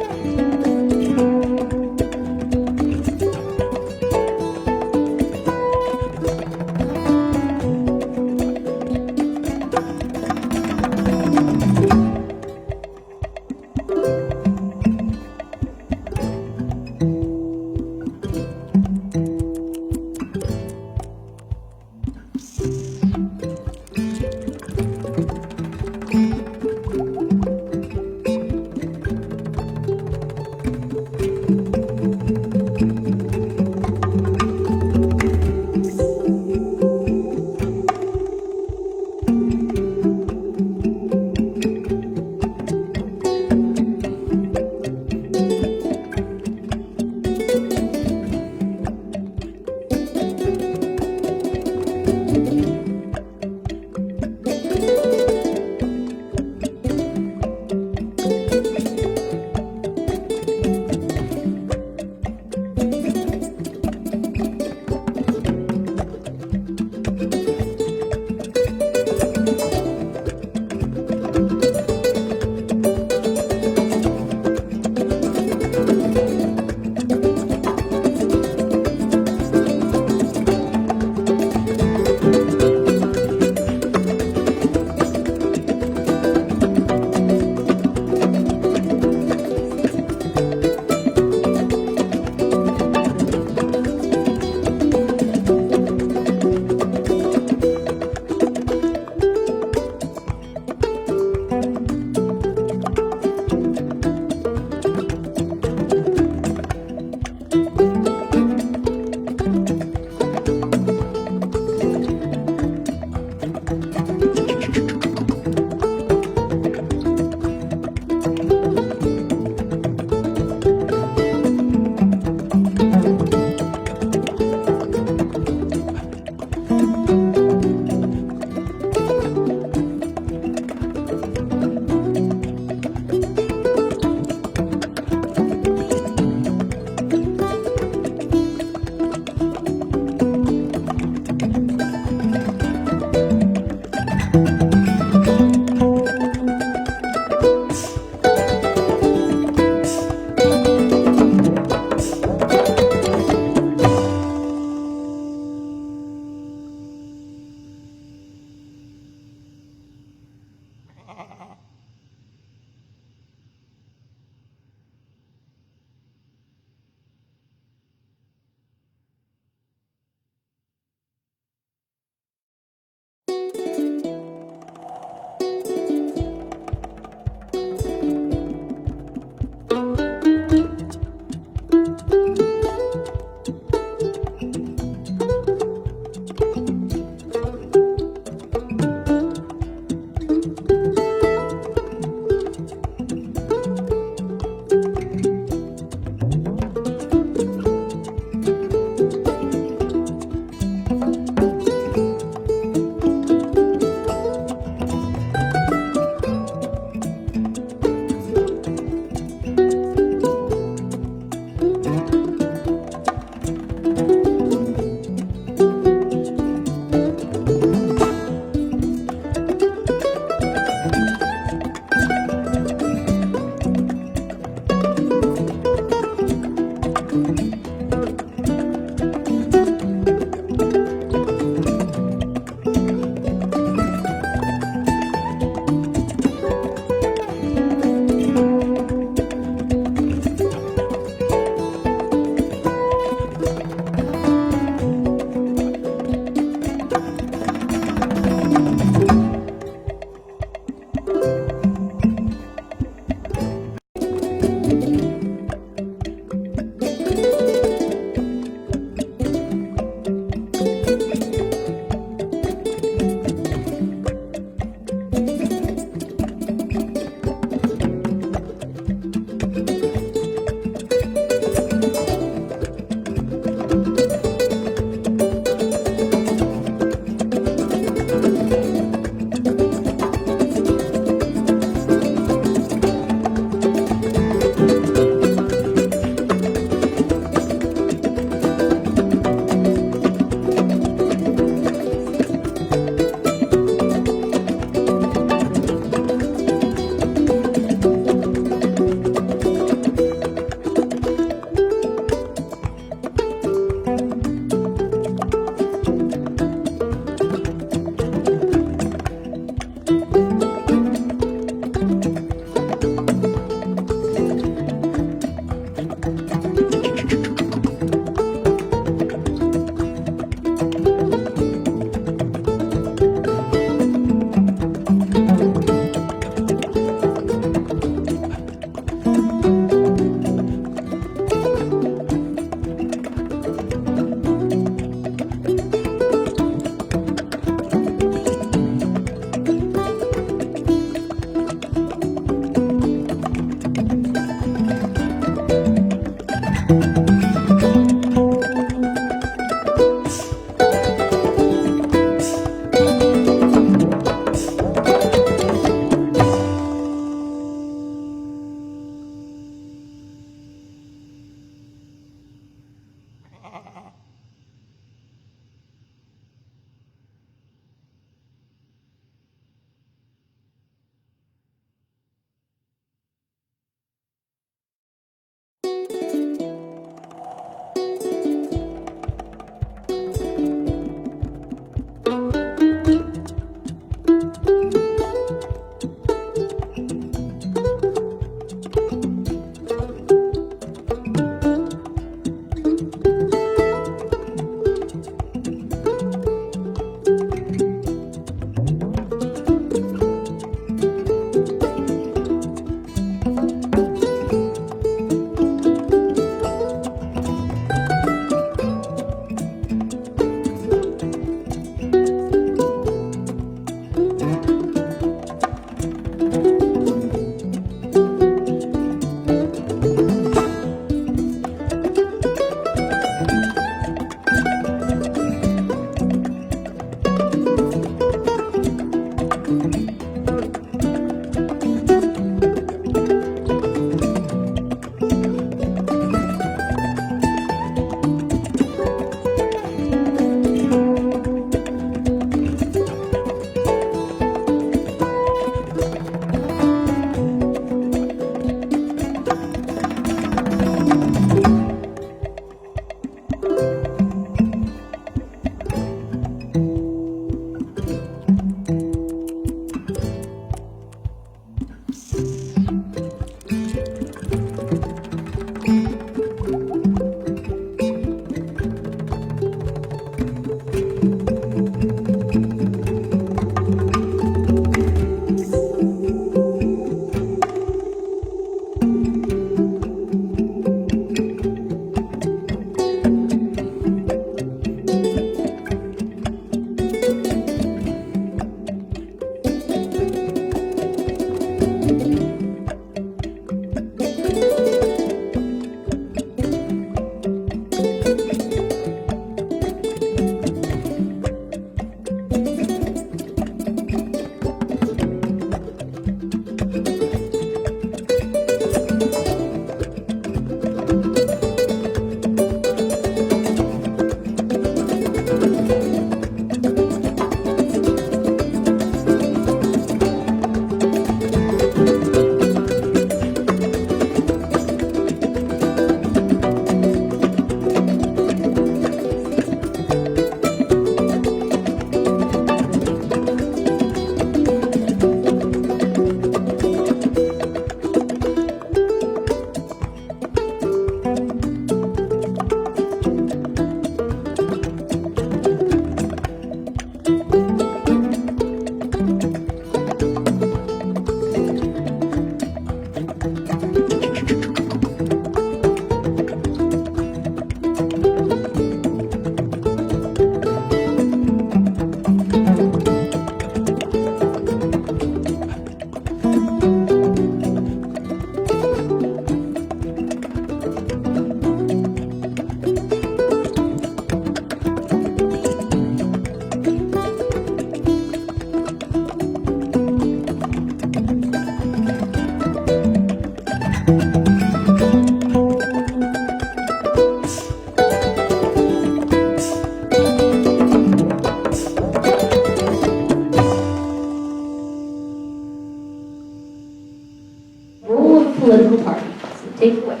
political party. So take it away.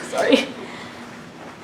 Sorry.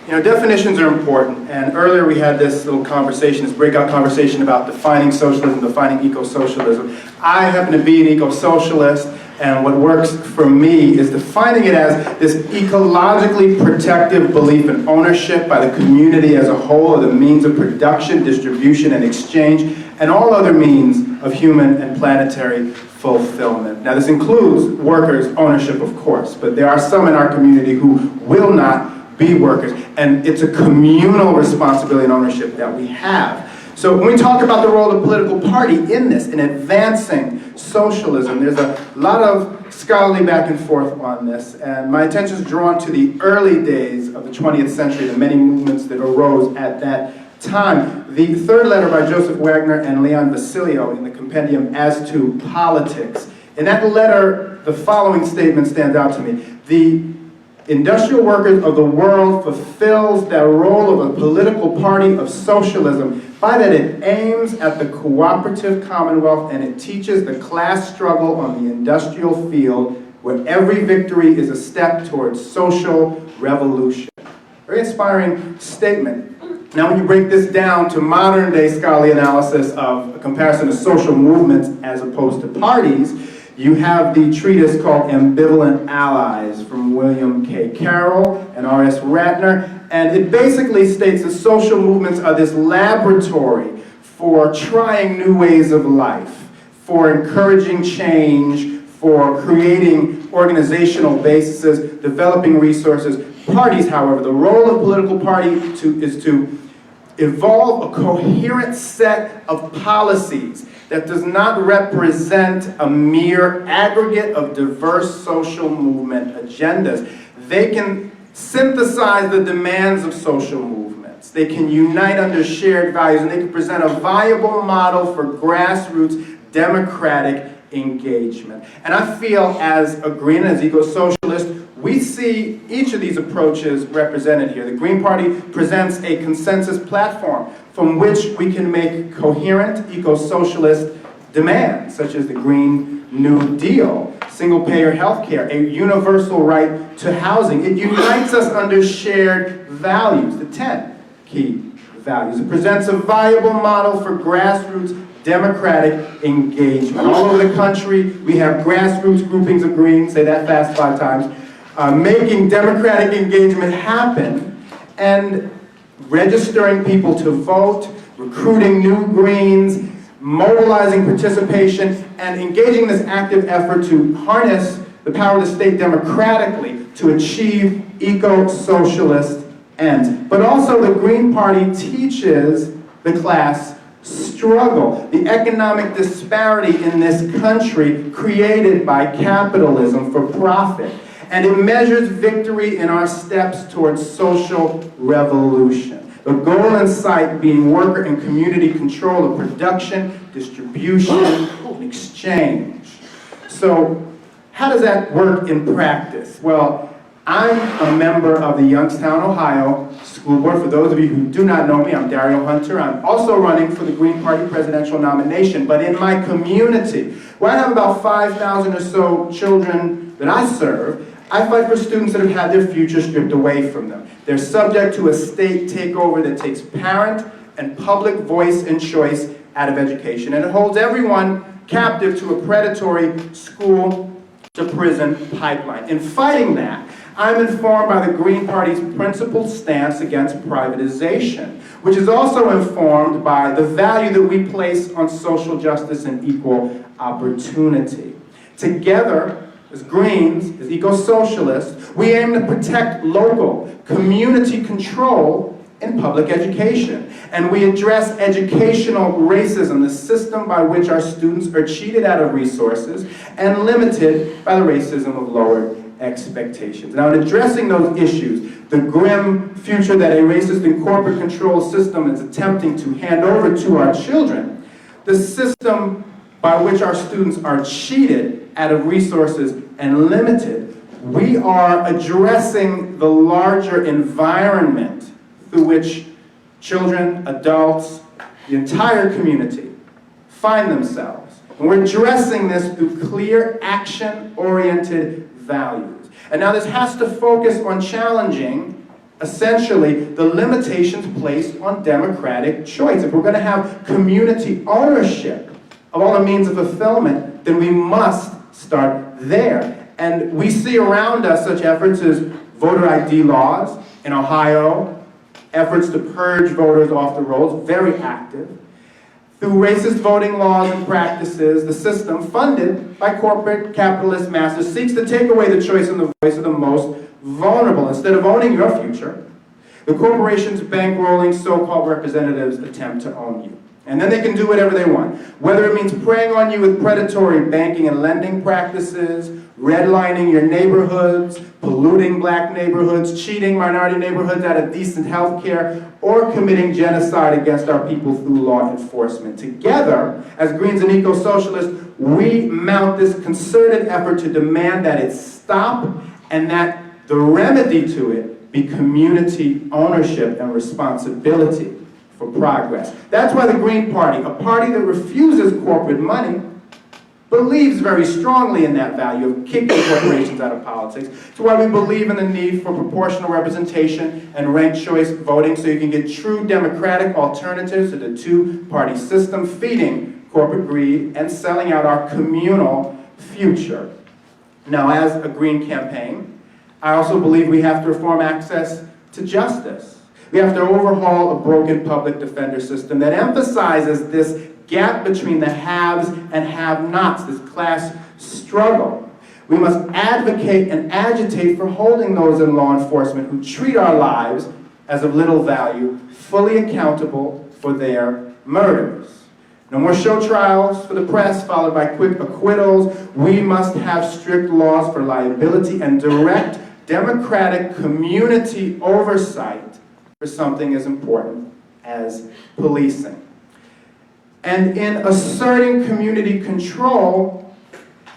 You know, definitions are important, and earlier we had this little conversation, this breakout conversation about defining socialism, defining eco-socialism. I happen to be an eco-socialist, and what works for me is defining it as this ecologically protective belief in ownership by the community as a whole of the means of production, distribution, and exchange, and all other means of human and planetary fulfillment. Now, this includes workers' ownership, of course, but there are some in our community who will not be workers, and it's a communal responsibility and ownership that we have. So when we talk about the role of the political party in this, in advancing socialism, there's a lot of scholarly back and forth on this, and my attention is drawn to the early days of the 20th century, the many movements that arose at that time. The third letter by Joseph Wagner and Leon Basilio in the compendium As to Politics. In that letter, the following statement stands out to me. The industrial workers of the world fulfills their role of a political party of socialism by that it aims at the cooperative commonwealth and it teaches the class struggle on the industrial field where every victory is a step towards social revolution. Very inspiring statement. Now when you break this down to modern day scholarly analysis of a comparison of social movements as opposed to parties, you have the treatise called Ambivalent Allies from William K. Carroll and R.S. Ratner, and it basically states that social movements are this laboratory for trying new ways of life, for encouraging change, for creating organizational bases, developing resources. Parties, however, the role of political party is to evolve a coherent set of policies that does not represent a mere aggregate of diverse social movement agendas. They can synthesize the demands of social movements. They can unite under shared values, and they can present a viable model for grassroots democratic engagement. And I feel as a Green, as eco-socialist, we see each of these approaches represented here. The Green Party presents a consensus platform from which we can make coherent eco-socialist demands, such as the Green New Deal, single-payer health care, a universal right to housing. It unites us under shared values, the 10 key values. It presents a viable model for grassroots democratic engagement. All over the country, we have grassroots groupings of Greens, say that fast 5 times, making democratic engagement happen and registering people to vote, recruiting new Greens, mobilizing participation, and engaging in this active effort to harness the power of the state democratically to achieve eco-socialist ends. But also the Green Party teaches the class struggle, the economic disparity in this country created by capitalism for profit. And it measures victory in our steps towards social revolution. The goal in sight being worker and community control of production, distribution, and exchange. So how does that work in practice? Well, I'm a member of the Youngstown, Ohio School Board. For those of you who do not know me, I'm Dario Hunter. I'm also running for the Green Party presidential nomination. But in my community, where I have about 5,000 or so children that I serve, I fight for students that have had their future stripped away from them. They're subject to a state takeover that takes parent and public voice and choice out of education, and it holds everyone captive to a predatory school-to-prison pipeline. In fighting that, I'm informed by the Green Party's principled stance against privatization, which is also informed by the value that we place on social justice and equal opportunity. Together, as Greens, as eco-socialists, we aim to protect local, community control in public education. And we address educational racism, the system by which our students are cheated out of resources and limited by the racism of lowered expectations. Now, in addressing those issues, the grim future that a racist and corporate control system is attempting to hand over to our children, the system by which our students are cheated out of resources and limited, we are addressing the larger environment through which children, adults, the entire community find themselves. And we're addressing this through clear, action-oriented values. And now this has to focus on challenging, essentially, the limitations placed on democratic choice. If we're going to have community ownership of all the means of fulfillment, then we must start there. And we see around us such efforts as voter ID laws in Ohio, efforts to purge voters off the rolls, very active. Through racist voting laws and practices, the system, funded by corporate capitalist masters, seeks to take away the choice and the voice of the most vulnerable. Instead of owning your future, the corporations bankrolling so-called representatives attempt to own you. And then they can do whatever they want. Whether it means preying on you with predatory banking and lending practices, redlining your neighborhoods, polluting black neighborhoods, cheating minority neighborhoods out of decent health care, or committing genocide against our people through law enforcement. Together, as Greens and eco-socialists, we mount this concerted effort to demand that it stop and that the remedy to it be community ownership and responsibility for progress. That's why the Green Party, a party that refuses corporate money, believes very strongly in that value of kicking corporations out of politics. It's why we believe in the need for proportional representation and ranked choice voting so you can get true democratic alternatives to the two-party system, feeding corporate greed and selling out our communal future. Now, as a Green campaign, I also believe we have to reform access to justice. We have to overhaul a broken public defender system that emphasizes this gap between the haves and have-nots, this class struggle. We must advocate and agitate for holding those in law enforcement who treat our lives as of little value, fully accountable for their murders. No more show trials for the press, followed by quick acquittals. We must have strict laws for liability and direct democratic community oversight for something as important as policing. And in asserting community control,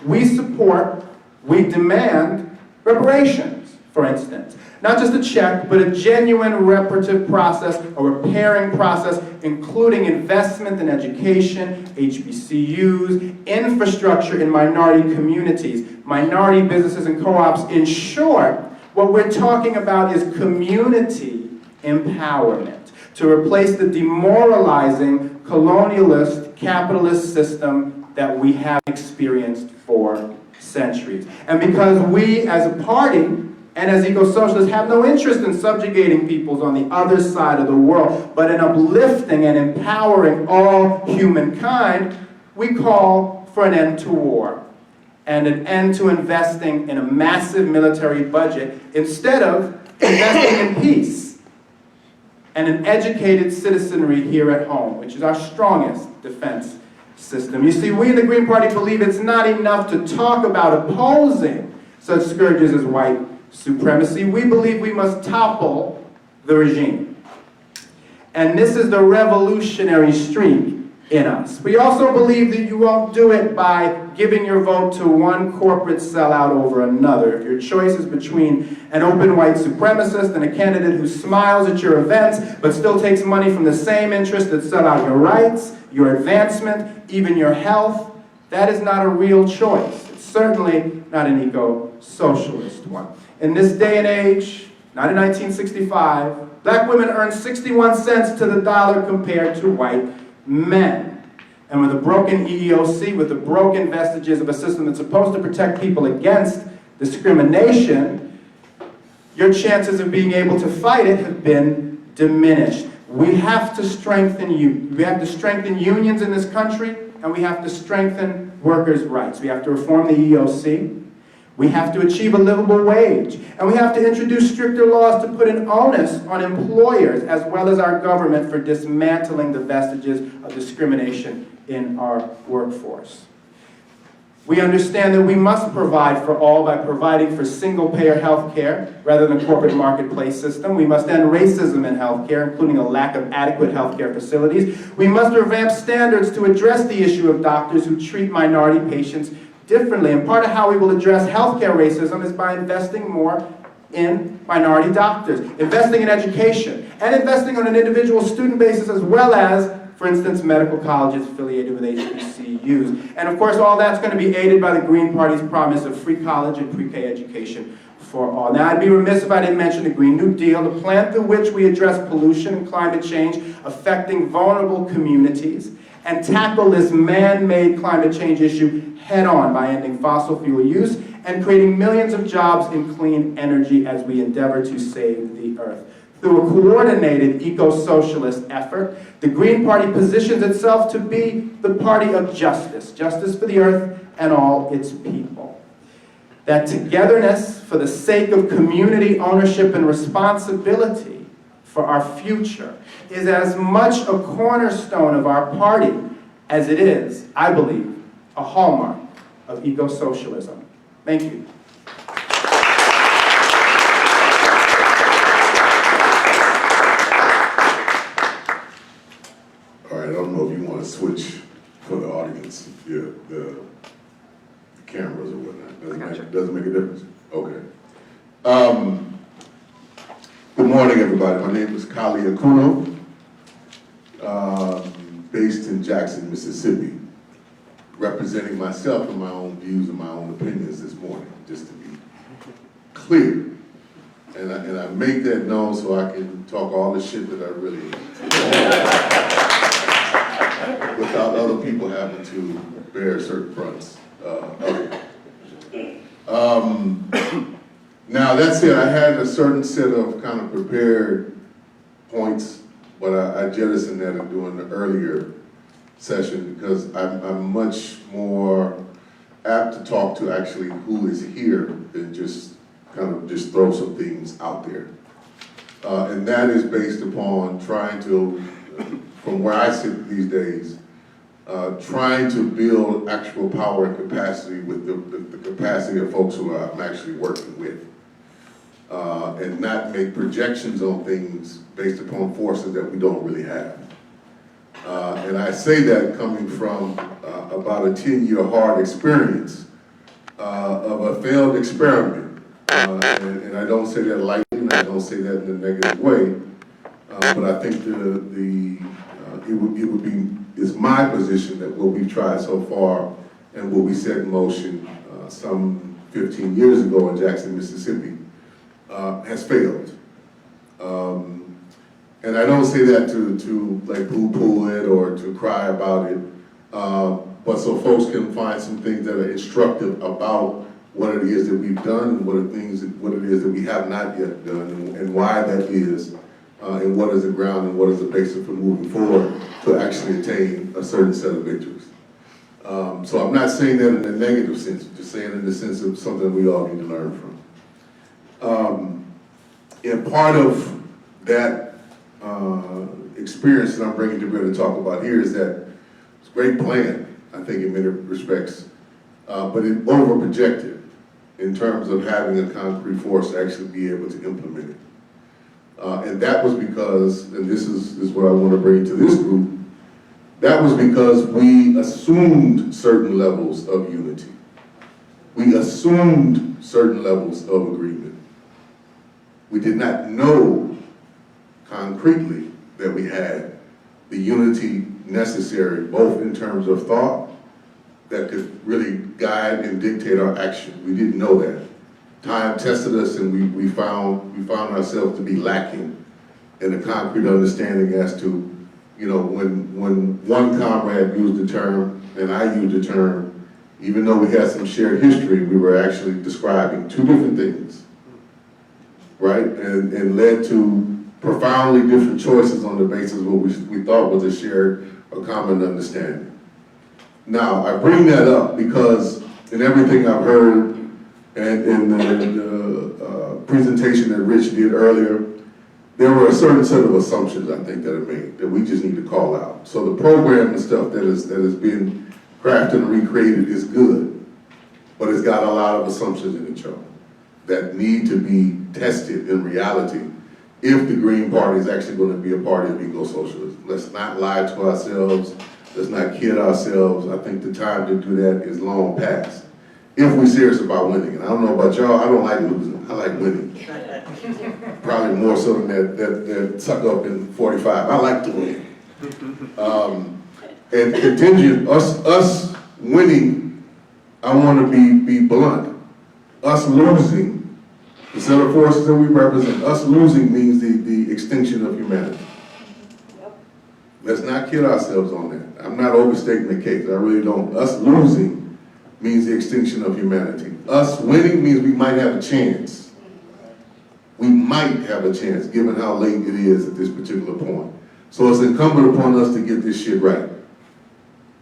we support, we demand reparations, for instance. Not just a check, but a genuine reparative process, a repairing process, including investment in education, HBCUs, infrastructure in minority communities, minority businesses and co-ops. In short, what we're talking about is community empowerment to replace the demoralizing colonialist capitalist system that we have experienced for centuries. And because we as a party and as eco-socialists have no interest in subjugating peoples on the other side of the world, but in uplifting and empowering all humankind, we call for an end to war and an end to investing in a massive military budget instead of investing in peace and an educated citizenry here at home, which is our strongest defense system. You see, we in the Green Party believe it's not enough to talk about opposing such scourges as white supremacy. We believe we must topple the regime. And this is the revolutionary streak in us. We also believe that you won't do it by giving your vote to one corporate sellout over another. If your choice is between an open white supremacist and a candidate who smiles at your events but still takes money from the same interests that sell out your rights, your advancement, even your health, that is not a real choice. It's certainly not an eco-socialist one. In this day and age, not in 1965, black women earn 61 cents to the dollar compared to white men. And with a broken EEOC, with the broken vestiges of a system that's supposed to protect people against discrimination, your chances of being able to fight it have been diminished. We have to strengthen you. We have to strengthen unions in this country, and we have to strengthen workers' rights. We have to reform the EEOC. We have to achieve a livable wage. And we have to introduce stricter laws to put an onus on employers as well as our government for dismantling the vestiges of discrimination in our workforce. We understand that we must provide for all by providing for single-payer health care rather than a corporate marketplace system. We must end racism in health care, including a lack of adequate health care facilities. We must revamp standards to address the issue of doctors who treat minority patients differently. And part of how we will address healthcare racism is by investing more in minority doctors, investing in education, and investing on an individual student basis as well as, for instance, medical colleges affiliated with HBCUs. And of course, all that's going to be aided by the Green Party's promise of free college and pre-K education for all. Now, I'd be remiss if I didn't mention the Green New Deal, the plan through which we address pollution and climate change affecting vulnerable communities and tackle this man-made climate change issue head-on by ending fossil fuel use and creating millions of jobs in clean energy as we endeavor to save the earth. Through a coordinated eco-socialist effort, the Green Party positions itself to be the party of justice, justice for the earth and all its people. That togetherness for the sake of community ownership and responsibility for our future is as much a cornerstone of our party as it is, I believe, a hallmark of eco-socialism. Thank you. All right, I don't know if you want to switch for the audience, the cameras or whatnot. Doesn't make a difference? Okay. Good morning, everybody. My name is Kali Akuno, based in Jackson, Mississippi, representing myself and my own views and my own opinions this morning, just to be clear. And I make that known so I can talk all the shit that I really without other people having to bear certain fronts of it. Now, that said, I had a certain set of kind of prepared points, but I jettisoned that during the earlier session because I'm much more apt to talk to actually who is here than just kind of just throw some things out there. And that is based upon trying to, from where I sit these days, trying to build actual power and capacity with the capacity of folks who I'm actually working with. And not make projections on things based upon forces that we don't really have. And I say that coming from about a 10-year hard experience of a failed experiment. And I don't say that lightly, and I don't say that in a negative way, but I think it's my position that what we've tried so far and what we set in motion some 15 years ago in Jackson, Mississippi, has failed. And I don't say that to like poo-poo it or to cry about it, but so folks can find some things that are instructive about what it is that we've done and what it is that we have not yet done and why that is, and what is the ground and what is the basis for moving forward to actually attain a certain set of victories. So I'm not saying that in a negative sense, just saying in the sense of something we all need to learn from. And part of that experience that I'm bringing to bear to talk about here is that it's a great plan, I think in many respects, but it over-projected in terms of having a concrete force to actually be able to implement it. And that was because, and this is what I want to bring to this group, that was because we assumed certain levels of unity. We assumed certain levels of agreement. We did not know concretely that we had the unity necessary, both in terms of thought that could really guide and dictate our action. We didn't know that. Time tested us, and we found ourselves to be lacking in a concrete understanding as to, you know, when one comrade used the term and I used the term, even though we had some shared history, we were actually describing two different things, right? And led to profoundly different choices on the basis of what we thought was a shared or common understanding. Now, I bring that up because in everything I've heard and in the presentation that Rich did earlier, there were a certain set of assumptions, I think, that are made that we just need to call out. So the program and stuff that has been crafted and recreated is good, but it's got a lot of assumptions in it, Joe, that need to be tested in reality if the Green Party is actually going to be a party of eco-socialism. Let's not lie to ourselves. Let's not kid ourselves. I think the time to do that is long past. if we're serious about winning. And I don't know about y'all, I don't like losing, I like winning. Probably more so than that suck up in 45. I like to win. And contingent, us winning, I want to be blunt. Us losing, the set of forces that we represent, us losing means the extinction of humanity. Let's not kid ourselves on that. I'm not overstating the case, I really don't. Us losing means the extinction of humanity. Us winning means we might have a chance. We might have a chance, given how late it is at this particular point. So it's incumbent upon us to get this shit right.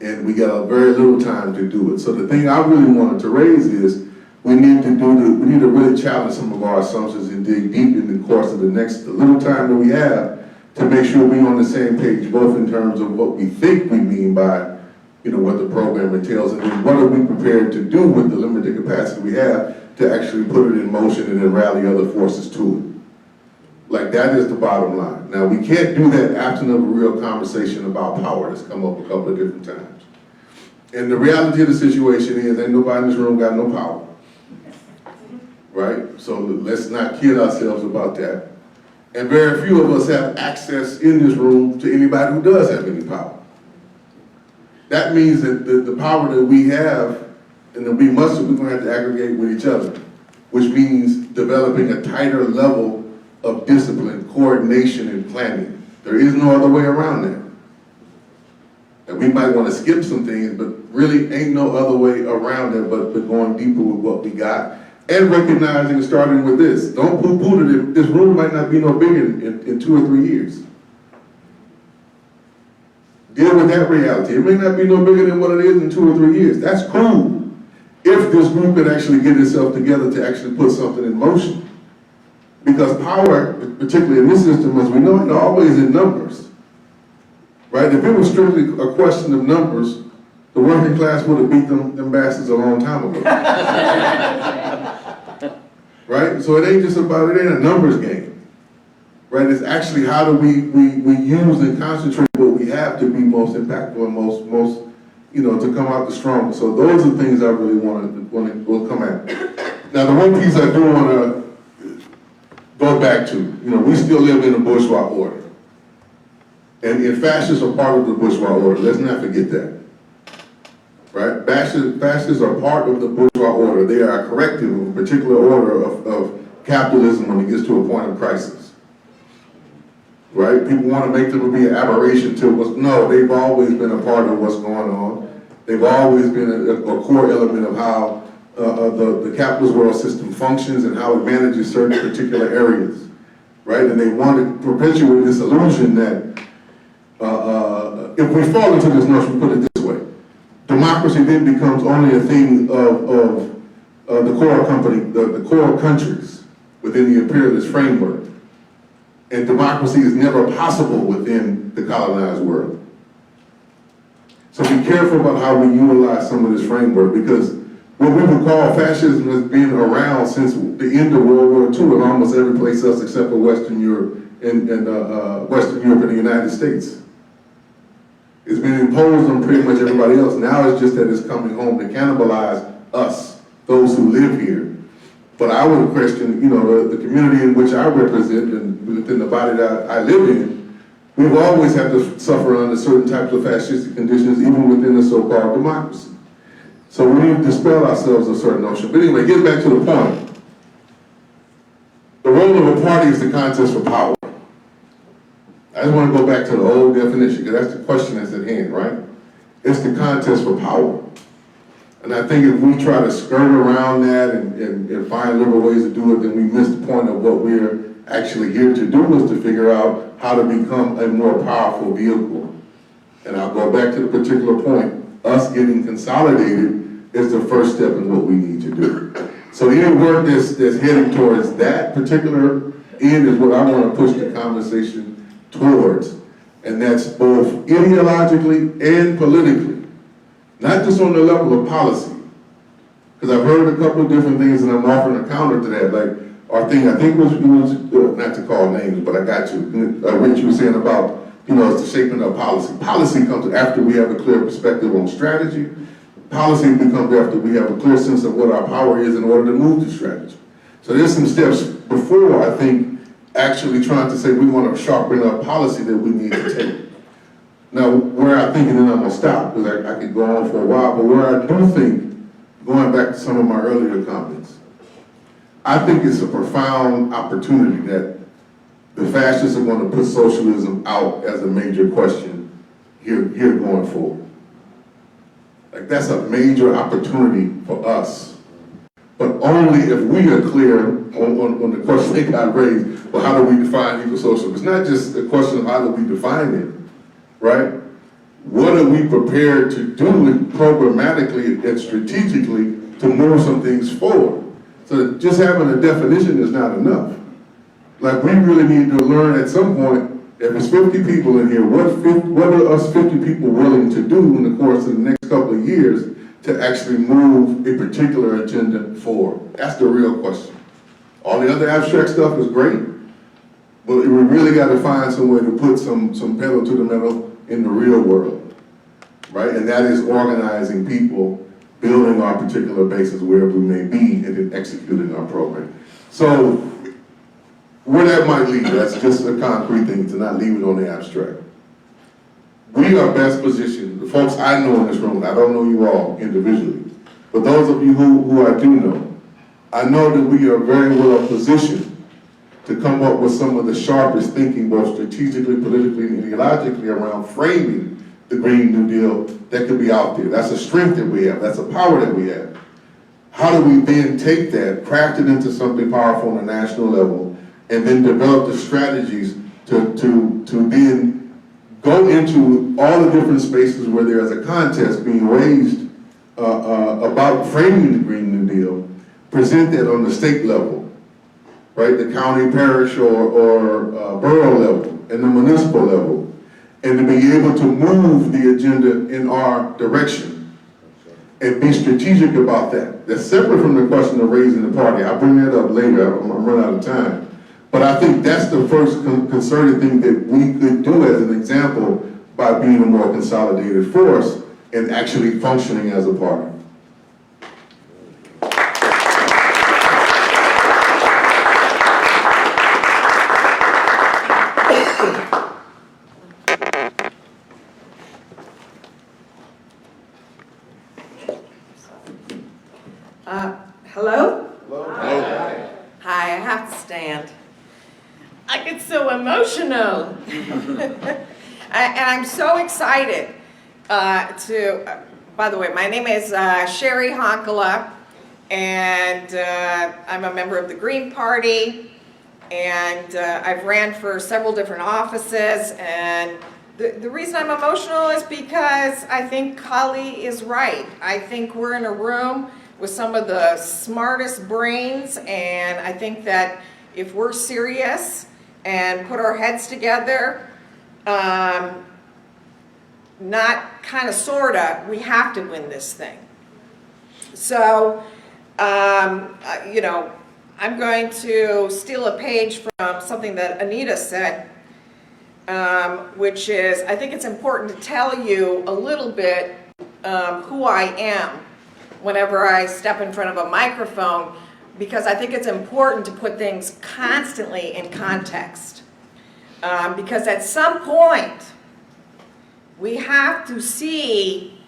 And we got a very little time to do it. So the thing I really wanted to raise is we need to really challenge some of our assumptions and dig deep in the course of the little time that we have to make sure we're on the same page, both in terms of what we think we mean by, what the program entails, and then what are we prepared to do with the limited capacity we have to actually put it in motion and then rally other forces to it. Like, that is the bottom line. Now, we can't do that absent of a real conversation about power that's come up a couple of different times. And the reality of the situation is ain't nobody in this room got no power. Right? So let's not kid ourselves about that. And very few of us have access in this room to anybody who does have any power. That means that the power that we have and that we muster, we're going to have to aggregate with each other, which means developing a tighter level of discipline, coordination, and planning. There is no other way around that. And we might want to skip some things, but really ain't no other way around it but going deeper with what we got. And recognizing, starting with this, don't poo-poo it. This room might not be no bigger in 2 or 3 years. Deal with that reality. It may not be no bigger than what it is in 2 or 3 years. That's cool. If this group could actually get itself together to actually put something in motion. Because power, particularly in this system, as we know, it's always in numbers. Right? If it was strictly a question of numbers, the working class would have beat them bastards a long time ago. Right? So it ain't just about, it ain't a numbers game. Right? It's actually how do we use and concentrate what we have to be most impactful and most to come out the strongest. So those are things I really will come at. Now the one piece I do want to go back to, we still live in a bourgeois order. And fascists are part of the bourgeois order. Let's not forget that. Right? Fascists are part of the bourgeois order. They are a corrective of a particular order of capitalism when it gets to a point of crisis. Right? People want to make them be an aberration to what's, no, they've always been a part of what's going on. They've always been a core element of how the capitalist world system functions and how it manages certain particular areas. Right? And they want to perpetuate this illusion that if we fall into this notion, put it this way, democracy then becomes only a thing of the core countries within the imperialist framework. And democracy is never possible within the colonized world. So be careful about how we utilize some of this framework, because what we would call fascism has been around since the end of World War II in almost every place else except for Western Europe and Western Europe and the United States. It's been imposed on pretty much everybody else. Now it's just that it's coming home to cannibalize us, those who live here. But I would question, the community in which I represent and within the body that I live in, we've always had to suffer under certain types of fascistic conditions, even within the so-called democracy. So we need to dispel ourselves of certain notion. But anyway, get back to the point. The role of a party is the contest for power. I just want to go back to the old definition, because that's the question that's at hand, right? It's the contest for power. And I think if we try to skirt around that and find liberal ways to do it, then we miss the point of what we're actually here to do, is to figure out how to become a more powerful vehicle. And I'll go back to the particular point. Us getting consolidated is the first step in what we need to do. So any work that's heading towards that particular end is what I want to push the conversation towards. And that's both ideologically and politically. Not just on the level of policy. Because I've heard a couple of different things and I'm offering a counter to that. Like our thing, I think it was not to call names, but I got you. What you were saying about, it's the shaping of policy. Policy comes after we have a clear perspective on strategy, policy becomes after we have a clear sense of what our power is in order to move the strategy. So there's some steps before, I think, actually trying to say we want to sharpen up policy that we need to take. Now, where I think, and then I'm going to stop, because I could go on for a while, but where I do think, going back to some of my earlier comments, I think it's a profound opportunity that the fascists are going to put socialism out as a major question here going forward. Like, that's a major opportunity for us. But only if we are clear on the question they got raised, well, how do we define eco-socialism? It's not just a question of how do we define it, right? What are we prepared to do programmatically and strategically to move some things forward? So just having a definition is not enough. Like, we really need to learn at some point, if it's 50 people in here, what are us 50 people willing to do in the course of the next couple of years to actually move a particular agenda forward? That's the real question. All the other abstract stuff is great, but we really got to find some way to put some pedal to the metal in the real world, right? And that is organizing people, building our particular bases wherever we may be, and then executing our program. So where that might lead, that's just a concrete thing, to not leave it on the abstract. We are best positioned, the folks I know in this room, I don't know you all individually, but those of you who I do know that we are very well positioned to come up with some of the sharpest thinking, both strategically, politically, and ideologically, around framing the Green New Deal that could be out there. That's a strength that we have, that's a power that we have. How do we then take that, craft it into something powerful on a national level, and then develop the strategies to then go into all the different spaces where there is a contest being raised about framing the Green New Deal, present that on the state level, right, the county, parish, or borough level, and the municipal level, and to be able to move the agenda in our direction and be strategic about that. That's separate from the question of raising the party. I'll bring that up later, I'm running out of time. But I think that's the first concerted thing that we could do as an example by being a more consolidated force and actually functioning as a party. Hello? Hello. Hi. Hi, I have to stand. I get so emotional. And I'm so excited by the way, my name is Sherry Honkala, and I'm a member of the Green Party, and I've ran for several different offices, and the reason I'm emotional is because I think Kali is right. I think we're in a room with some of the smartest brains, and I think that if we're serious and put our heads together, not kind of sorta, we have to win this thing. So, you know, I'm going to steal a page from something that Anita said, which is, I think it's important to tell you a little bit who I am whenever I step in front of a microphone, because I think it's important to put things constantly in context. Because at some point, we have to see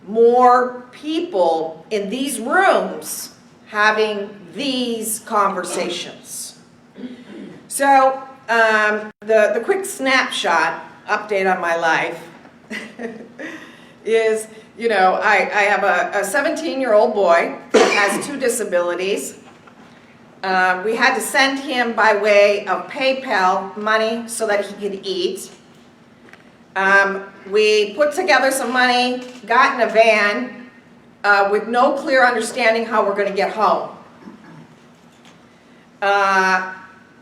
more people in these rooms having these conversations. So, the quick snapshot update on my life is, you know, I have a 17-year-old boy that has 2 disabilities. We had to send him by way of PayPal money so that he could eat. We put together some money, got in a van with no clear understanding how we're going to get home.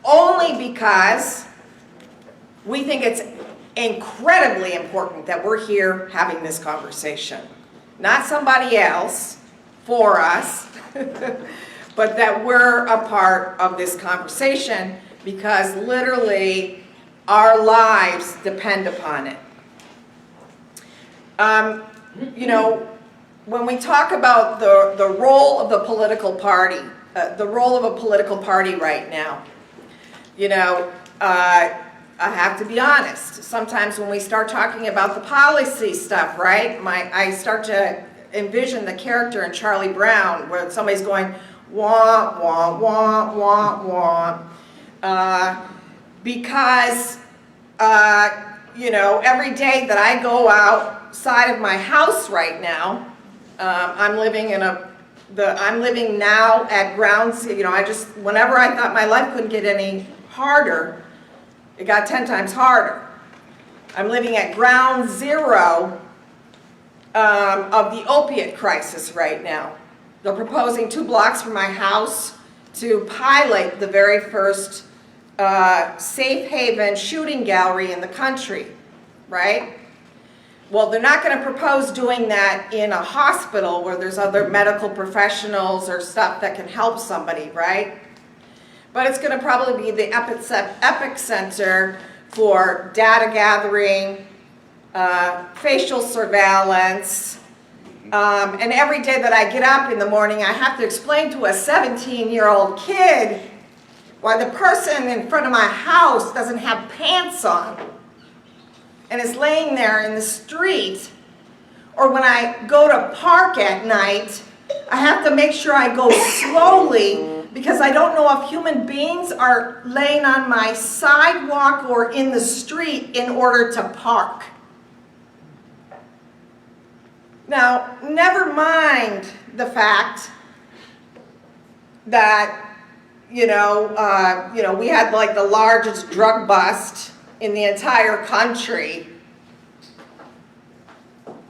Only because we think it's incredibly important that we're here having this conversation. Not somebody else for us, but that we're a part of this conversation, because literally our lives depend upon it. You know, when we talk about the role of the political party, the role of a political party right now, you know, I have to be honest. Sometimes when we start talking about the policy stuff, right, I start to envision the character in Charlie Brown where somebody's going, wah, wah, wah, wah, wah. Because, you know, every day that I go outside of my house right now, I'm living now at ground zero. You know, whenever I thought my life couldn't get any harder, it got 10 times harder. I'm living at ground zero of the opiate crisis right now. They're proposing 2 blocks from my house to pilot the very first safe haven shooting gallery in the country, right? Well, they're not going to propose doing that in a hospital where there's other medical professionals or stuff that can help somebody, right? But it's going to probably be the epicenter for data gathering, facial surveillance, and every day that I get up in the morning, I have to explain to a 17-year-old kid why the person in front of my house doesn't have pants on and is laying there in the street. Or when I go to park at night, I have to make sure I go slowly because I don't know if human beings are laying on my sidewalk or in the street in order to park. Now, never mind the fact that, you know, we had like the largest drug bust in the entire country,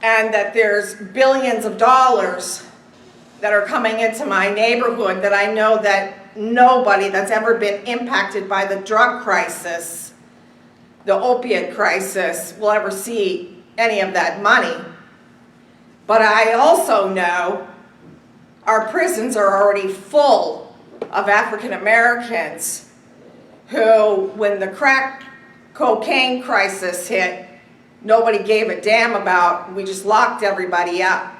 and that there's billions of dollars that are coming into my neighborhood that I know that nobody that's ever been impacted by the drug crisis, the opiate crisis, will ever see any of that money. But I also know our prisons are already full of African Americans who, when the crack cocaine crisis hit, nobody gave a damn about. We just locked everybody up.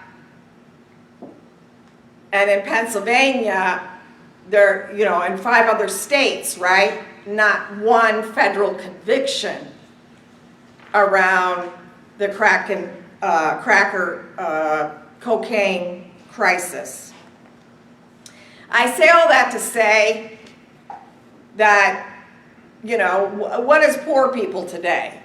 And in Pennsylvania, there, you know, and 5 other states, right? Not one federal conviction around the cocaine crisis. I say all that to say that, you know, what is poor people today?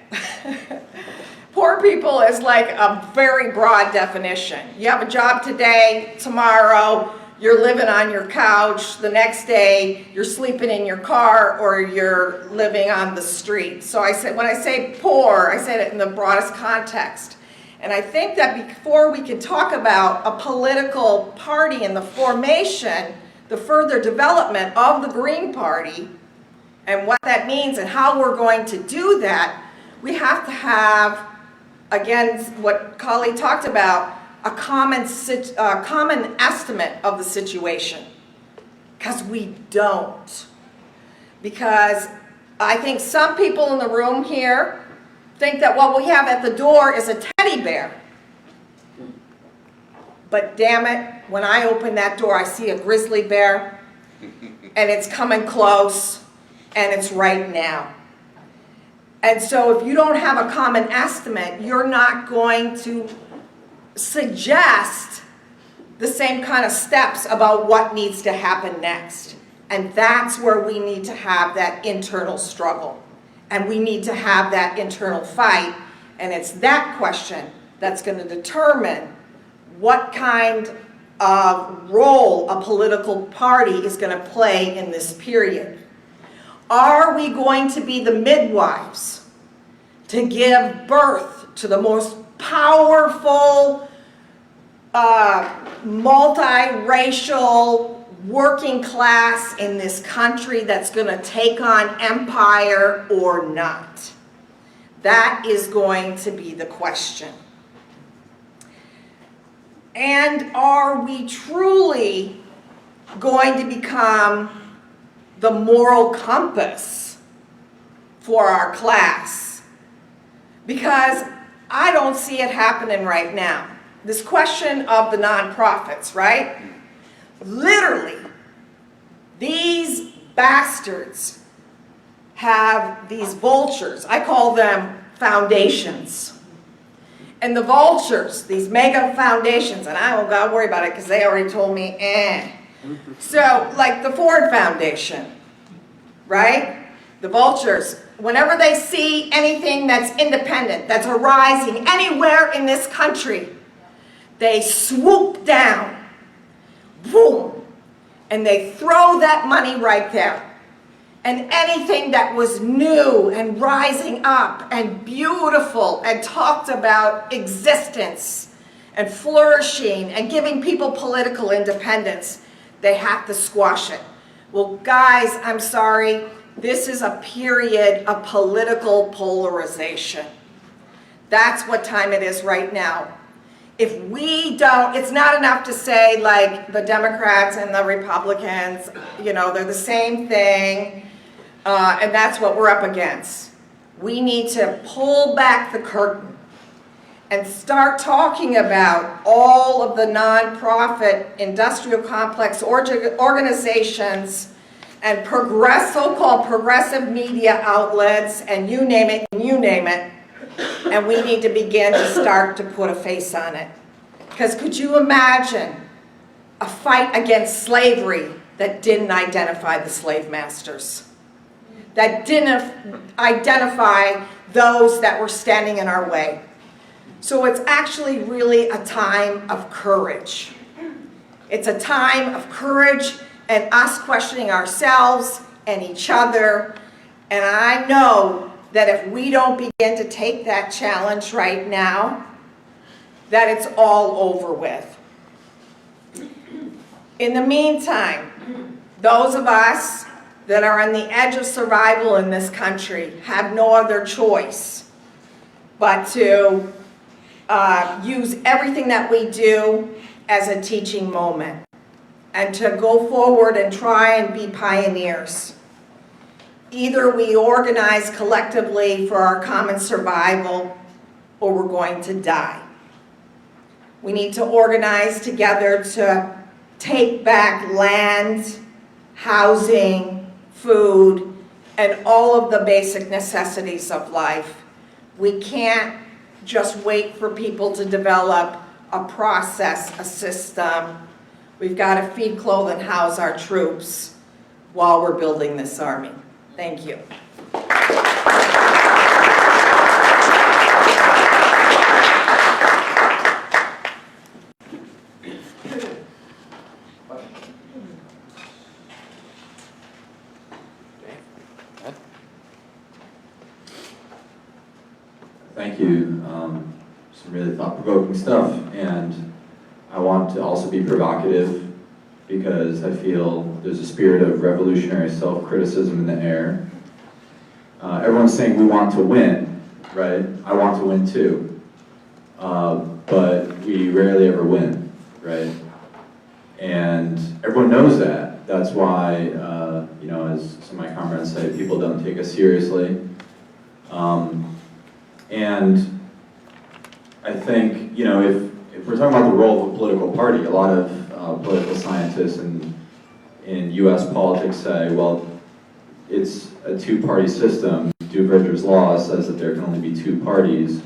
Poor people is like a very broad definition. You have a job today, tomorrow you're living on your couch, the next day you're sleeping in your car or you're living on the street. So when I say poor, I say it in the broadest context. And I think that before we can talk about a political party and the formation, the further development of the Green Party, and what that means and how we're going to do that, we have to have, again, what Kali talked about, a common estimate of the situation. Because we don't. Because I think some people in the room here think that what we have at the door is a teddy bear. But damn it, when I open that door, I see a grizzly bear, and it's coming close, and it's right now. And so if you don't have a common estimate, you're not going to suggest the same kind of steps about what needs to happen next. And that's where we need to have that internal struggle. And we need to have that internal fight. And it's that question that's going to determine what kind of role a political party is going to play in this period. Are we going to be the midwives to give birth to the most powerful, multiracial working class in this country that's going to take on empire or not? That is going to be the question. And are we truly going to become the moral compass for our class? Because I don't see it happening right now. this question of the nonprofits, right? Literally, these bastards have these vultures. I call them foundations. And the vultures, these mega foundations, and I don't gotta worry about it because they already told me, eh. So, like the Ford Foundation, right? The vultures, whenever they see anything that's independent, that's arising anywhere in this country, they swoop down, boom, and they throw that money right there. And anything that was new and rising up and beautiful and talked about existence and flourishing and giving people political independence, they have to squash it. Well, guys, I'm sorry, this is a period of political polarization. That's what time it is right now. If we don't, it's not enough to say like the Democrats and the Republicans, you know, they're the same thing. And that's what we're up against. We need to pull back the curtain and start talking about all of the nonprofit industrial complex organizations and so-called progressive media outlets, and you name it, and we need to begin to start to put a face on it. Because could you imagine a fight against slavery that didn't identify the slave masters? That didn't identify those that were standing in our way. So it's actually really a time of courage. It's a time of courage and us questioning ourselves and each other. And I know that if we don't begin to take that challenge right now, that it's all over with. In the meantime, those of us that are on the edge of survival in this country have no other choice but to use everything that we do as a teaching moment and to go forward and try and be pioneers. Either we organize collectively for our common survival or we're going to die. We need to organize together to take back land, housing, food, and all of the basic necessities of life. We can't just wait for people to develop a process, a system. We've got to feed, clothe, and house our troops while we're building this army. Thank you. Thank you. Some really thought-provoking stuff, and I want to also be provocative because I feel there's a spirit of revolutionary self-criticism in the air. Everyone's saying we want to win, right? I want to win too, but we rarely ever win, right? And everyone knows that. That's why, you know, as some of my comrades say, people don't take us seriously. And I think, you know, if we're talking about the role of a political party, a lot of political scientists in US politics say, well, it's a two-party system. Duverger's law says that there can only be two parties,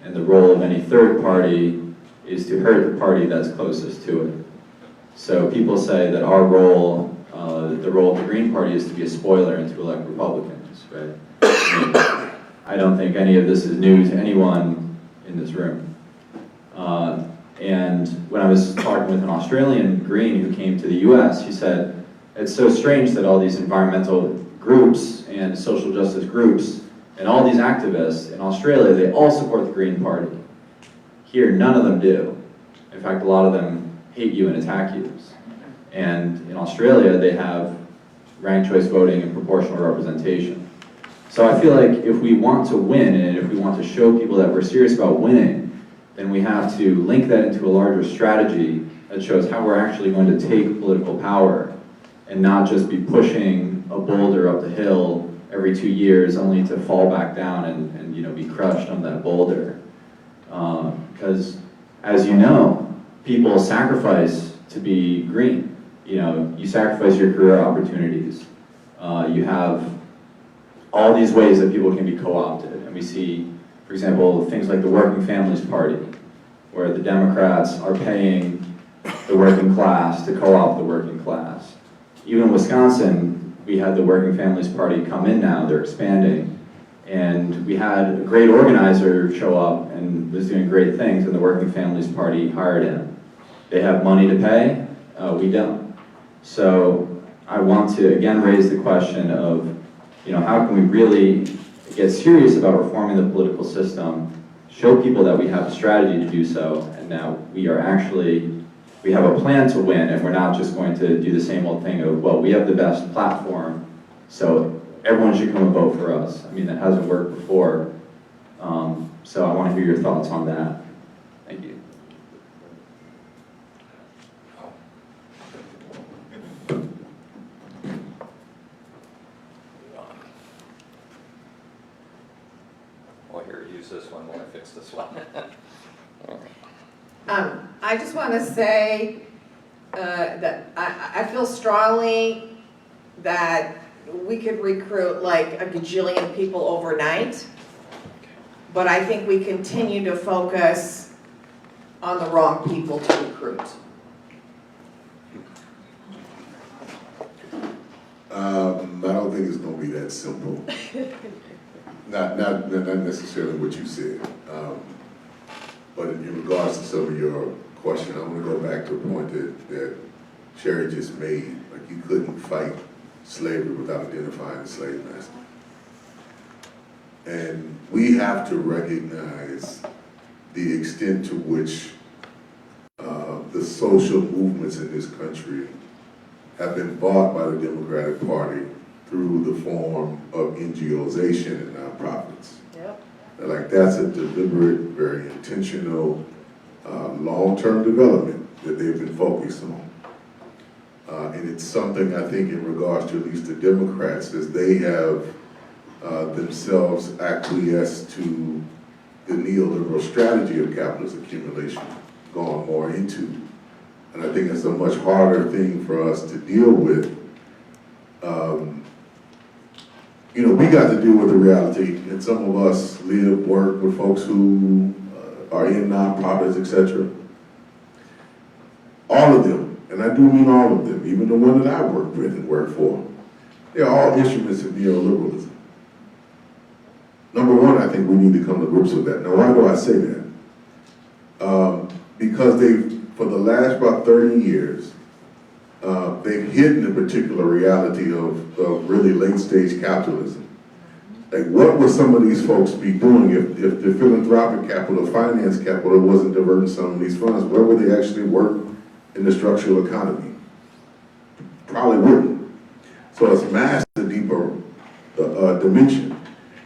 and the role of any third party is to hurt the party that's closest to it. So people say that our role, the role of the Green Party is to be a spoiler and to elect Republicans, right? I don't think any of this is new to anyone in this room. And when I was talking with an Australian Green who came to the US, he said, it's so strange that all these environmental groups and social justice groups and all these activists in Australia, they all support the Green Party. Here, none of them do. In fact, a lot of them hate you and attack you. And in Australia, they have ranked choice voting and proportional representation. So I feel like if we want to win, and if we want to show people that we're serious about winning, then we have to link that into a larger strategy that shows how we're actually going to take political power and not just be pushing a boulder up the hill every 2 years only to fall back down and you know, be crushed on that boulder. Because as you know, people sacrifice to be green. You know, you sacrifice your career opportunities. You have all these ways that people can be co-opted. And we see, for example, things like the Working Families Party, where the Democrats are paying the working class to co-opt the working class. Even in Wisconsin, we had the Working Families Party come in now, they're expanding. And we had a great organizer show up and was doing great things, and the Working Families Party hired him. They have money to pay, we don't. So I want to again raise the question of, you know, how can we really get serious about reforming the political system, show people that we have a strategy to do so, and now we are actually, we have a plan to win, and we're not just going to do the same old thing of, well, we have the best platform, so everyone should come and vote for us. I mean, that hasn't worked before. So I want to hear your thoughts on that. Thank you. Well, here, use this one while I fix this one. I just want to say that I feel strongly that we could recruit like a gajillion people overnight, but I think we continue to focus on the wrong people to recruit. I don't think it's gonna be that simple. Not necessarily what you said. But in regards to some of your question, I'm gonna go back to a point that Sherry just made. Like, you couldn't fight slavery without identifying the slave master. And we have to recognize the extent to which the social movements in this country have been bought by the Democratic Party through the form of NGOization and nonprofits. Yep. Like, that's a deliberate, very intentional, long-term development that they've been focused on. And it's something, I think, in regards to at least the Democrats, as they have themselves acquiesced to the neoliberal strategy of capitalist accumulation, gone more into. And I think it's a much harder thing for us to deal with. You know, we got to deal with the reality, and some of us live, work with folks who are in nonprofits, etc. All of them, and I do mean all of them, even the one that I work with and work for, they're all instruments of neoliberalism. Number one, I think we need to come to grips with that. Now, why do I say that? Because for the last about 30 years, they've hidden a particular reality of really late-stage capitalism. Like, what would some of these folks be doing if the philanthropic capital, finance capital wasn't diverting some of these funds? Where would they actually work in the structural economy? Probably wouldn't. So it's masked a deeper dimension.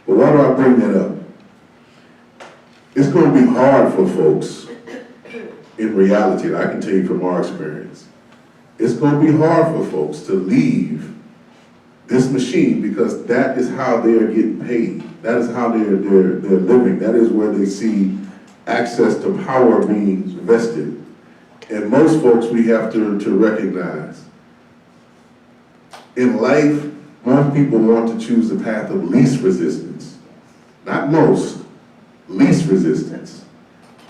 But why do I bring that up? It's going to be hard for folks in reality, and I can tell you from our experience, it's going to be hard for folks to leave this machine, because that is how they are getting paid. That is how they're living. That is where they see access to power being vested. And most folks, we have to recognize, in life, most people want to choose the path of least resistance. Not most, least resistance.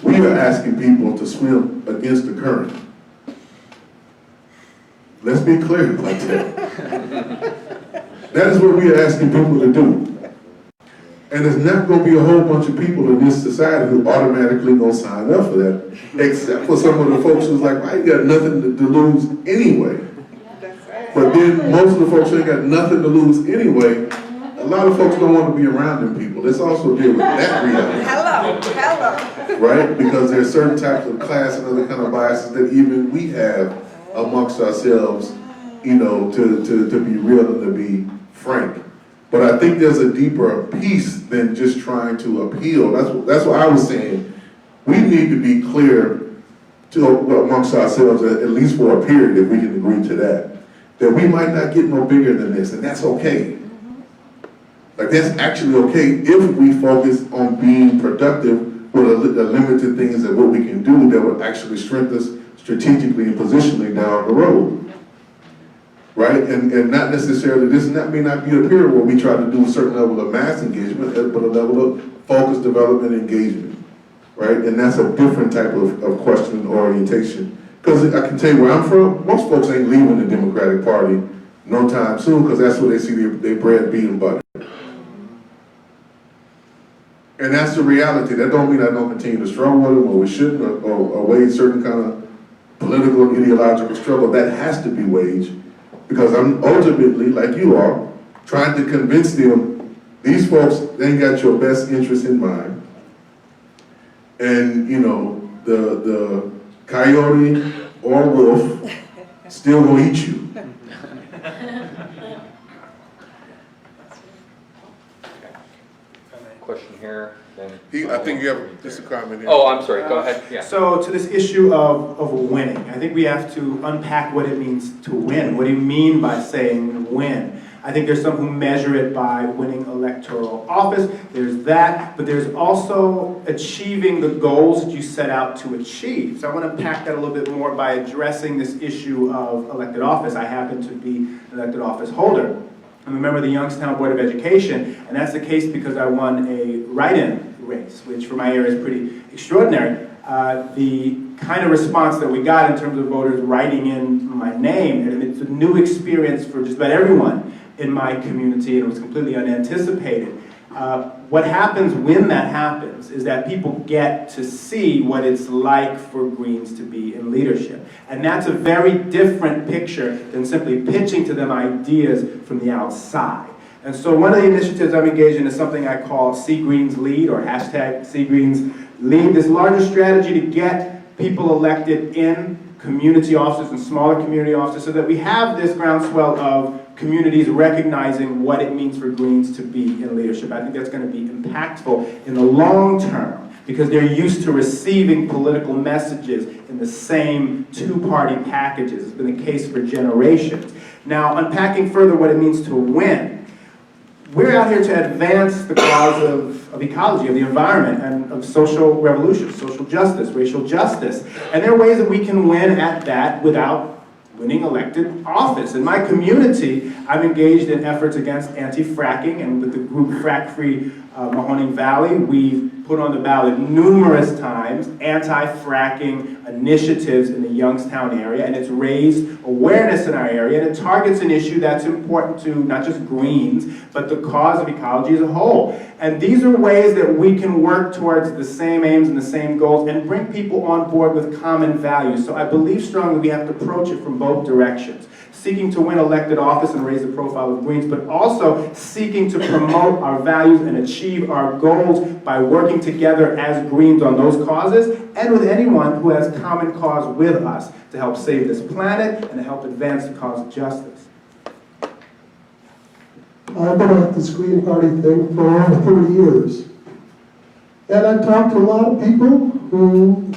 We are asking people to swim against the current. Let's be clear about that. That is what we are asking people to do. And there's not going to be a whole bunch of people in this society who automatically going to sign up for that, except for some of the folks who's like, well, I ain't got nothing to lose anyway. But then most of the folks who ain't got nothing to lose anyway, a lot of folks don't want to be around them people. Let's also deal with that reality. Hello. Right? Because there are certain types of class and other kind of biases that even we have amongst ourselves, you know, to be real and to be frank. But I think there's a deeper piece than just trying to appeal. That's what I was saying. We need to be clear amongst ourselves, at least for a period, if we can agree to that we might not get no bigger than this, and that's okay. Like, that's actually okay if we focus on being productive with the limited things of what we can can do that will actually strengthen us strategically and positionally down the road. Right? And not necessarily, may not be a period where we try to do a certain level of mass engagement, but a level of focused development and engagement. Right? And that's a different type of question and orientation. Because I can tell you where I'm from, most folks ain't leaving the Democratic Party no time soon, because that's where they see their bread, beat, and butter. And that's the reality. That don't mean I don't continue to struggle with them, or we shouldn't, or wage certain kind of political and ideological struggle. That has to be waged, because I'm ultimately, like you are, trying to convince them, these folks, they ain't got your best interest in mind. And, you know, the coyote or wolf still gonna eat you. Question here, then. I think you have just a comment here. Oh, I'm sorry, go ahead, yeah. So to this issue of winning, I think we have to unpack what it means to win. What do you mean by saying win? I think there's some who measure it by winning electoral office. There's that, but there's also achieving the goals that you set out to achieve. So I want to unpack that a little bit more by addressing this issue of elected office. I happen to be an elected office holder. I'm a member of the Youngstown Board of Education, and that's the case because I won a write-in race, which for my area is pretty extraordinary. The kind of response that we got in terms of voters writing in my name, and it's a new experience for just about everyone in my community, and it was completely unanticipated. What happens when that happens is that people get to see what it's like for Greens to be in leadership. And that's a very different picture than simply pitching to them ideas from the outside. And so one of the initiatives I'm engaged in is something I call See Greens Lead, or hashtag See Greens Lead, this larger strategy to get people elected in community offices and smaller community offices so that we have this groundswell of communities recognizing what it means for Greens to be in leadership. I think that's going to be impactful in the long term because they're used to receiving political messages in the same two-party packages. It's been the case for generations. Now, unpacking further what it means to win, we're out here to advance the cause of ecology, of the environment, and of social revolution, social justice, racial justice. And there are ways that we can win at that without winning elected office. In my community, I'm engaged in efforts against anti-fracking, and with the group Frack Free Mahoning Valley, we've put on the ballot numerous times anti-fracking initiatives in the Youngstown area, and it's raised awareness in our area, and it targets an issue that's important to not just Greens, but the cause of ecology as a whole. And these are ways that we can work towards the same aims and the same goals and bring people on board with common values. So I believe strongly we have to approach it from both directions. Seeking to win elected office and raise the profile of Greens, but also seeking to promote our values and achieve our goals by working together as Greens on those causes and with anyone who has common cause with us to help save this planet and to help advance the cause of justice. I've been at this Green Party thing for over 30 years. And I've talked to a lot of people who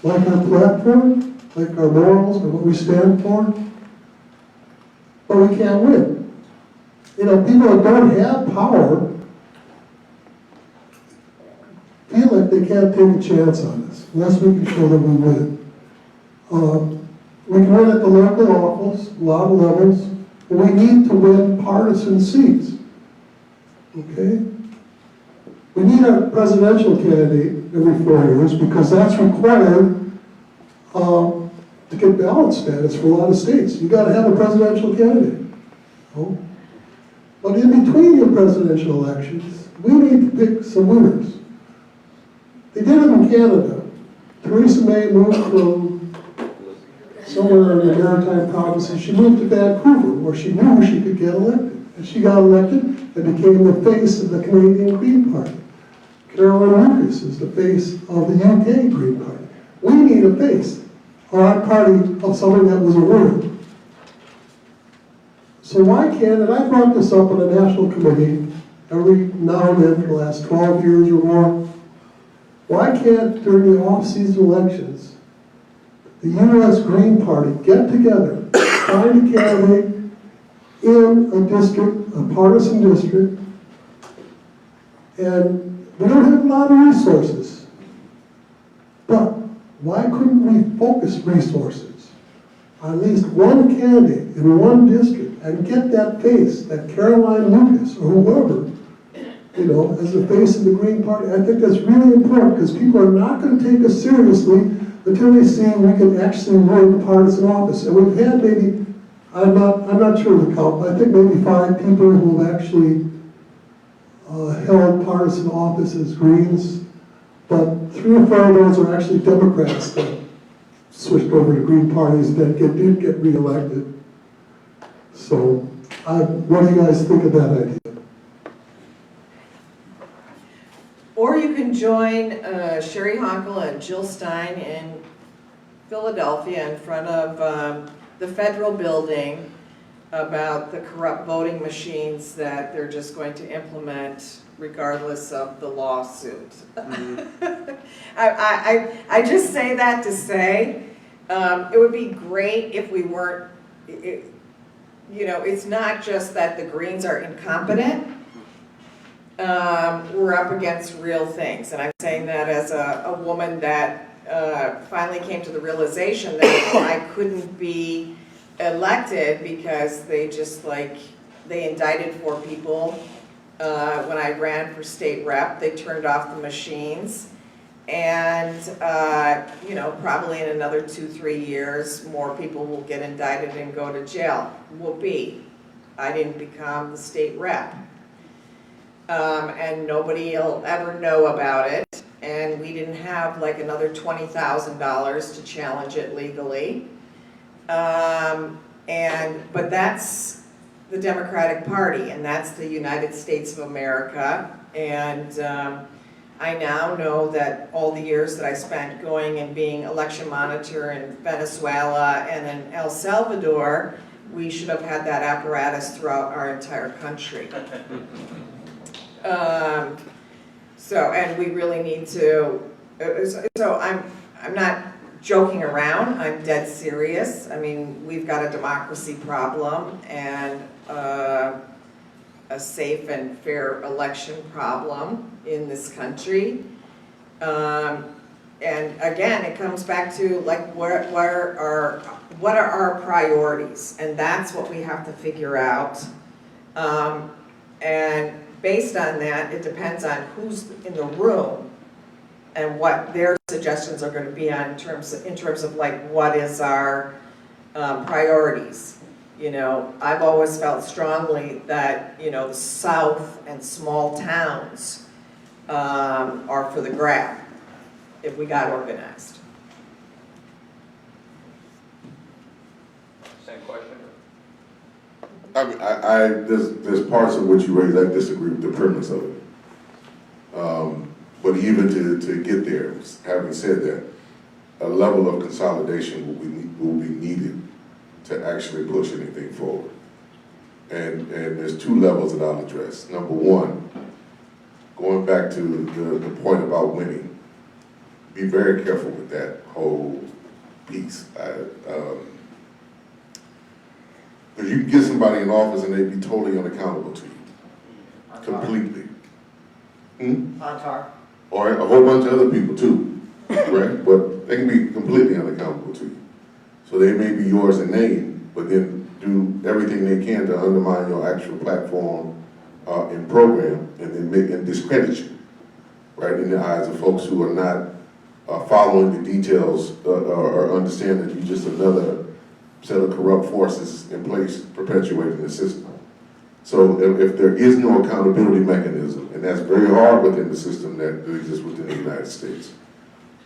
like our platform, like our morals and what we stand for. But we can't win. You know, people that don't have power feel like they can't take a chance on us unless we can show them we win. We can win at the local office, a lot of levels, but we need to win partisan seats. Okay? We need a presidential candidate every 4 years because that's required to get ballot status for a lot of states. You got to have a presidential candidate. Oh. But in between your presidential elections, we need to pick some winners. They did it in Canada. Theresa May moved from somewhere in the Maritime provinces. She moved to Vancouver, where she knew she could get elected. And she got elected and became the face of the Canadian Green Party. Caroline Lucas is the face of the UK Green Party. We need a face. Our party of something that was a winner. So why can't, and I brought this up on a national committee every now and then for the last 12 years or more, why can't during the off-season elections, the U.S. Green Party get together, find a candidate in a district, a partisan district, and we don't have a lot of resources, but why couldn't we focus resources on at least one candidate in one district and get that face, that Caroline Lucas or whoever, you know, as the face of the Green Party? I think that's really important because people are not going to take us seriously until they see we can actually win partisan office. And we've had maybe, I'm not sure of the count, but I think maybe 5 people who have actually held partisan office as Greens, but 3 or 4 of those are actually Democrats that switched over to Green parties that did get reelected. So, what do you guys think of that idea? Or you can join Sherry Honkel and Jill Stein in Philadelphia in front of the federal building about the corrupt voting machines that they're just going to implement regardless of the lawsuit. I just say that to say it would be great if we weren't, you know, it's not just that the Greens are incompetent. We're up against real things, and I'm saying that as a woman that finally came to the realization that I couldn't be elected because they just they indicted 4 people. When I ran for state rep, they turned off the machines, and you know, probably in another 2-3 years, more people will get indicted and go to jail. Whoopee! I didn't become the state rep. And nobody will ever know about it, and we didn't have like another $20,000 to challenge it legally. But that's the Democratic Party, and that's the United States of America, and I now know that all the years that I spent going and being election monitor in Venezuela and in El Salvador, we should have had that apparatus throughout our entire country. And we really need to, so I'm not joking around, I'm dead serious. I mean, we've got a democracy problem and a safe and fair election problem in this country. And again, it comes back to like what are our priorities, and that's what we have to figure out. And based on that, it depends on who's in the room and what their suggestions are going to be on in terms of like what is our priorities. You know, I've always felt strongly that, you know, the South and small towns are for the grab if we got organized. Same question? I mean, there's parts of what you raised, I disagree with the premise of it. But even to get there, having said that, a level of consolidation will be needed to actually push anything forward. And there's 2 levels that I'll address. Number 1, going back to the point about winning, be very careful with that whole piece. Because you can get somebody in office and they'd be totally unaccountable to you. Completely. Or a whole bunch of other people too, right? But they can be completely unaccountable to you. So they may be yours in name, but then do everything they can to undermine your actual platform and program, and then make and discredit you, right, in the eyes of folks who are not following the details or understand that you're just another set of corrupt forces in place perpetuating the system. So if there is no accountability mechanism, and that's very hard within the system that exists within the United States,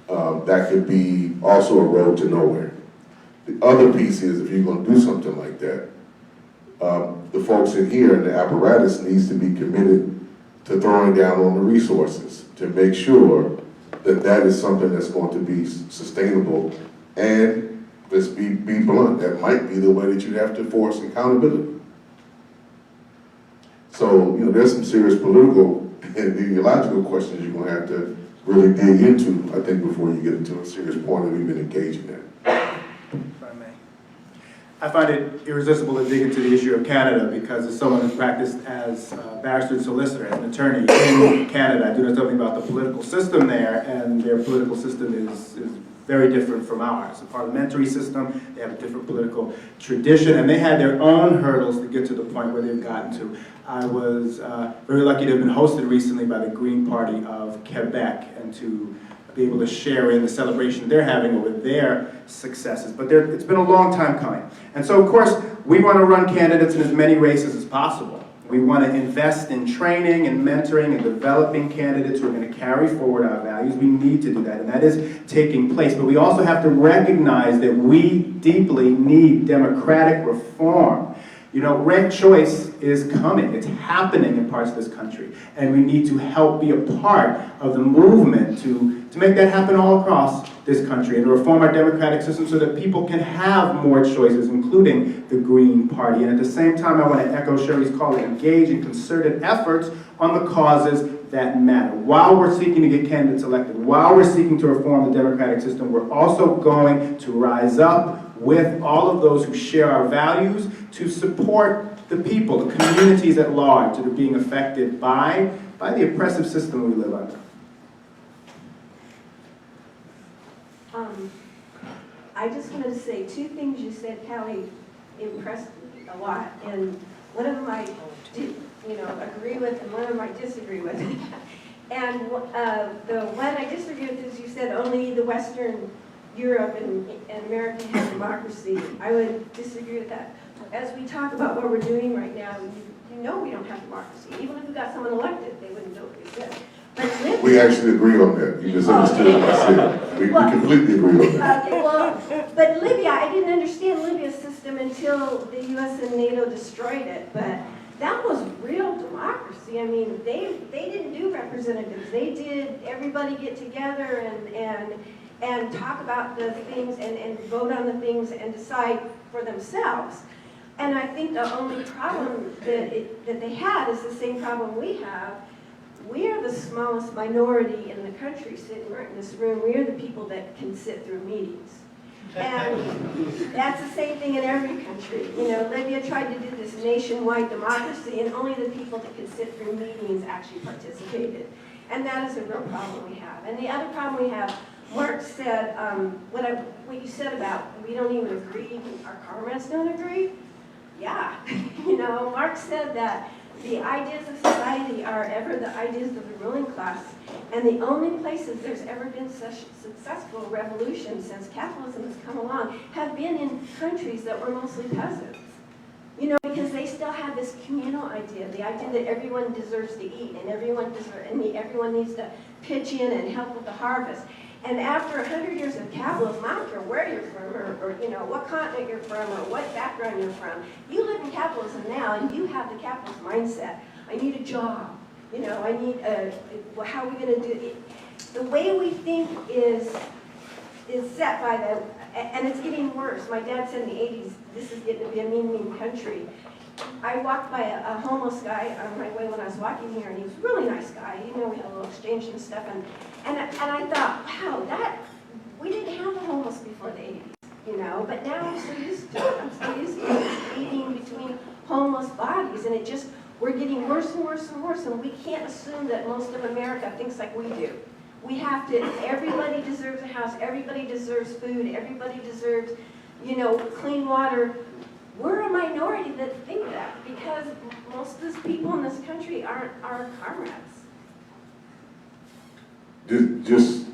that could be also a road to nowhere. The other piece is, if you're going to do something like that, the folks in here and the apparatus needs to be committed to throwing down on the resources to make sure that that is something that's going to be sustainable. And let's be blunt, that might be the way that you have to force accountability. So, you know, there's some serious political and ideological questions you're going to have to really dig into, I think, before you get into a serious point of even engaging that. If I may. I I find it irresistible to dig into the issue of Canada because as someone who's practiced as a barrister and solicitor, as an attorney in Canada, I do know something about the political system there, and their political system is very different from ours. A parliamentary system, they have a different political tradition, and they had their own hurdles to get to the point where they've gotten to. I was very lucky to have been hosted recently by the Green Party of Quebec and to be able to share in the celebration they're having over their successes. But it's been a long time coming. And so, of course, we want to run candidates in as many races as possible. We want to invest in training and mentoring and developing candidates who are going to carry forward our values. We need to do that, and that is taking place. But we also have to recognize that we deeply need democratic reform. You know, ranked choice is coming. It's happening in parts of this country. And we need to help be a part of the movement to make that happen all across this country and to reform our democratic system so that people can have more choices, including the Green Party. And at the same time, I want to echo Sherry's call to engage in concerted efforts on the causes that matter. While we're seeking to get candidates elected, while we're seeking to reform the democratic system, we're also going to rise up with all of those who share our values to support the people, the communities at large that are being affected by the oppressive system we live under. I just wanted to say two things you said, Callie, impressed me a lot, and one of them I did, agree with, and one of them I disagree with. And the one I disagree with is you said only the Western Europe and America have democracy. I would disagree with that. As we talk about what we're doing right now, you know we don't have democracy. Even if we got someone elected, they wouldn't know what we said. We actually agree on that. You misunderstood what I said. We completely agree on that. Okay, well, but Libya, I didn't understand Libya's system until the U.S. and NATO destroyed it. But that was real democracy. I mean, they didn't do representatives. They did everybody get together and talk about the things and vote on the things and decide for themselves. And I think the only problem that they had is the same problem we have. We are the smallest minority in the country sitting right in this room. We are the people that can sit through meetings. And that's the same thing in every country. You know, Libya tried to do this nationwide democracy, and only the people that could sit through meetings actually participated. And that is a real problem we have. And the other problem we have, Mark said, what you said about we don't even agree, our comrades don't agree. Yeah, Mark said that the ideas of society are ever the ideas of the ruling class, and the only places there's ever been such successful revolution since capitalism has come along have been in countries that were mostly peasants. Because they still had this communal idea, the idea that everyone deserves to eat and everyone needs to pitch in and help with the harvest. And after 100 years of capitalism, I don't care where you're from or what continent you're from or what background you're from, you live in capitalism now and you have the capitalist mindset. I need a job. I need how are we going to do it? The way we think is set by and it's getting worse. My dad said in the 80s, this is getting to be a mean country. I walked by a homeless guy on my way when I was walking here, and he was a really nice guy. We had a little exchange and stuff, and I thought, wow, we didn't have the homeless before the 80s, but now I'm so used to it. I'm so used to it eating between homeless bodies, and we're getting worse and worse and worse, and we can't assume that most of America thinks like we do. We have to, everybody deserves a house, everybody deserves food, everybody deserves, clean water. We're a minority that think that because most of these people in this country aren't our comrades. Just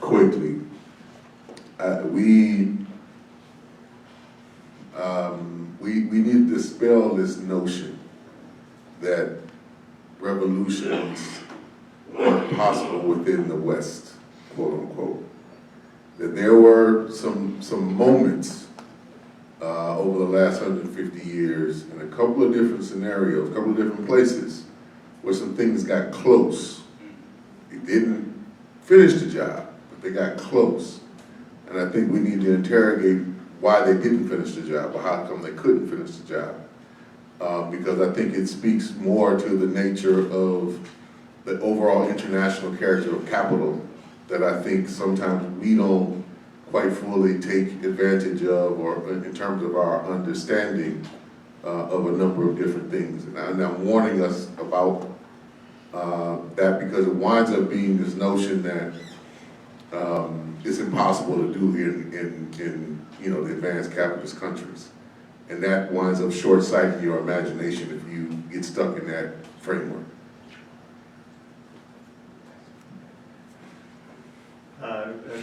quickly, we need to dispel this notion that revolutions weren't possible within the West, quote unquote. That there were some moments over the last 150 years in a couple of different scenarios, a couple of different places, where some things got close. They didn't finish the job, but they got close. And I think we need to interrogate why they didn't finish the job, or how come they couldn't finish the job. Because I think it speaks more to the nature of the overall international character of capital that I think sometimes we don't quite fully take advantage of, or in terms of our understanding of a number of different things. And I'm warning us about that, because it winds up being this notion that it's impossible to do here in you know, the advanced capitalist countries. And that winds up short-sighting your imagination if you get stuck in that framework.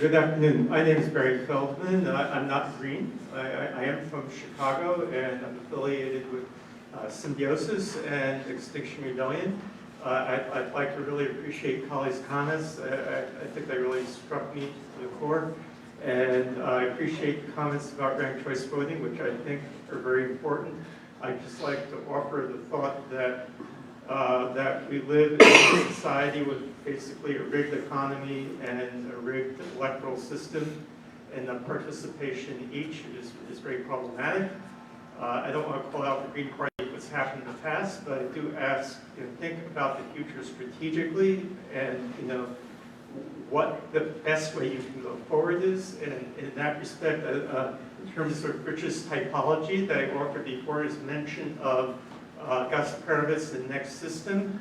Good afternoon. My name is Barry Feldman. I'm not green. I am from Chicago, and I'm affiliated with Symbiosis and Extinction Rebellion. I'd like to really appreciate Kali's comments. I think they really struck me to the core. And I appreciate the comments about ranked choice voting, which I think are very important. I'd just like to offer the thought that that we live in a society with basically a rigged economy and a rigged electoral system, and the participation in each is very problematic. I don't want to call out the Green Party what's happened in the past, but I do ask, think about the future strategically, and what the best way you can go forward is. And in that respect, in terms of Rich's typology that I offered before, his mention of Gasparovitz and Next System.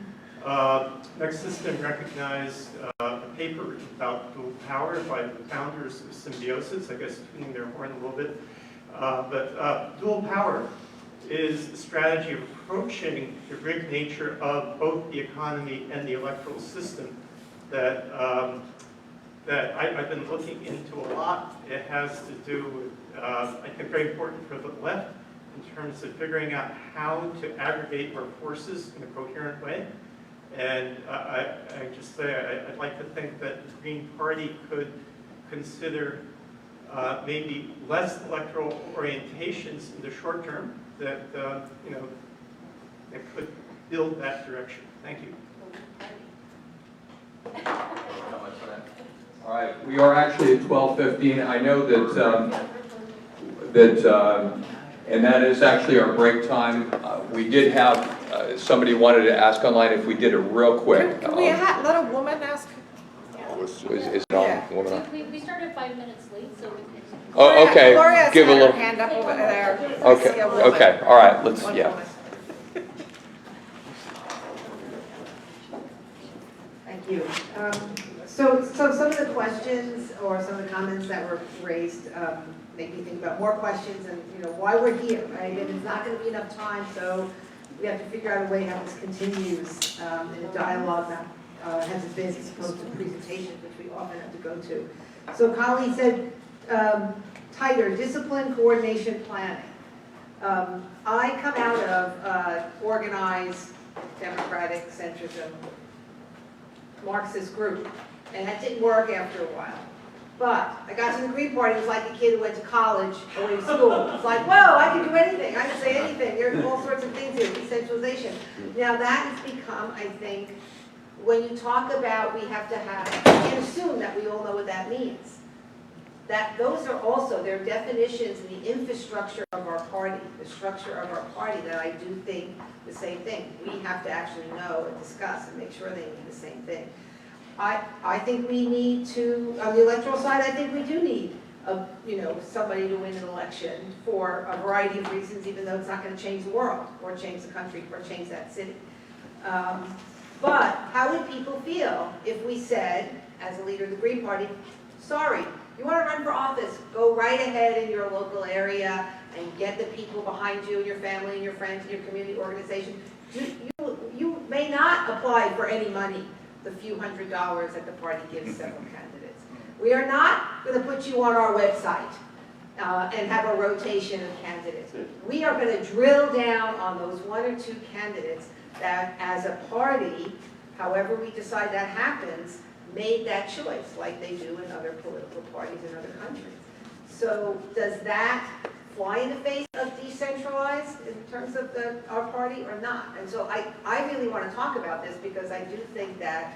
Next System recognized a paper written about dual power by the founders of Symbiosis, I guess tuning their horn a little bit. But dual power is a strategy of approaching the rigged nature of both the economy and the electoral system that that I've been looking into a lot. It has to do with, I think, very important for the left in terms of figuring out how to aggregate our forces in a coherent way. And I just say I'd like to think that the Green Party could consider maybe less electoral orientations in the short term that that could build that direction. Thank you. All right, we are actually at 12:15. I know that and that is actually our break time. We did have somebody wanted to ask online if we did it real quick. Can we let a woman ask? Is it on? Woman on? We started 5 minutes late, so we can. Oh, okay. Gloria's Give a got her little. hand up over there. Okay. Okay. All right. Let's. One Yeah. woman. Thank you. So some of the questions or some of the comments that were raised make me think about more questions and why we're here, right? And it's not going to be enough time, so we have to figure out a way how this continues in a dialogue that has a base as opposed to presentations, which we often have to go to. So Kali said tighter discipline, coordination, planning. I come out of organized democratic centrism Marxist group, and that didn't work after a while. But I got to the Green Party, it was like a kid who went to college away to school. It's like, whoa, I can do anything, I can say anything, there's all sorts of things here, decentralization. Now that has become, I think, when you talk about we have to have, you can assume that we all know what that means. That those are also, their definitions in the infrastructure of our party, the structure of our party, that I do think the same thing. We have to actually know and discuss and make sure they mean the same thing. I think we need to, on the electoral side, I think we do need somebody to win an election for a variety of reasons, even though it's not going to change the world, or change the country, or change that city. But how would people feel if we said, as a leader of the Green Party, sorry, you want to run for office, go right ahead in your local area and get the people behind you and your family and your friends and your community organization. You may not apply for any money, the few $100s that the party gives several candidates. We are not going to put you on our website and have a rotation of candidates. We are going to drill down on those 1 or 2 candidates that as a party, however we decide that happens, made that choice like they do in other political parties in other countries. So does that fly in the face of decentralized in terms of our party or not? And so I really want to talk about this because I do think that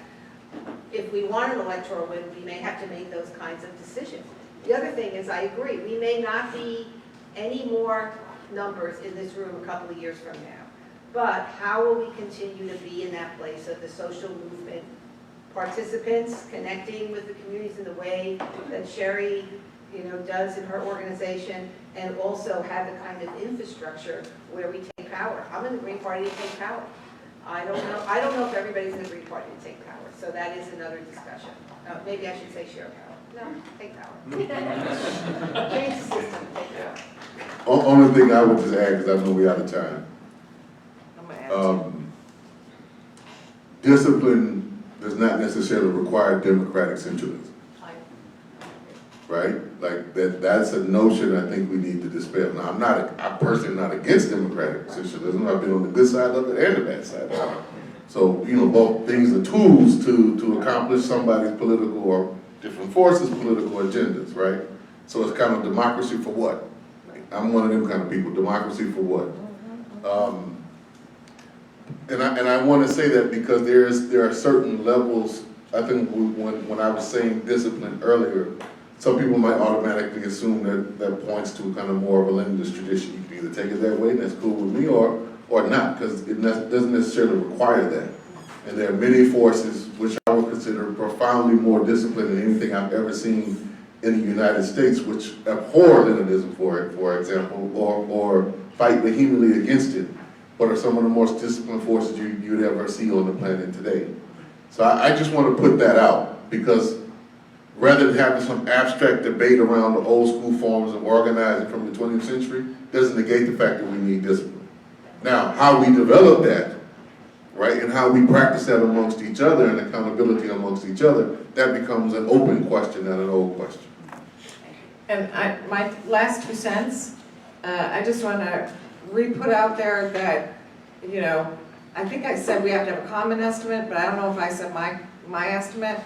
if we want an electoral win, we may have to make those kinds of decisions. The other thing is I agree, we may not be any more numbers in this room a couple of years from now. But how will we continue to be in that place of the social movement participants, connecting with the communities in the way that Sherry does in her organization, and also have the kind of infrastructure where we take power. I'm in the Green Party to take power. I don't know if everybody's in the Green Party to take power, so that is another discussion. Maybe I should say share power. No, take power. Change the system, take power. Only thing I would just add, because I know we're out of time. Discipline does not necessarily require democratic centralism. Right? Like that's a notion I think we need to dispel. Now I'm personally not against democratic socialism. I've been on the good side of it and the bad side of it. So, both things are tools to accomplish somebody's political or different forces' political agendas, right? So it's kind of democracy for what? I'm one of them kind of people, democracy for what? And I want to say that because there are certain levels. I think when I was saying discipline earlier, some people might automatically assume that points to kind of more of a Leninist tradition. You can either take it that way, and that's cool with me, or not, because it doesn't necessarily require that. And there are many forces which I would consider profoundly more disciplined than anything I've ever seen in the United States, which abhor Leninism, for example, or fight vehemently against it, but are some of the most disciplined forces you'd ever see on the planet today. So I just want to put that out, because rather than having some abstract debate around the old school forms of organizing from the 20th century, doesn't negate the fact that we need discipline. Now, how we develop that, right, and how we practice that amongst each other and accountability amongst each other, that becomes an open question, not an old question. And my last 2 cents, I just want to re-put out there that, I think I said we have to have a common estimate, but I don't know if I said my estimate.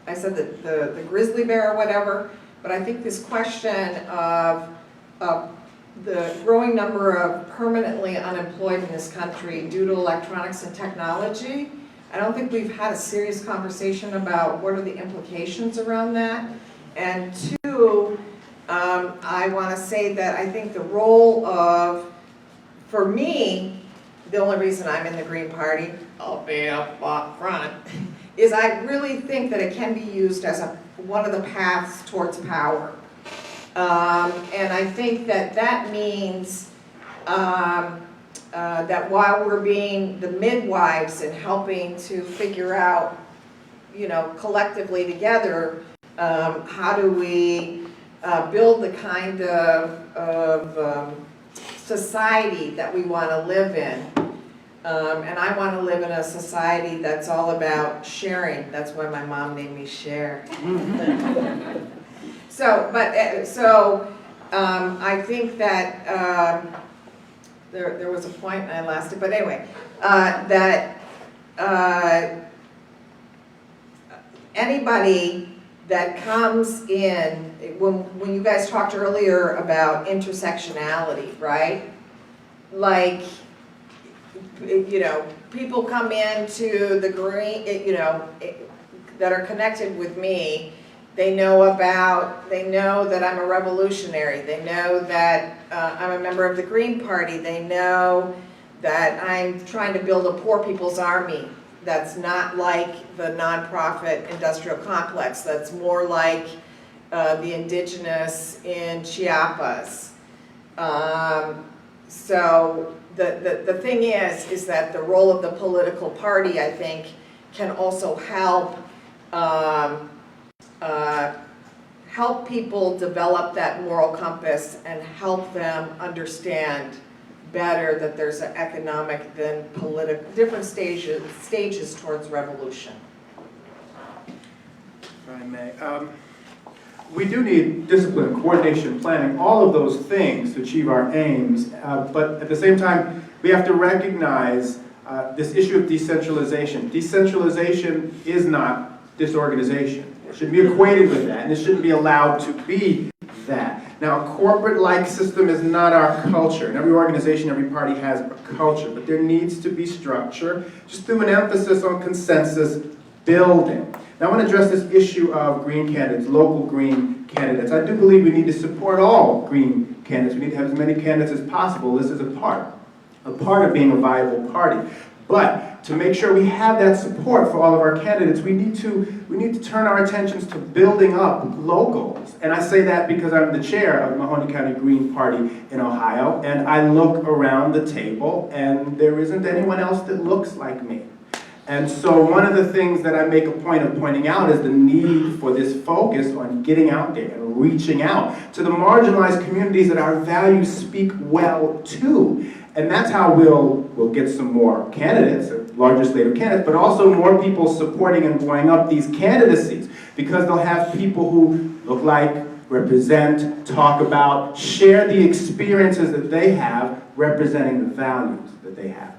I said that the grizzly bear or whatever, but I think this question of the growing number of permanently unemployed in this country due to electronics and technology, I don't think we've had a serious conversation about what are the implications around that. And two, I want to say that I think the role of, for me, the only reason I'm in the Green Party, I'll be up front, is I really think that it can be used as one of the paths towards power. And I think that means that while we're being the midwives and helping to figure out, collectively together, how do we build the kind of society that we want to live in. And I want to live in a society that's all about sharing. That's why my mom named me Cher. So I think that there was a point and I lost it, but anyway, that anybody that comes in, when you guys talked earlier about intersectionality, right? Like, people come into the Green, that are connected with me. They know that I'm a revolutionary. They know that I'm a member of the Green Party. They know that I'm trying to build a poor people's army that's not like the nonprofit industrial complex, that's more like the indigenous in Chiapas. So the thing is that the role of the political party, I think, can also help help people develop that moral compass and help them understand better that there's an economic than political, different stages towards revolution. If I may. We do need discipline, coordination, planning, all of those things to achieve our aims, but at the same time, we have to recognize this issue of decentralization. Decentralization is not disorganization. It should be equated with that, and it shouldn't be allowed to be that. Now, a corporate-like system is not our culture, and every organization, every party has a culture, but there needs to be structure, just through an emphasis on consensus building. Now, I want to address this issue of green candidates, local green candidates. I do believe we need to support all green candidates. We need to have as many candidates as possible. This is a part of being a viable party. But to make sure we have that support for all of our candidates, we need to we need to turn our attentions to building up locals. And I say that because I'm the chair of the Mahoney County Green Party in Ohio, and I look around the table, and there isn't anyone else that looks like me. And so one of the things that I make a point of pointing out is the need for this focus on getting out there and reaching out to the marginalized communities that our values speak well to. And that's how we'll get some more candidates, legislative candidates, but also more people supporting and going up these candidacies, because they'll have people who look like, represent, talk about, share the experiences that they have, representing the values that they have.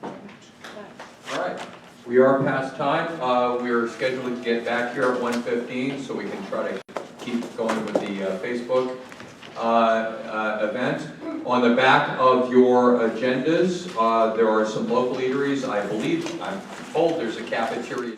All right, we are past time. We're scheduled to get back here at 1:15, so we can try to keep going with the Facebook event. On the back of your agendas, there are some local eateries. I believe, I'm told there's a cafeteria.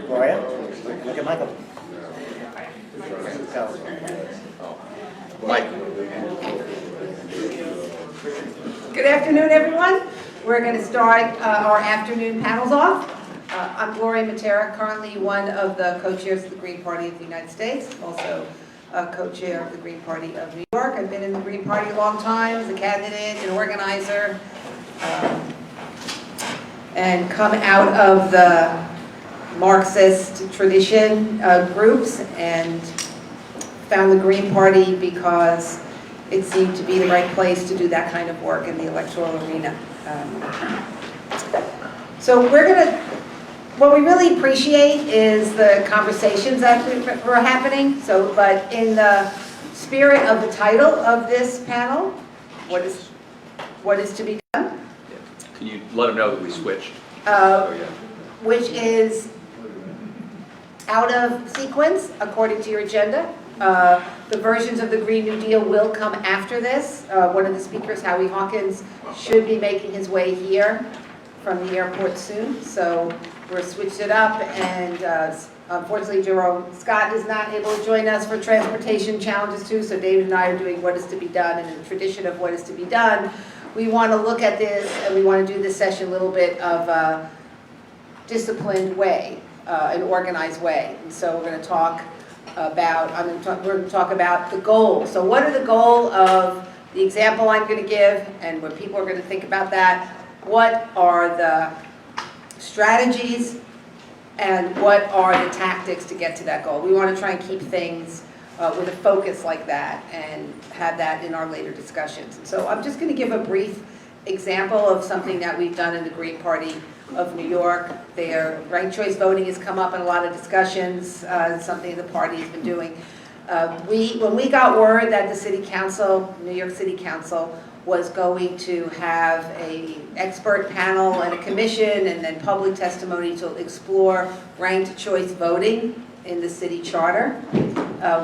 Gloria, look at Michael. Good afternoon, everyone. We're going to start our afternoon panels off. I'm Gloria Matera, currently one of the co-chairs of the Green Party of the United States, also a co-chair of the Green Party of New York. I've been in the Green Party a long time as a candidate, an organizer, and come out of the Marxist tradition groups and found the Green Party because it seemed to be the right place to do that kind of work in the electoral arena. So what we really appreciate is the conversations that were happening. So, but in the spirit of the title of this panel, what is to be done? Can you let them know that we switched? Which is out of sequence according to your agenda. The versions of the Green New Deal will come after this. One of the speakers, Howie Hawkins, should be making his way here from the airport soon. So we're switched it up, and unfortunately Jerome Scott is not able to join us for transportation challenges too. So David and I are doing what is to be done, and in the tradition of what is to be done, we want to look at this and we want to do this session a little bit of a disciplined way, an organized way. And so we're going to talk about, we're going to talk about the goal. So what are the goal of the example I'm going to give, and what people are going to think about that? What are the strategies and what are the tactics to get to that goal? We want to try and keep things with a focus like that and have that in our later discussions. So I'm just going to give a brief example of something that we've done in the Green Party of New York. Their ranked choice voting has come up in a lot of discussions, something the party has been doing. When we got word that the City Council, New York City Council, was going to have an expert panel and a commission and then public testimony to explore ranked choice voting in the city charter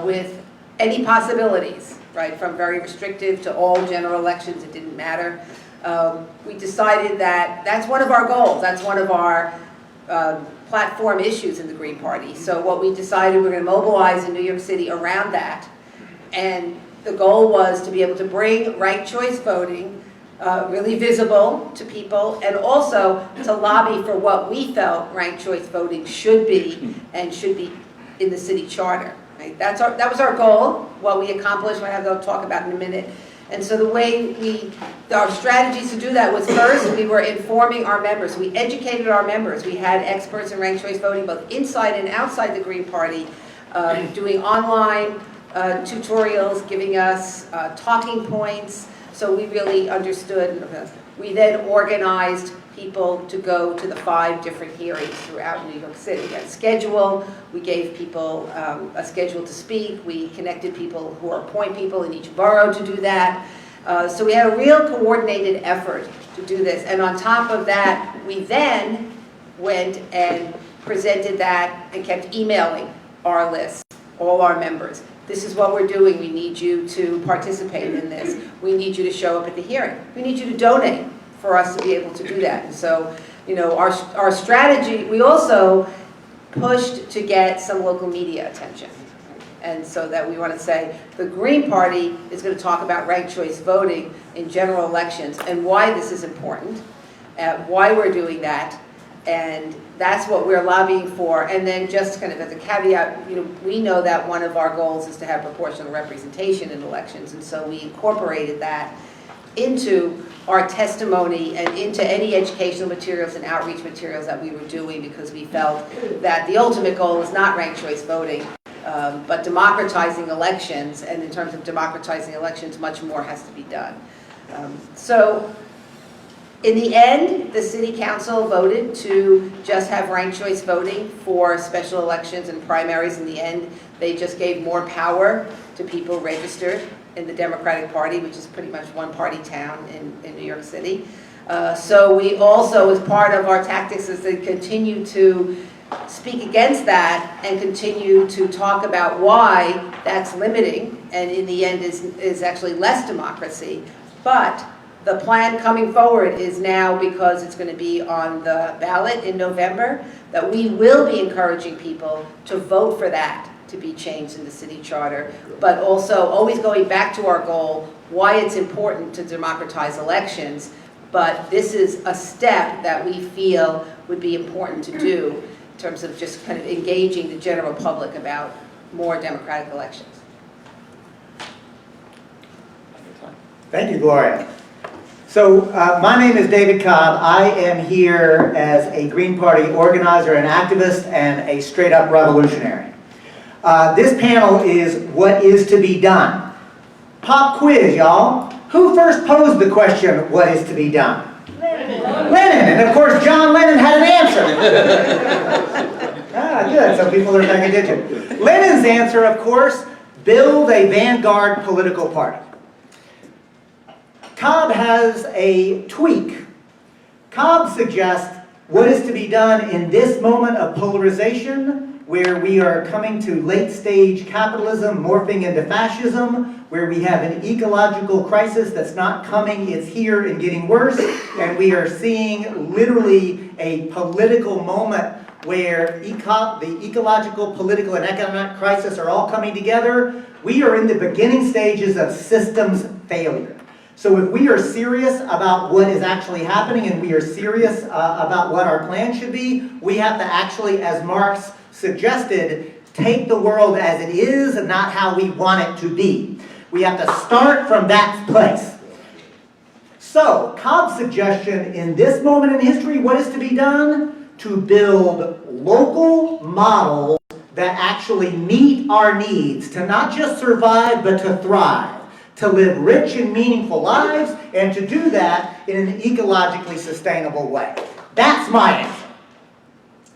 with any possibilities, right, from very restrictive to all general elections, it didn't matter. We decided that that's one of our goals, that's one of our platform issues in the Green Party. So what we decided, we're going to mobilize in New York City around that, and the goal was to be able to bring ranked choice voting really visible to people, and also to lobby for what we felt ranked choice voting should be and should be in the city charter. Right? That was our goal. What we accomplished, what I'll talk about in a minute. And so the way our strategies to do that was, first, we were informing our members. We educated our members. We had experts in ranked choice voting both inside and outside the Green Party, doing online tutorials, giving us talking points, so we really understood. We then organized people to go to the 5 different hearings throughout New York City. We had a schedule, we gave people a schedule to speak, we connected people who are point people in each borough to do that. So we had a real coordinated effort to do this, and on top of that, we then went and presented that and kept emailing our list, all our members. This is what we're doing. We need you to participate in this. We need you to show up at the hearing. We need you to donate for us to be able to do that. And so, you know, our strategy, we also pushed to get some local media attention. And so that we want to say the Green Party is going to talk about ranked choice voting in general elections and why this is important, why we're doing that, and that's what we're lobbying for. And then just kind of as a caveat, we know that one of our goals is to have proportional representation in elections, and so we incorporated that into our testimony and into any educational materials and outreach materials that we were doing, because we felt that the ultimate goal is not ranked choice voting, but democratizing elections. And in terms of democratizing elections, much more has to be done. So in the end, the city council voted to just have ranked choice voting for special elections and primaries. In the end, they just gave more power to people registered in the Democratic Party, which is pretty much one-party town in New York City. So we also, as part of our tactics, is to continue to speak against that and continue to talk about why that's limiting, and in the end is actually less democracy. But the plan coming forward is now, because it's going to be on the ballot in November, that we will be encouraging people to vote for that to be changed in the city charter, but also always going back to our goal, why it's important to democratize elections. But this is a step that we feel would be important to do in terms of just kind of engaging the general public about more democratic elections. Thank you, Gloria. So my name is David Cobb. I am here as a Green Party organizer and activist and a straight-up revolutionary. This panel is what is to be done. Pop quiz, y'all. Who first posed the question, what is to be done? Lenin. And of course, John Lennon had an answer. Good. So people are paying attention. Lenin's answer, of course, build a vanguard political party. Cobb has a tweak. Cobb suggests what is to be done in this moment of polarization, where we are coming to late-stage capitalism morphing into fascism, where we have an ecological crisis that's not coming, it's here and getting worse, and we are seeing literally a political moment where the ecological, political, and economic crisis are all coming together. We are in the beginning stages of systems failure. So if we are serious about what is actually happening and we are serious about what our plan should be, we have to actually, as Marx suggested, take the world as it is and not how we want it to be. We have to start from that place. So, Cobb's suggestion in this moment in history, what is to be done? To build local models that actually meet our needs, to not just survive, but to thrive, to live rich and meaningful lives, and to do that in an ecologically sustainable way. That's my answer.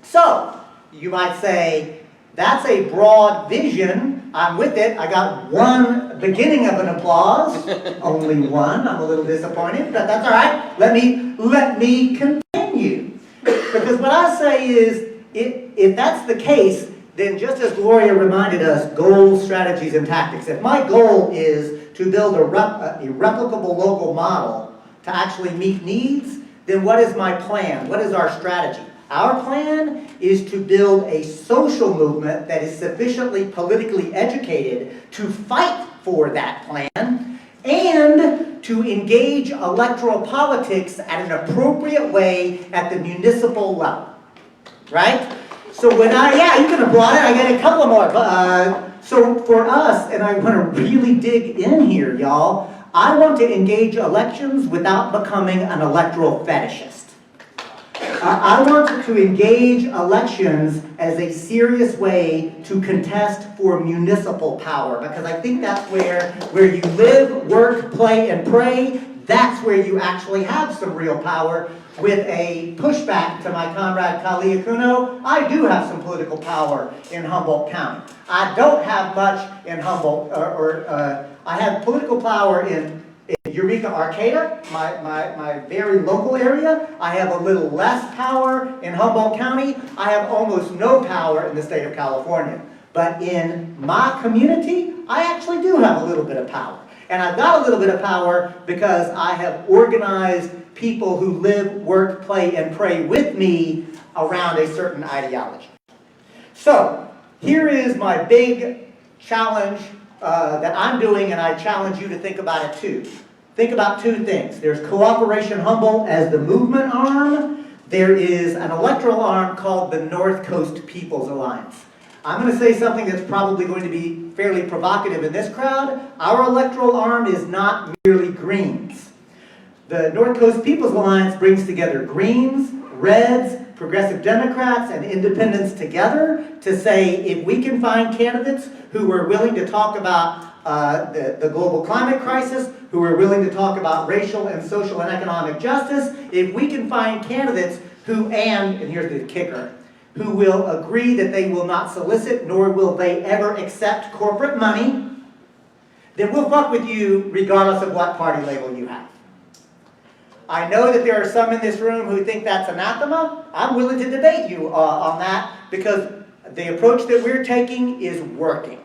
So, you might say, that's a broad vision. I'm with it. I got one beginning of an applause. Only one. I'm a little disappointed, but that's all right. Let me continue. Because what I say is, if that's the case, then just as Gloria reminded us, goals, strategies, and tactics. If my goal is to build a replicable local model to actually meet needs, then what is my plan? What is our strategy? Our plan is to build a social movement that is sufficiently politically educated to fight for that plan and to engage electoral politics at an appropriate way at the municipal level. Right? So when yeah, you can applaud it. I get a couple more. So for us, and I want to really dig in here, y'all, I want to engage elections without becoming an electoral fetishist. I want to engage elections as a serious way to contest for municipal power, because I think that's where you live, work, play, and pray, that's where you actually have some real power. With a pushback to my comrade Kali Akuno, I do have some political power in Humboldt County. I don't have much in Humboldt, I have political power in Eureka, Arcata, my very local area. I have a little less power in Humboldt County. I have almost no power in the state of California. But in my community, I actually do have a little bit of power. And I've got a little bit of power because I have organized people who live, work, play, and pray with me around a certain ideology. So, here is my big challenge that I'm doing, and I challenge you to think about it too. Think about two things. There's Cooperation Humboldt as the movement arm. there is an electoral arm called the North Coast People's Alliance. I'm going to say something that's probably going to be fairly provocative in this crowd. Our electoral arm is not merely Greens. The North Coast People's Alliance brings together Greens, Reds, Progressive Democrats, and Independents together to say if we can find candidates who are willing to talk about the global climate crisis, who are willing to talk about racial and social and economic justice, if we can find candidates who, and here's the kicker, who will agree that they will not solicit nor will they ever accept corporate money, then we'll fuck with you regardless of what party label you have. I know that there are some in this room who think that's anathema. I'm willing to debate you on that because the approach that we're taking is working.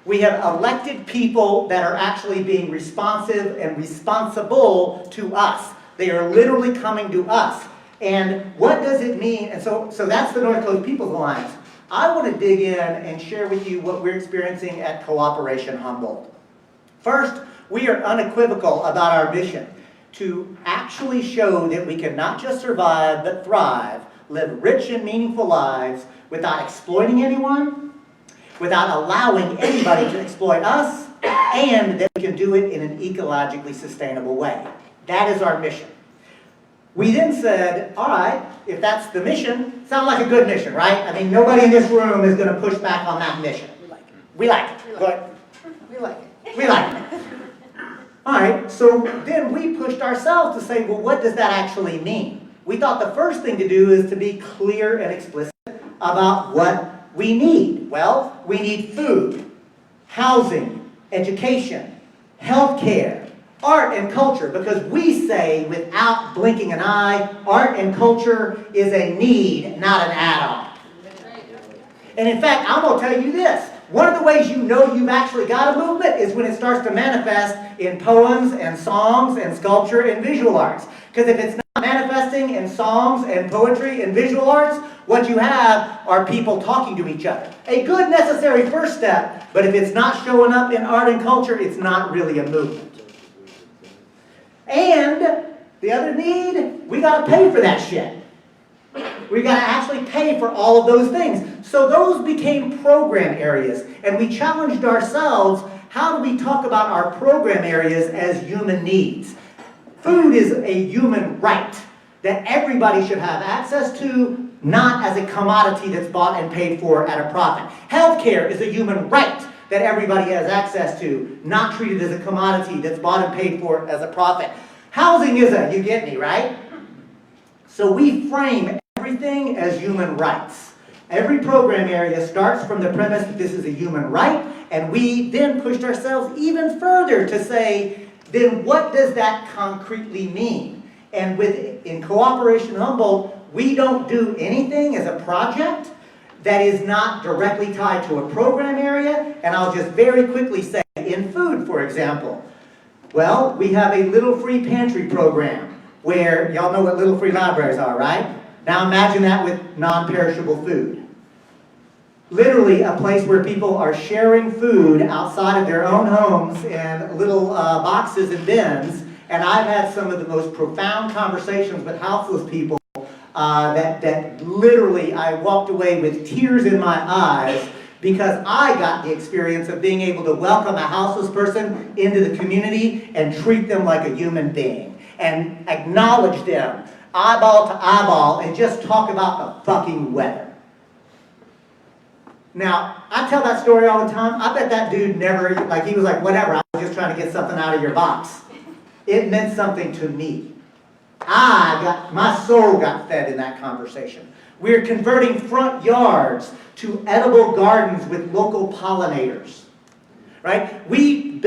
We have elected people that are actually being responsive and responsible to us. They are literally coming to us. And what does it mean? And so that's the North Coast People's Alliance. I want to dig in and share with you what we're experiencing at Cooperation Humboldt. First, we are unequivocal about our mission to actually show that we can not just survive, but thrive, live rich and meaningful lives without exploiting anyone, without allowing anybody to exploit us, and that we can do it in an ecologically sustainable way. That is our mission. We then said, all right, if that's the mission, sounds like a good mission, right? I mean, nobody in this room is going to push back on that mission. We like it. We like it. We like it. All right, so then we pushed ourselves to say, well, what does that actually mean? We thought the first thing to do is to be clear and explicit about what we need. Well, we need food, housing, education, healthcare, art and culture, because we say without blinking an eye, art and culture is a need, not an add-on. And in fact, I'm going to tell you this. One of the ways you know you've actually got a movement is when it starts to manifest in poems and songs and sculpture and visual arts. Because if it's not manifesting in songs and poetry and visual arts, what you have are people talking to each other. A good necessary first step, but if it's not showing up in art and culture, it's not really a movement. And the other need, we got to pay for that shit. We got to actually pay for all of those things. So those became program areas. And we challenged ourselves, how do we talk about our program areas as human needs? Food is a human right that everybody should have access to, not as a commodity that's bought and paid for at a profit. Healthcare is a human right that everybody has access to, not treated as a commodity that's bought and paid for as a profit. Housing is you get me, right? So we frame everything as human rights. Every program area starts from the premise that this is a human right, and we then pushed ourselves even further to say, then what does that concretely mean? And in Cooperation Humboldt, we don't do anything as a project that is not directly tied to a program area, and I'll just very quickly say, in food, for example, well, we have a Little Free Pantry program where, y'all know what Little Free Libraries are, right? Now imagine that with non-perishable food. Literally a place where people are sharing food outside of their own homes in little boxes and bins, and I've had some of the most profound conversations with houseless people that literally I walked away with tears in my eyes because I got the experience of being able to welcome a houseless person into the community and treat them like a human being and acknowledge them eyeball to eyeball and just talk about the fucking weather. Now, I tell that story all the time. I bet that dude never, he was like, whatever, I was just trying to get something out of your box. It meant something to me. My soul got fed in that conversation. We're converting front yards to edible gardens with local pollinators, right? We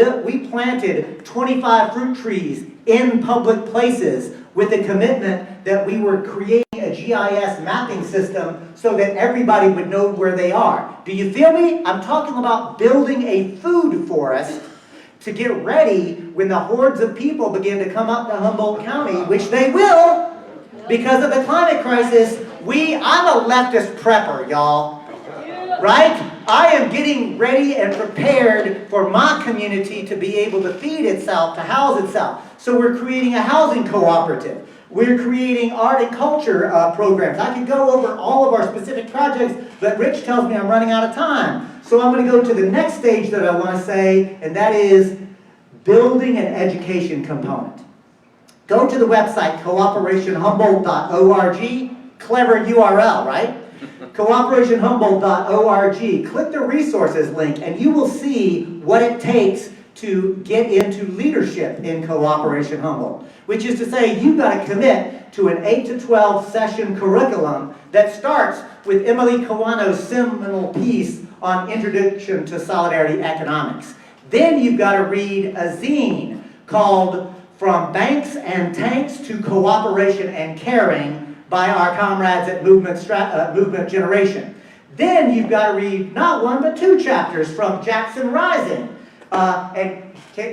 planted 25 fruit trees in public places with a commitment that we were creating a GIS mapping system so that everybody would know where they are. Do you feel me? I'm talking about building a food forest to get ready when the hordes of people begin to come up to Humboldt County, which they will, because of the climate crisis. I'm a leftist prepper, y'all, right? I am getting ready and prepared for my community to be able to feed itself, to house itself. So we're creating a housing cooperative. We're creating art and culture programs. I could go over all of our specific projects, but Rich tells me I'm running out of time. So I'm going to go to the next stage that I want to say, and that is building an education component. Go to the website, cooperationhumboldt.org. Clever URL, right? cooperationhumboldt.org. Click the resources link, and you will see what it takes to get into leadership in Cooperation Humboldt, which is to say you've got to commit to an 8 to 12 session curriculum that starts with Emily Kawano's seminal piece on Introduction to Solidarity Economics. Then you've got to read a zine called From Banks and Tanks to Cooperation and Caring by our comrades at Movement Generation. Then you've got to read not one but 2 chapters from Jackson Rising. And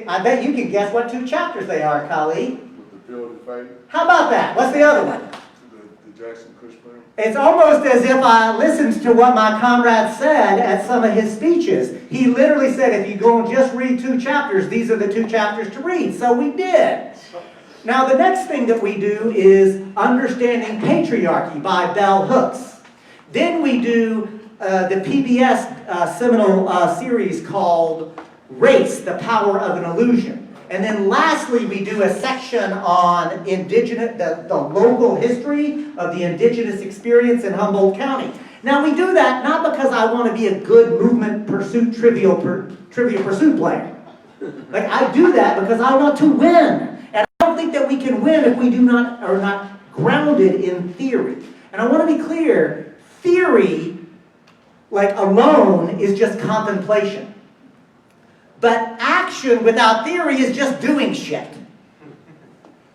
I bet you can guess what 2 chapters they are, colleague. With the build and fight, How about that? What's the other one? the Jackson Kush plan. It's almost as if I listened to what my comrade said at some of his speeches. He literally said, if you go and just read 2 chapters, these are the 2 chapters to read. So we did. Now the next thing that we do is Understanding Patriarchy by Bell Hooks. Then we do the PBS seminal series called Race, the Power of an Illusion. And then lastly, we do a section on the local history of the indigenous experience in Humboldt County. Now we do that not because I want to be a good movement pursuit trivia pursuit player. Like I do that because I want to win. And I don't think that we can win if we are not grounded in theory. And I want to be clear, theory, like alone, is just contemplation. But action without theory is just doing shit.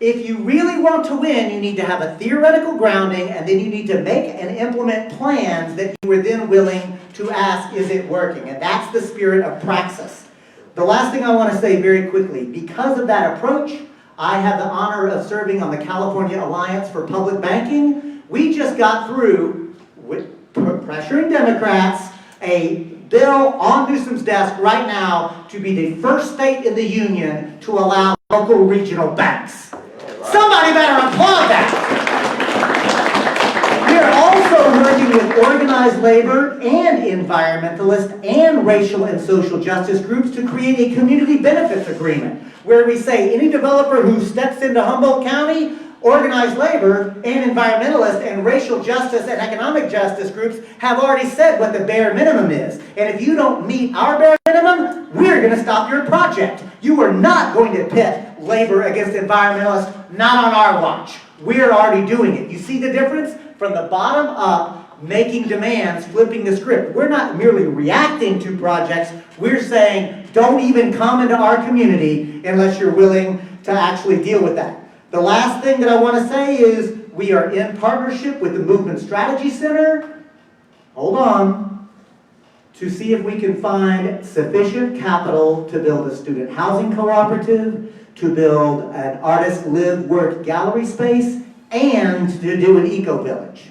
If you really want to win, you need to have a theoretical grounding, and then you need to make and implement plans that you are then willing to ask, is it working? And that's the spirit of praxis. The last thing I want to say very quickly, because of that approach, I have the honor of serving on the California Alliance for Public Banking. We just got through, with pressuring Democrats, a bill on Newsom's desk right now to be the first state in the union to allow local regional banks. Somebody better applaud that. We are also working with organized labor and environmentalist and racial and social justice groups to create a community benefits agreement where we say any developer who steps into Humboldt County, organized labor and environmentalist and racial justice and economic justice groups have already said what the bare minimum is. And if you don't meet our bare minimum, we're going to stop your project. You are not going to pit labor against environmentalists, not on our watch. We're already doing it. You see the difference? From the bottom up, making demands, flipping the script. We're not merely reacting to projects. We're saying, don't even come into our community unless you're willing to actually deal with that. The last thing that I want to say is we are in partnership with the Movement Strategy Center, hold on, to see if we can find sufficient capital to build a student housing cooperative, to build an artist live work gallery space, and to do an eco-village.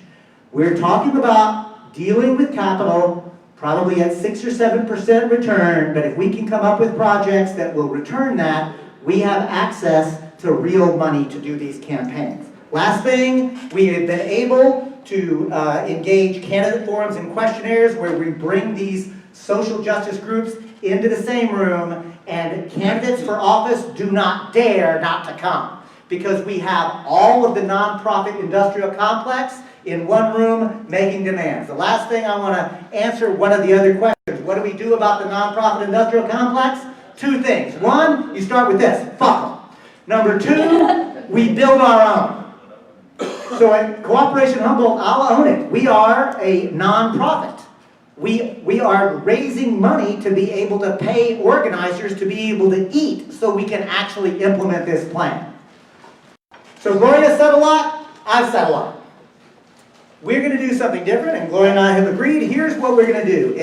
We're talking about dealing with capital, probably at 6 or 7% return, but if we can come up with projects that will return that, we have access to real money to do these campaigns. Last thing, we have been able to engage candidate forums and questionnaires where we bring these social justice groups into the same room, and candidates for office do not dare not to come, because we have all of the nonprofit industrial complex in one room making demands. The last thing I want to answer one of the other questions. What do we do about the nonprofit industrial complex? 2 things. 1, you start with this, fuck them. Number 2, we build our own. So at Cooperation Humboldt, I'll own it. We are a nonprofit. We are raising money to be able to pay organizers to be able to eat so we can actually implement this plan. So Gloria said a lot, I've said a lot. We're going to do something different, and Gloria and I have agreed. Here's what we're going to do.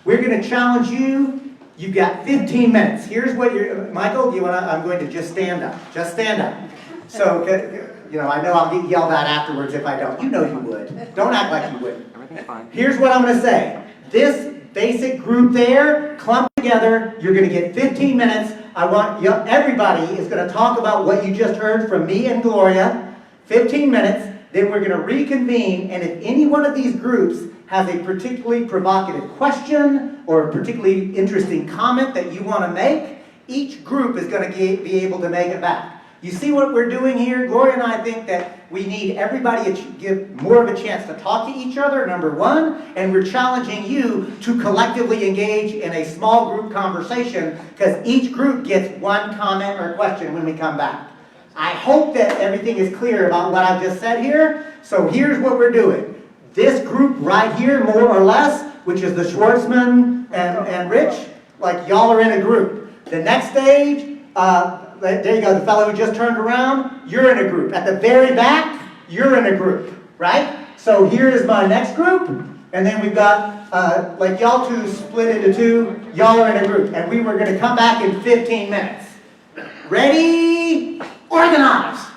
We're going to challenge you. You've got 15 minutes. Here's what Michael, I'm going to just stand up. Just stand up. So, I know I'll get yelled at afterwards if I don't. You know you would. Don't act like you wouldn't. Everything's fine. Here's what I'm going to say. This basic group there, clump together. You're going to get 15 minutes. I want everybody is going to talk about what you just heard from me and Gloria. 15 minutes. Then we're going to reconvene, and if any one of these groups has a particularly provocative question or a particularly interesting comment that you want to make, each group is going to be able to make it back. You see what we're doing here? Gloria and I think that we need everybody to give more of a chance to talk to each other, number one, and we're challenging you to collectively engage in a small group conversation because each group gets one comment or question when we come back. I hope that everything is clear about what I've just said here. So here's what we're doing. This group right here, more or less, which is the Schwartzman and Rich, like y'all are in a group. The next stage, there you go, the fellow who just turned around, you're in a group. At the very back, you're in a group, right? So here is my next group, and then we've got, like y'all two split into two, y'all are in a group, and we were gonna come back in 15 minutes. Ready? Organize!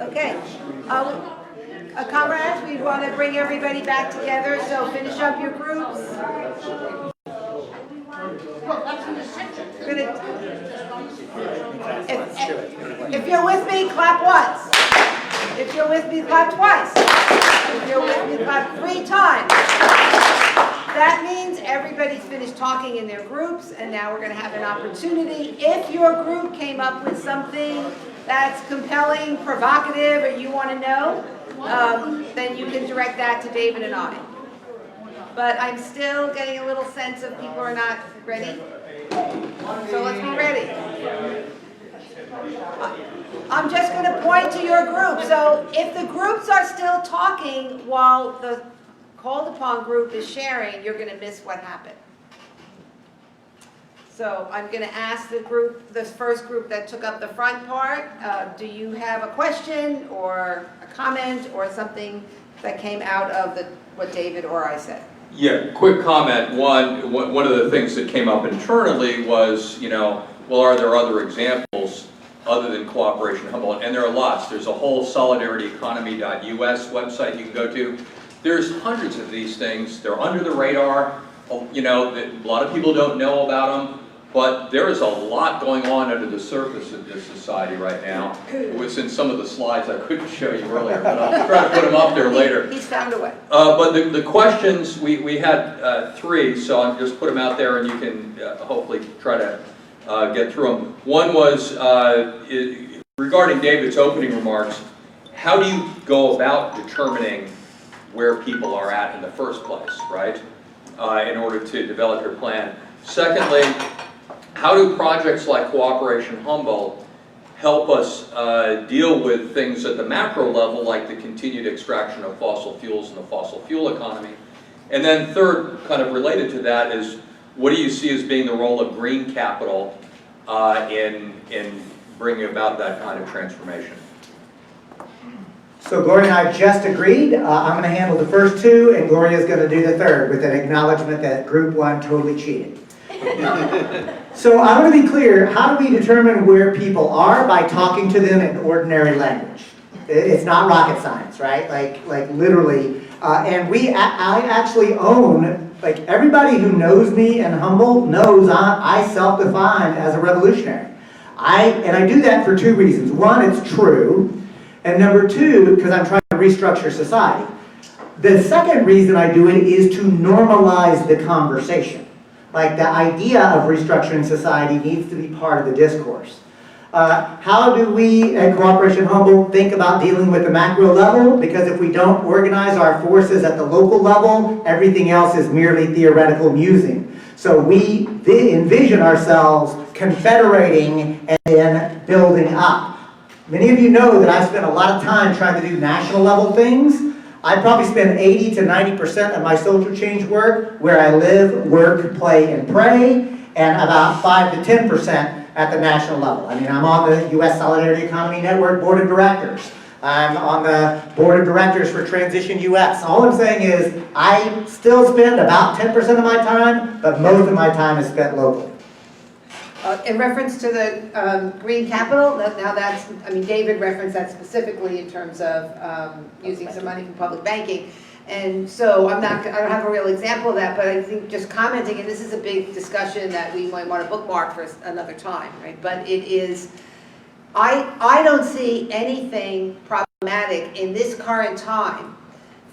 Okay. Comrades, we want to bring everybody back together, so finish up your groups. If you're with me, clap once. If you're with me, clap twice. If you're with me, clap 3 times. That means everybody's finished talking in their groups, and now we're going to have an opportunity. If your group came up with something that's compelling, provocative, or you want to know, then you can direct that to David and I. But I'm still getting a little sense of people are not ready. So let's be ready. I'm just going to point to your group. So if the groups are still talking while the called upon group is sharing, you're going to miss what happened. So I'm going to ask the group, this first group that took up the front part, do you have a question or a comment or something that came out of what David or I said? Yeah, quick comment. One of the things that came up internally was, well, are there other examples other than Cooperation Humboldt? And there are lots. There's a whole solidarity-economy.us website you can go to. There's hundreds of these things. They're under the radar. A lot of people don't know about them, but there is a lot going on under the surface of this society right now. It was in some of the slides I couldn't show you earlier, but I'll try to put them up there later. He's found a way. But the questions, we had 3, so I'll just put them out there and you can hopefully try to get through them. One was regarding David's opening remarks, how do you go about determining where people are at in the first place, right? In order to develop your plan. Secondly, how do projects like Cooperation Humboldt help us deal with things at the macro level, like the continued extraction of fossil fuels in the fossil fuel economy? And then third, kind of related to that, is what do you see as being the role of green capital in bringing about that kind of transformation? So Gloria and I just agreed. I'm going to handle the first 2, and Gloria's going to do the third with an acknowledgement that Group 1 totally cheated. So I want to be clear, how do we determine where people are? By talking to them in ordinary language. It's not rocket science, right? Like literally. And I actually own, like everybody who knows me in Humboldt knows I self-define as a revolutionary. I do that for 2 reasons. One, it's true. And number 2, because I'm trying to restructure society. The second reason I do it is to normalize the conversation. Like the idea of restructuring society needs to be part of the discourse. How do we at Cooperation Humboldt think about dealing with the macro level? Because if we don't organize our forces at the local level, everything else is merely theoretical musing. So we envision ourselves confederating and then building up. Many of you know that I spend a lot of time trying to do national level things. I probably spend 80 to 90% of my social change work where I live, work, play, and pray, and about 5 to 10% at the national level. I mean, I'm on the U.S. Solidarity Economy Network Board of Directors. I'm on the Board of Directors for Transition U.S. All I'm saying is I still spend about 10% of my time, but most of my time is spent locally. In reference to the green capital, now that's, David referenced that specifically in terms of using some money from public banking. And so I don't have a real example of that, but I think just commenting, and this is a big discussion that we might want to bookmark for another time, right? But it is, I don't see anything problematic in this current time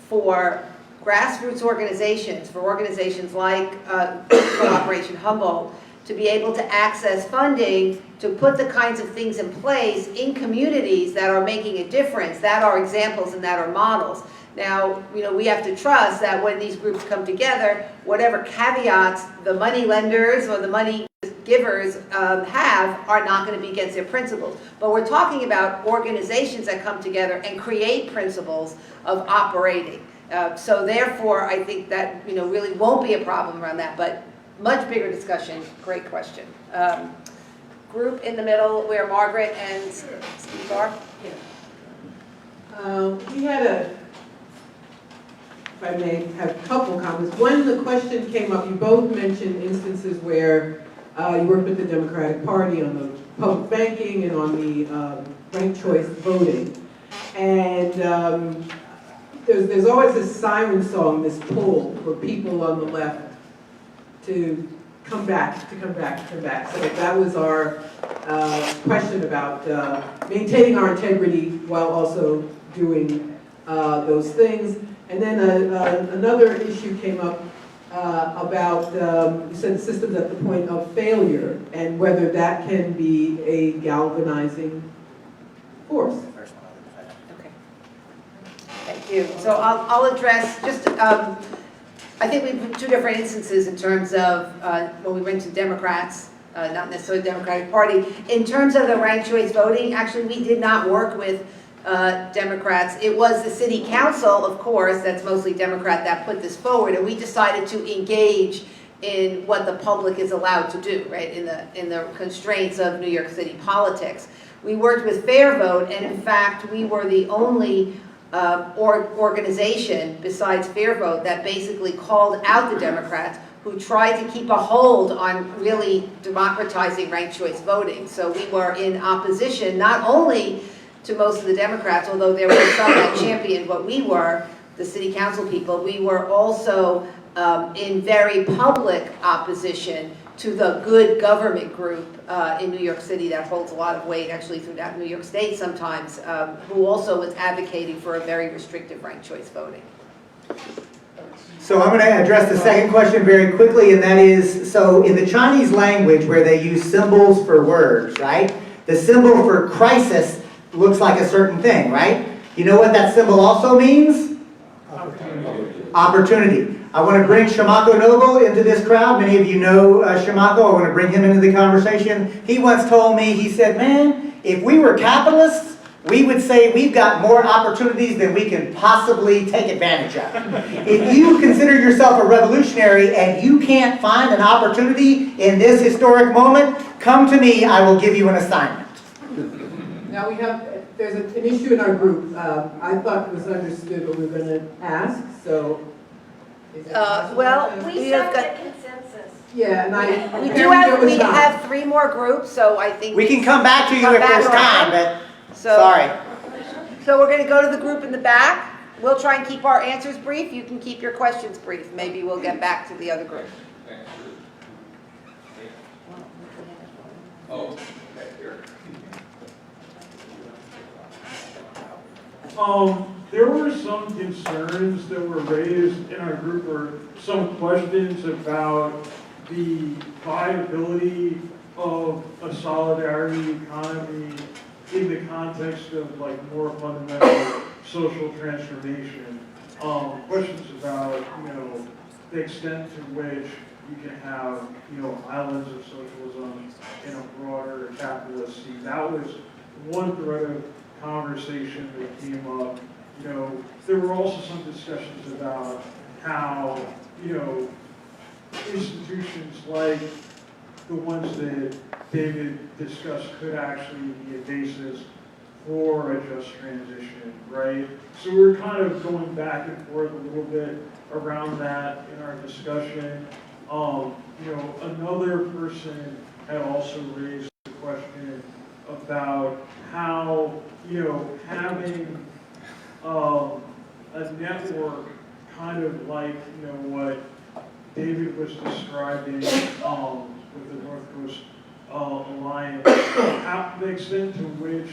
for grassroots organizations, for organizations like Cooperation Humboldt, to be able to access funding to put the kinds of things in place in communities that are making a difference, that are examples and that are models. Now, we have to trust that when these groups come together, whatever caveats the money lenders or the money givers have are not going to be against their principles. But we're talking about organizations that come together and create principles of operating. So therefore, I think that really won't be a problem around that. But much bigger discussion. Great question. Group in the middle where Margaret and Steve are. We had if I may have a couple comments. One, the question came up, you both mentioned instances where You worked with the Democratic Party on the public banking and on the ranked choice voting. And there's always this siren song, this pull for people on the left to come back, to come back, to come back. So that was our question about maintaining our integrity while also doing those things. And then another issue came up about, you said the system's at the point of failure and whether that can be a galvanizing force. Okay. Thank you. So I'll address just, I think we have two different instances in terms of when we went to Democrats, not necessarily the Democratic Party. In terms of the ranked choice voting, actually we did not work with Democrats. It was the city council, of course, that's mostly Democrat, that put this forward, and we decided to engage in what the public is allowed to do, right, in the constraints of New York City politics. We worked with Fair Vote, and in fact, we were the only organization besides Fair Vote that basically called out the Democrats who tried to keep a hold on really democratizing ranked choice voting. So we were in opposition not only to most of the Democrats, although there were some that championed what we were, the city council people, we were also in very public opposition to the good government group in New York City that holds a lot of weight, actually throughout New York State sometimes, who also was advocating for a very restrictive ranked choice voting. So I'm going to address the second question very quickly, and that is, so in the Chinese language where they use symbols for words, right? The symbol for crisis looks like a certain thing, right? You know what that symbol also means? Opportunity. I want to bring Shimako Noble into this crowd. Many of you know Shimako. I want to bring him into the conversation. He once told me, he said, man, if we were capitalists, we would say we've got more opportunities than we can possibly take advantage of. If you consider yourself a revolutionary and you can't find an opportunity in this historic moment, come to me, I will give you an assignment. Now there's an issue in our group. I thought it was understood what we were going to ask, so. Well, We have have got, the consensus. Yeah, and we have 3 more groups, so I think. We can come back to you if there's time, but sorry. So we're going to go to the group in the back. We'll try and keep our answers brief. You can keep your questions brief. Maybe we'll get back to the other group. Oh, okay, here. There were some concerns that were raised in our group, or some questions about the viability of a solidarity economy in the context of like more fundamental social transformation. Questions about, the extent to which you can have, islands of socialism in a broader capitalist scene. That was one thread of conversation that came up. There were also some discussions about how, institutions like the ones that David discussed could actually be a basis for a just transition, right? So we're kind of going back and forth a little bit around that in our discussion. Another person had also raised the question about how, having a network kind of like, what David was describing with the North Coast Alliance, the extent to which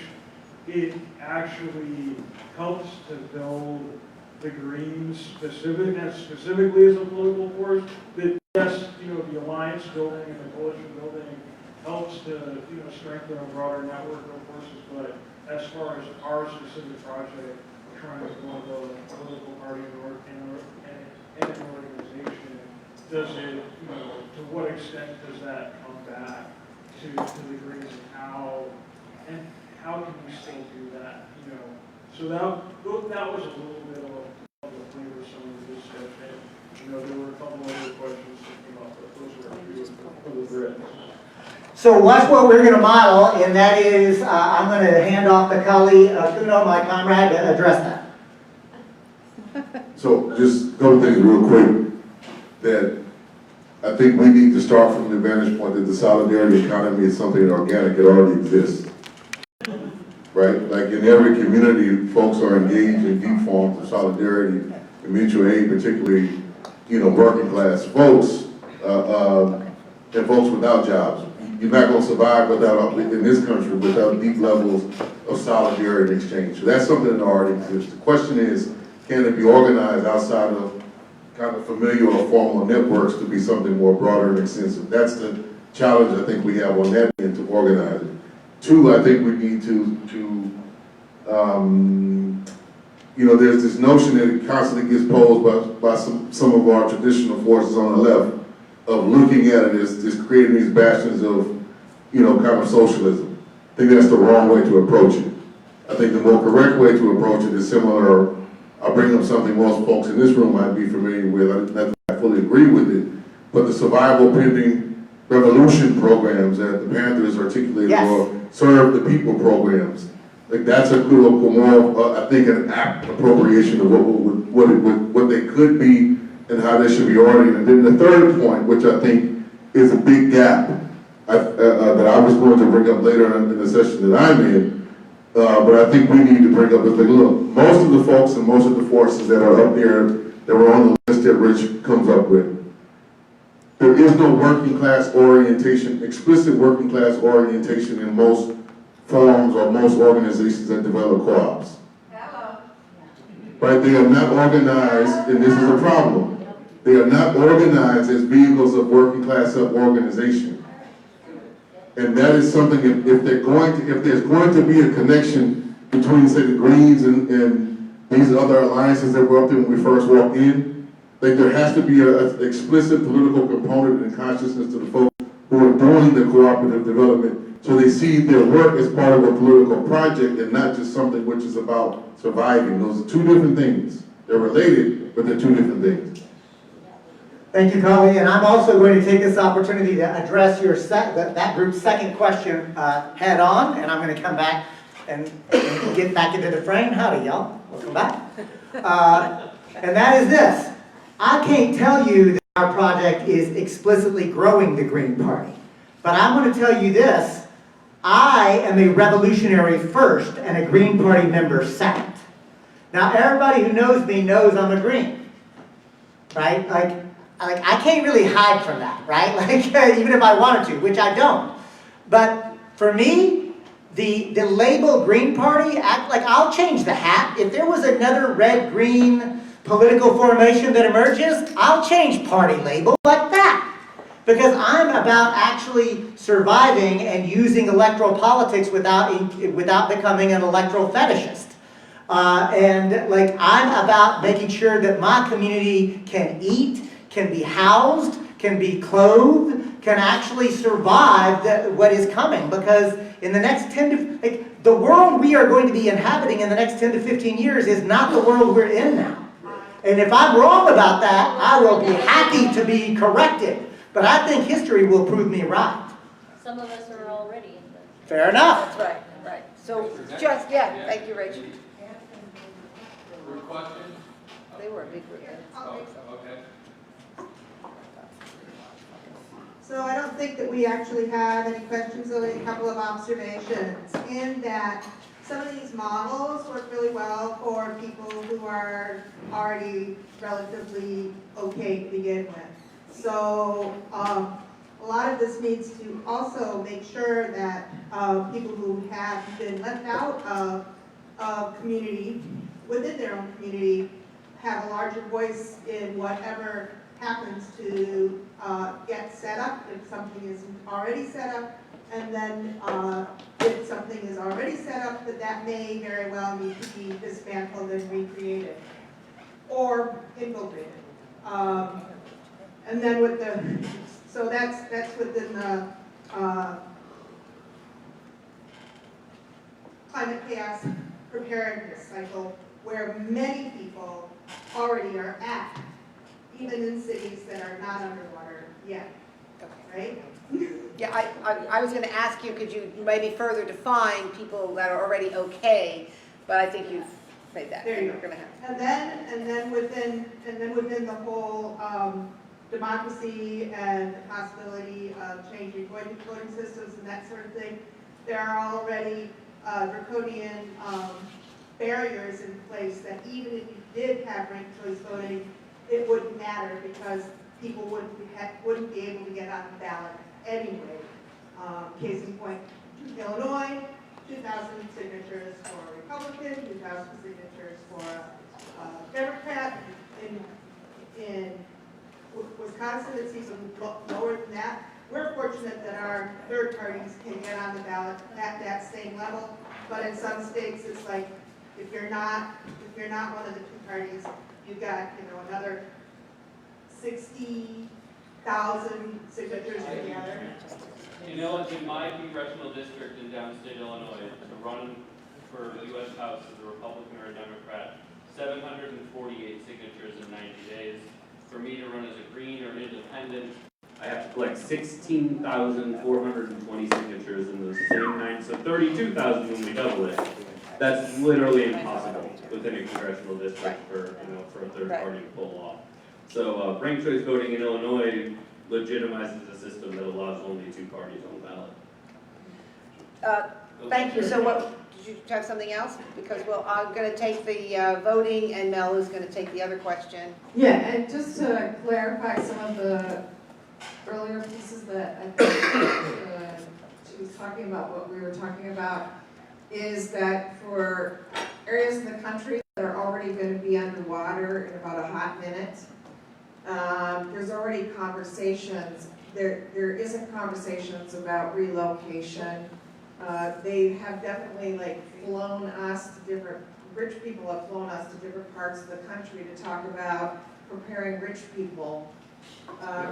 it actually helps to build the Greens specifically as a political force, that yes, the alliance building and the coalition building helps to, strengthen a broader network of forces, but as far as our specific project, trying to build a political party and an organization, does it, to what extent does that come back to the Greens, and how can we still do that, So that was a little bit of a flavor of some of the discussion. There were a couple other questions that came up, but those were a few of the threads. So watch what we're going to model, and that is, I'm going to hand off to Kali Kuno, my comrade, to address that. So just a couple things real quick, that I think we need to start from the vantage point that the solidarity economy is something organic, it already exists. Right? Like in every community, folks are engaged in deep forms of solidarity and mutual aid, particularly, working class folks, and folks without jobs. You're not going to survive in this country without deep levels of solidarity and exchange. So that's something that already exists. The question is, can it be organized outside of kind of familiar or formal networks to be something more broader and extensive? That's the challenge I think we have on that end, to organize it. Two, I think we need to there's this notion that constantly gets posed by some of our traditional forces on the left of looking at it as creating these bastions of, kind of socialism. I think that's the wrong way to approach it. I think the more correct way to approach it is similar. I'll bring up something most folks in this room might be familiar with. Not that I fully agree with it, but the survival pending revolution programs that the Panthers articulated, or serve the people programs. Like that's a critical, more, I think, an apt appropriation of what they could be and how they should be oriented. And then the third point, which I think is a big gap that I was going to bring up later in the session that I'm in, but I think we need to bring up is like, look, most of the folks and most of the forces that are up there that were on the list that Rich comes up with, there is no working class orientation, explicit working class orientation in most forms or most organizations that develop co-ops. Right? They are not organized, and this is a problem. They are not organized as vehicles of working class self-organization. And that is something, if there's going to be a connection between, say, the Greens and these other alliances that were up there when we first walked in, like there has to be an explicit political component and consciousness to the folks who are doing the cooperative development, so they see their work as part of a political project and not just something which is about surviving. Those are two different things. They're related, but they're two different things. Thank you, Kali. And I'm also going to take this opportunity to address that group's second question head on, and I'm going to come back and get back into the frame. Howdy, y'all. Welcome back. And that is this. I can't tell you that our project is explicitly growing the Green Party, but I'm going to tell you this. I am a revolutionary first and a Green Party member second. Now, everybody who knows me knows I'm a Green, right? Like I can't really hide from that, right? Like, even if I wanted to, which I don't. But for me, the label Green Party, I'll change the hat. If there was another red-green political formation that emerges, I'll change party label like that. Because I'm about actually surviving and using electoral politics without becoming an electoral fetishist. I'm about making sure that my community can eat, can be housed, can be clothed, can actually survive what is coming. Because in the next the world we are going to be inhabiting in the next 10 to 15 years is not the world we're in now. And if I'm wrong about that, I will be happy to be corrected. But I think history will prove me right. Some of us are already in the... Fair enough. That's right. So thank you, Rachel. Group questions? They were a big group. Okay. So I don't think that we actually have any questions, only a couple of observations. In that some of these models work really well for people who are already relatively okay to begin with. So a lot of this needs to also make sure that people who have been left out of community, within their own community, have a larger voice in whatever happens to get set up, if something isn't already set up, and then if something is already set up, that may very well need to be dismantled and recreated or infiltrated. And then so that's within the climate chaos preparedness cycle, where many people already are at, even in cities that are not underwater yet, right? Yeah, I was going to ask you, could you maybe further define people that are already okay? But I think you've made that. There you go. Going to have. And then within the whole democracy and the possibility of changing voting systems and that sort of thing, there are already draconian barriers in place that even if you did have ranked choice voting, it wouldn't matter because people wouldn't be able to get on the ballot anyway. Case in point, Illinois, 2,000 signatures for a Republican, 2,000 signatures for a Democrat. In Wisconsin, it's even lower than that. We're fortunate that our third parties can get on the ballot at that same level, but in some states, it's like if you're not one of the two parties, you've got another 60,000 signatures together. In my congressional district in downstate Illinois, to run for U.S. House as a Republican or a Democrat, 748 signatures in 90 days. For me to run as a Green or an Independent, I have to collect 16,420 signatures in the same night, so 32,000 when we double it. That's literally impossible within a congressional district for a third party to pull off. So ranked choice voting in Illinois legitimizes a system that allows only two parties on the ballot. Thank you. So what, did you have something else? Because I'm going to take the voting and Mel is going to take the other question. Yeah, and just to clarify some of the earlier pieces that I think she was talking about, what we were talking about, is that for areas in the country that are already going to be underwater in about a hot minute, there's already conversations. There isn't conversations about relocation. They have definitely flown us to different, rich people have flown us to different parts of the country to talk about preparing rich people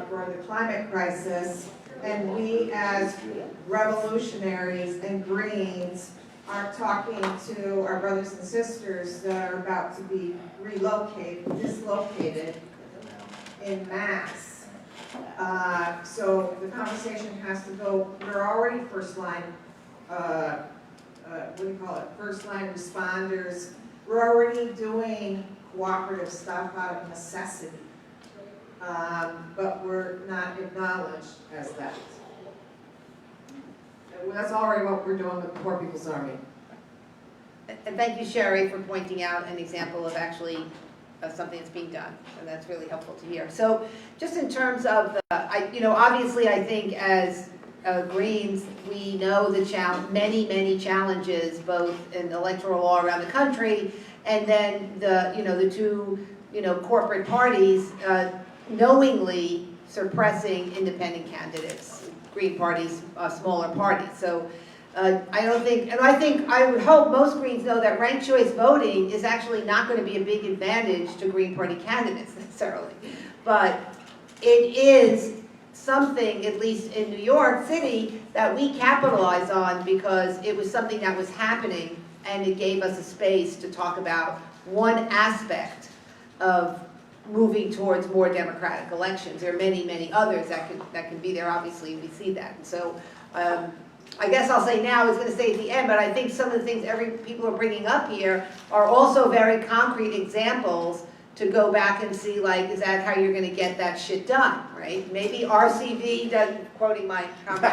for the climate crisis. And we as revolutionaries and Greens are talking to our brothers and sisters that are about to be dislocated in mass. So the conversation has to go, we're already first line, first line responders. We're already doing cooperative stuff out of necessity, but we're not acknowledged as that. That's already what we're doing with the Poor People's Army. And thank you, Sherry, for pointing out an example of actually something that's being done, and that's really helpful to hear. So just in terms of, obviously I think as Greens, we know the many challenges both in electoral law around the country, and then the two corporate parties knowingly suppressing independent candidates, Green parties, smaller parties. So I would hope most Greens know that ranked choice voting is actually not going to be a big advantage to Green Party candidates necessarily, but it is something, at least in New York City, that we capitalize on because it was something that was happening and it gave us a space to talk about one aspect of moving towards more democratic elections. There are many others that can be there. Obviously, we see that. And so I guess I'll say now, I was going to say at the end, but I think some of the things people are bringing up here are also very concrete examples to go back and see, is that how you're going to get that shit done, right? Maybe RCV doesn't, quoting my comment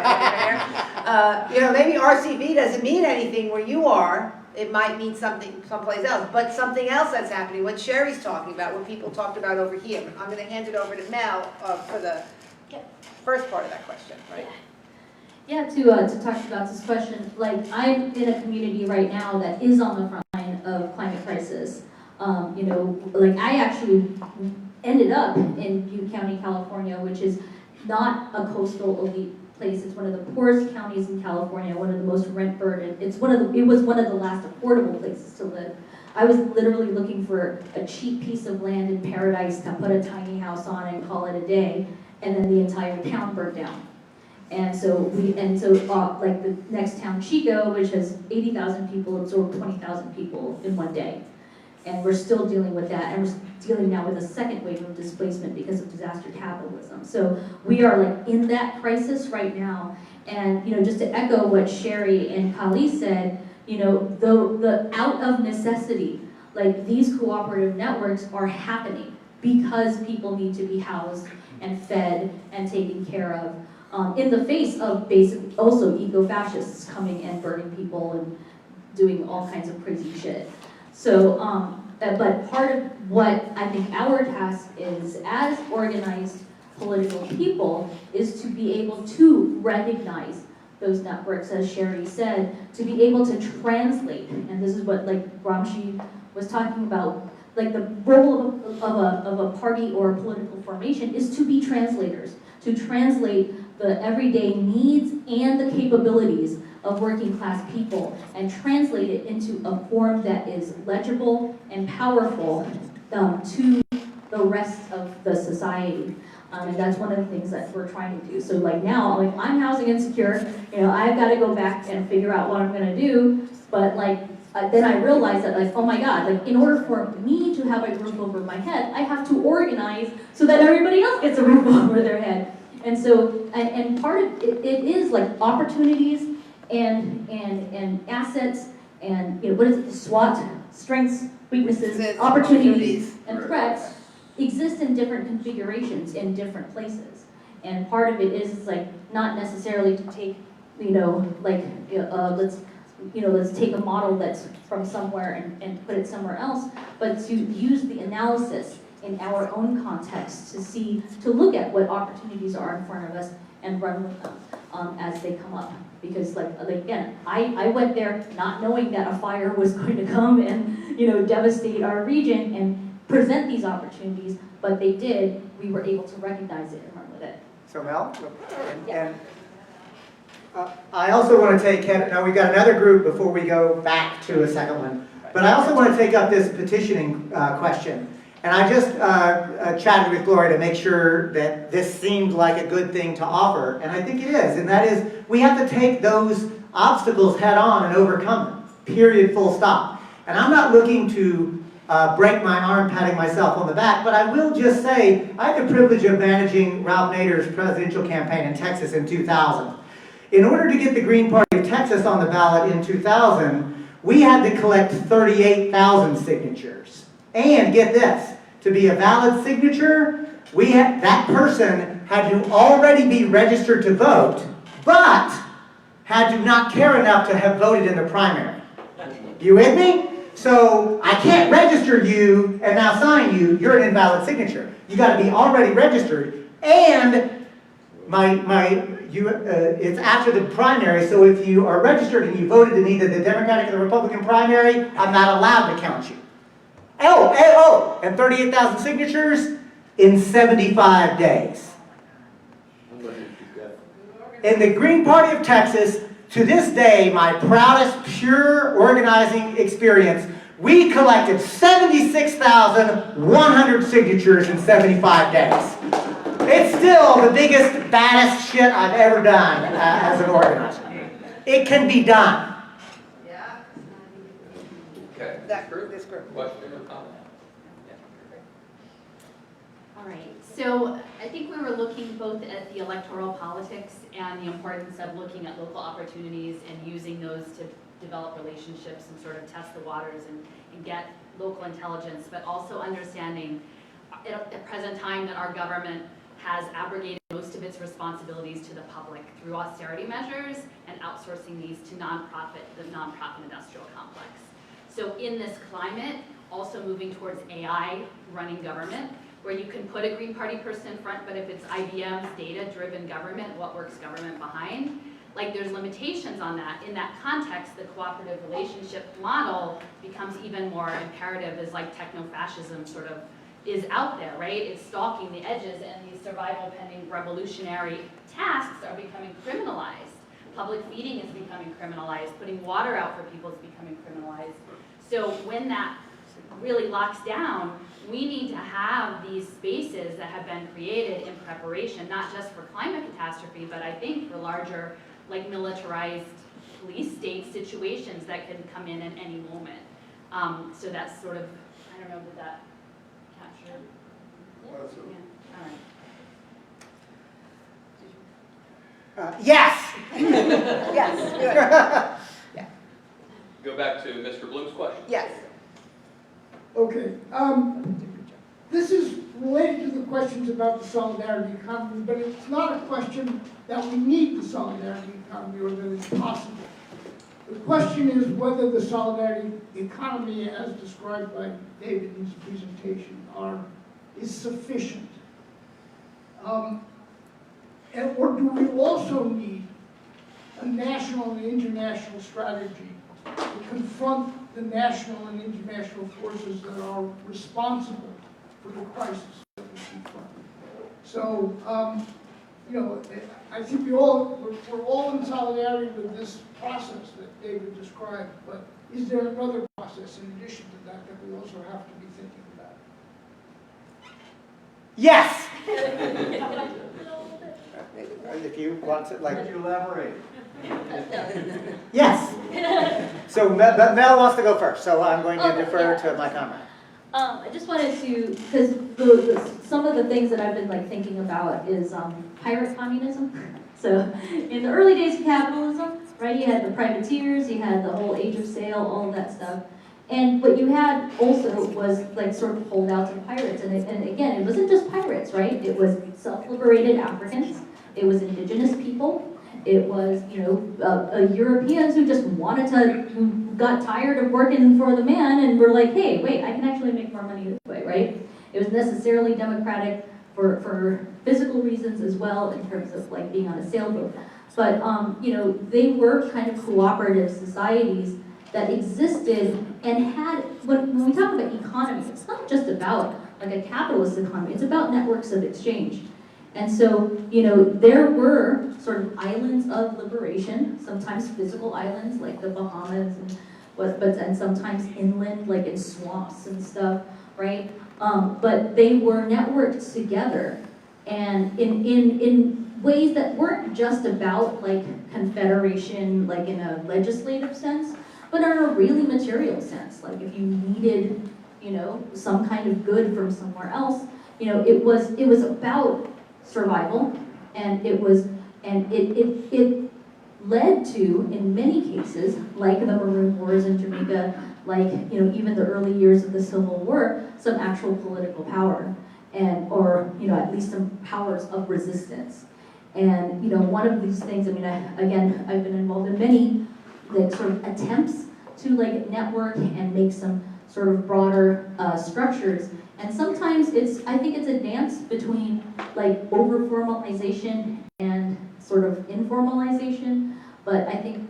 there, maybe RCV doesn't mean anything where you are. It might mean something someplace else, but something else that's happening, what Sherry's talking about, what people talked about over here. I'm going to hand it over to Mel for the first part of that question, right? Yeah, to talk about this question, I'm in a community right now that is on the front line of climate crisis. I actually ended up in Butte County, California, which is not a coastal elite place. It's one of the poorest counties in California, one of the most rent burdened. It was one of the last affordable places to live. I was literally looking for a cheap piece of land in paradise to put a tiny house on and call it a day, and then the entire town burned down. And so the next town, Chico, which has 80,000 people, absorbed 20,000 people in one day. And we're still dealing with that, and we're dealing now with a second wave of displacement because of disaster capitalism. So we are in that crisis right now. And just to echo what Sherry and Kali said, the out of necessity, these cooperative networks are happening because people need to be housed, and fed and taken care of, in the face of basic, also eco-fascists coming and burning people and doing all kinds of crazy shit. So, but part of what I think our task is as organized political people is to be able to recognize those networks, as Sherry said, to be able to translate, and this is what like Gramsci was talking about, like the role of a party or a political formation is to be translators, to translate the everyday needs and the capabilities of working class people and translate it into a form that is legible and powerful to the rest of the society. And that's one of the things that we're trying to do. So like now, like I'm housing insecure, I've got to go back and figure out what I'm going to do, but like then I realized that like, oh my God, like in order for me to have a roof over my head, I have to organize so that everybody else gets a roof over their head. And so, and part of it is like opportunities and assets and, what is it, SWOT, strengths, weaknesses, opportunities, and threats exist in different configurations in different places. And part of it is like not necessarily to take, let's take a model that's from somewhere and put it somewhere else, but to use the analysis in our own context to look at what opportunities are in front of us and run with them as they come up. Because like again, I went there not knowing that a fire was going to come and devastate our region and present these opportunities, but they did. We were able to recognize it and run with it. So Mel, and I also want to take, now we've got another group before we go back to a second one, but I also want to take up this petitioning question. And I just chatted with Gloria to make sure that this seemed like a good thing to offer, and I think it is, and that is we have to take those obstacles head on and overcome them, period, full stop. And I'm not looking to break my arm patting myself on the back, but I will just say I had the privilege of managing Ralph Nader's presidential campaign in Texas in 2000. In order to get the Green Party of Texas on the ballot in 2000, we had to collect 38,000 signatures. And get this, to be a valid signature, that person had to already be registered to vote, but had to not care enough to have voted in the primary. You with me? So I can't register you and now sign you. You're an invalid signature. You got to be already registered, and it's after the primary. So if you are registered and you voted in either the Democratic or the Republican primary, I'm not allowed to count you. And 38,000 signatures in 75 days. In the Green Party of Texas, to this day, my proudest pure organizing experience, we collected 76,100 signatures in 75 days. It's still the biggest, baddest shit I've ever done as an organizer. It can be done. Okay. This group. Question or comment? All right, so I think we were looking both at the electoral politics and the importance of looking at local opportunities and using those to develop relationships and sort of test the waters and get local intelligence, but also understanding at the present time that our government has abrogated most of its responsibilities to the public through austerity measures and outsourcing these to the nonprofit industrial complex. So in this climate, also moving towards AI running government, where you can put a Green Party person in front, but if it's IBM's data-driven government, what works government behind, like there's limitations on that. In that context, the cooperative relationship model becomes even more imperative as like techno-fascism sort of is out there, right? It's stalking the edges, and these survival pending revolutionary tasks are becoming criminalized. Public feeding is becoming criminalized. Putting water out for people is becoming criminalized. So when that really locks down, we need to have these spaces that have been created in preparation, not just for climate catastrophe, but I think for larger, like militarized police state situations that can come in at any moment. So that's sort of, I don't know, did that capture? Yeah. All right. Yes! Yes, good. Yeah. Go back to Mr. Bloom's question. Yes. Okay. this is related to the questions about the solidarity economy, but it's not a question that we need the solidarity economy or that it's possible. The question is whether the solidarity economy, as described by David in his presentation, is sufficient. Or do we also need a national and international strategy to confront the national and international forces that are responsible for the crisis that we confront? So, you know, I think we're all in solidarity with this process that David described, but is there another process in addition to that that we also have to be thinking about? Yes! If you want to, like... Could you elaborate? Yes! So Mel wants to go first, so I'm going to defer to my comrade. I just wanted to, because some of the things that I've been like thinking about is pirate communism. So in the early days of capitalism, right, you had the privateers, you had the whole age of sail, all of that stuff. And what you had also was like sort of holdouts and pirates. And again, it wasn't just pirates, right? It was self-liberated Africans. It was indigenous people. It was, you know, Europeans who just wanted to, who got tired of working for the man and were like, hey, wait, I can actually make more money this way, right? It was necessarily democratic for physical reasons as well in terms of like being on a sailboat. But, you know, they were kind of cooperative societies that existed and had, when we talk about economy, it's not just about like a capitalist economy, it's about networks of exchange. And so, you know, there were sort of islands of liberation, sometimes physical islands like the Bahamas, and sometimes inland, like in swamps and stuff, right? But they were networked together, and in ways that weren't just about like confederation, like in a legislative sense, but in a really material sense. Like if you needed, you know, some kind of good from somewhere else, you know, it was about survival, and it led to, in many cases, like the Maroon Wars in Jamaica, like, you know, even the early years of the Civil War, some actual political power, or, you know, at least some powers of resistance. And, you know, one of these things, I mean, again, I've been involved in many, like, sort of attempts to, like, network and make some sort of broader structures. And sometimes I think it's a dance between like over-formalization and sort of informalization. But I think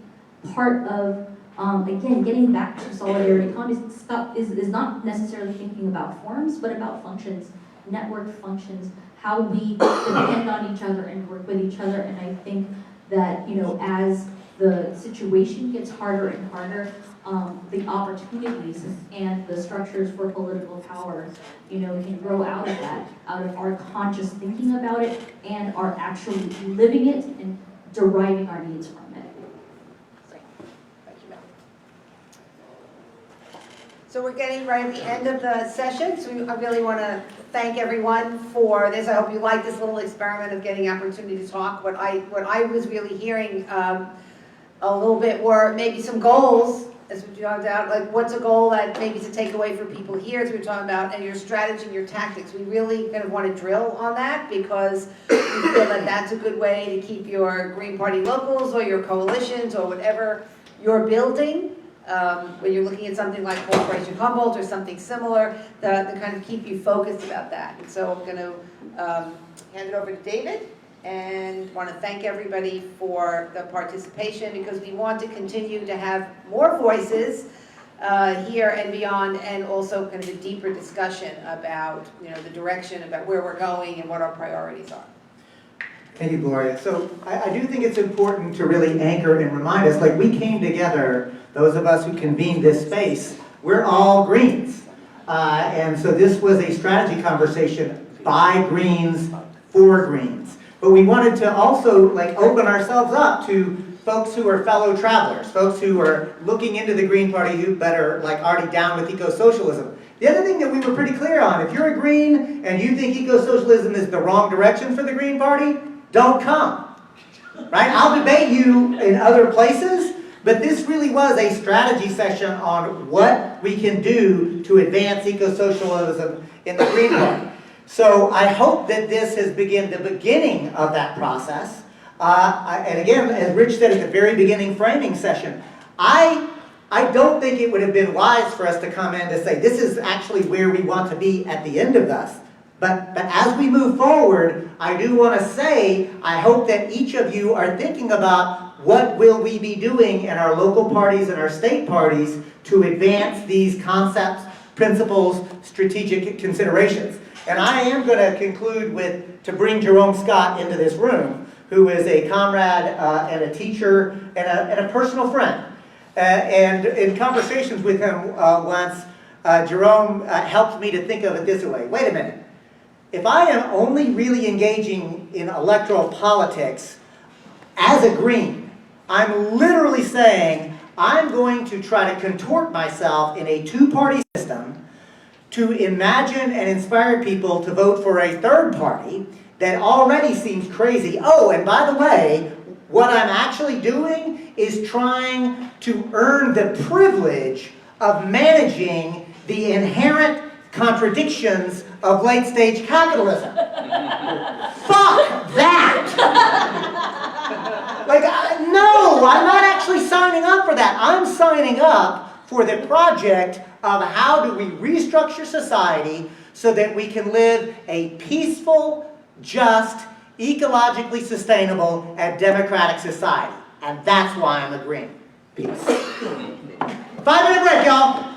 part of, again, getting back to solidarity economies is not necessarily thinking about forms, but about functions, network functions, how we depend on each other and work with each other. And I think that, you know, as the situation gets harder and harder, the opportunities and the structures for political power, you know, can grow out of that, out of our conscious thinking about it and our actually living it and deriving our needs from it. So we're getting right at the end of the session, so I really want to thank everyone for this. I hope you like this little experiment of getting opportunity to talk. What I was really hearing a little bit were maybe some goals, as we talked about, like what's a goal that maybe is a takeaway for people here, as we were talking about, and your strategy and your tactics. We really kind of want to drill on that because we feel that that's a good way to keep your Green Party locals or your coalitions or whatever you're building. When you're looking at something like Corporation Humboldt or something similar, to kind of keep you focused about that. And so I'm going to hand it over to David and want to thank everybody for the participation because we want to continue to have more voices here and beyond, and also kind of a deeper discussion about, you know, the direction, about where we're going and what our priorities are. Thank you, Gloria. So I do think it's important to really anchor and remind us, like we came together, those of us who convened this space, we're all Greens. And so this was a strategy conversation by Greens, for Greens. But we wanted to also like open ourselves up to folks who are fellow travelers, folks who are looking into the Green Party who better like already down with eco-socialism. The other thing that we were pretty clear on, if you're a Green and you think eco-socialism is the wrong direction for the Green Party, don't come, right? I'll debate you in other places, But this really was a strategy session on what we can do to advance eco-socialism in the Green Party. So I hope that this has been the beginning of that process. And again, as Rich said at the very beginning framing session, I don't think it would have been wise for us to come in to say, this is actually where we want to be at the end of this. But as we move forward, I do want to say, I hope that each of you are thinking about what will we be doing in our local parties and our state parties to advance these concepts, principles, strategic considerations. And I am going to conclude with, to bring Jerome Scott into this room, who is a comrade and a teacher and a personal friend. And in conversations with him once, Jerome helped me to think of it this way. Wait a minute. If I am only really engaging in electoral politics as a Green, I'm literally saying I'm going to try to contort myself in a two-party system to imagine and inspire people to vote for a third party that already seems crazy. Oh, and by the way, what I'm actually doing is trying to earn the privilege of managing the inherent contradictions of late-stage capitalism. Fuck that! Like, no, I'm not actually signing up for that. I'm signing up for the project of how do we restructure society so that we can live a peaceful, just, ecologically sustainable, and democratic society. And that's why I'm a Green. Peace. 5-minute break, y'all.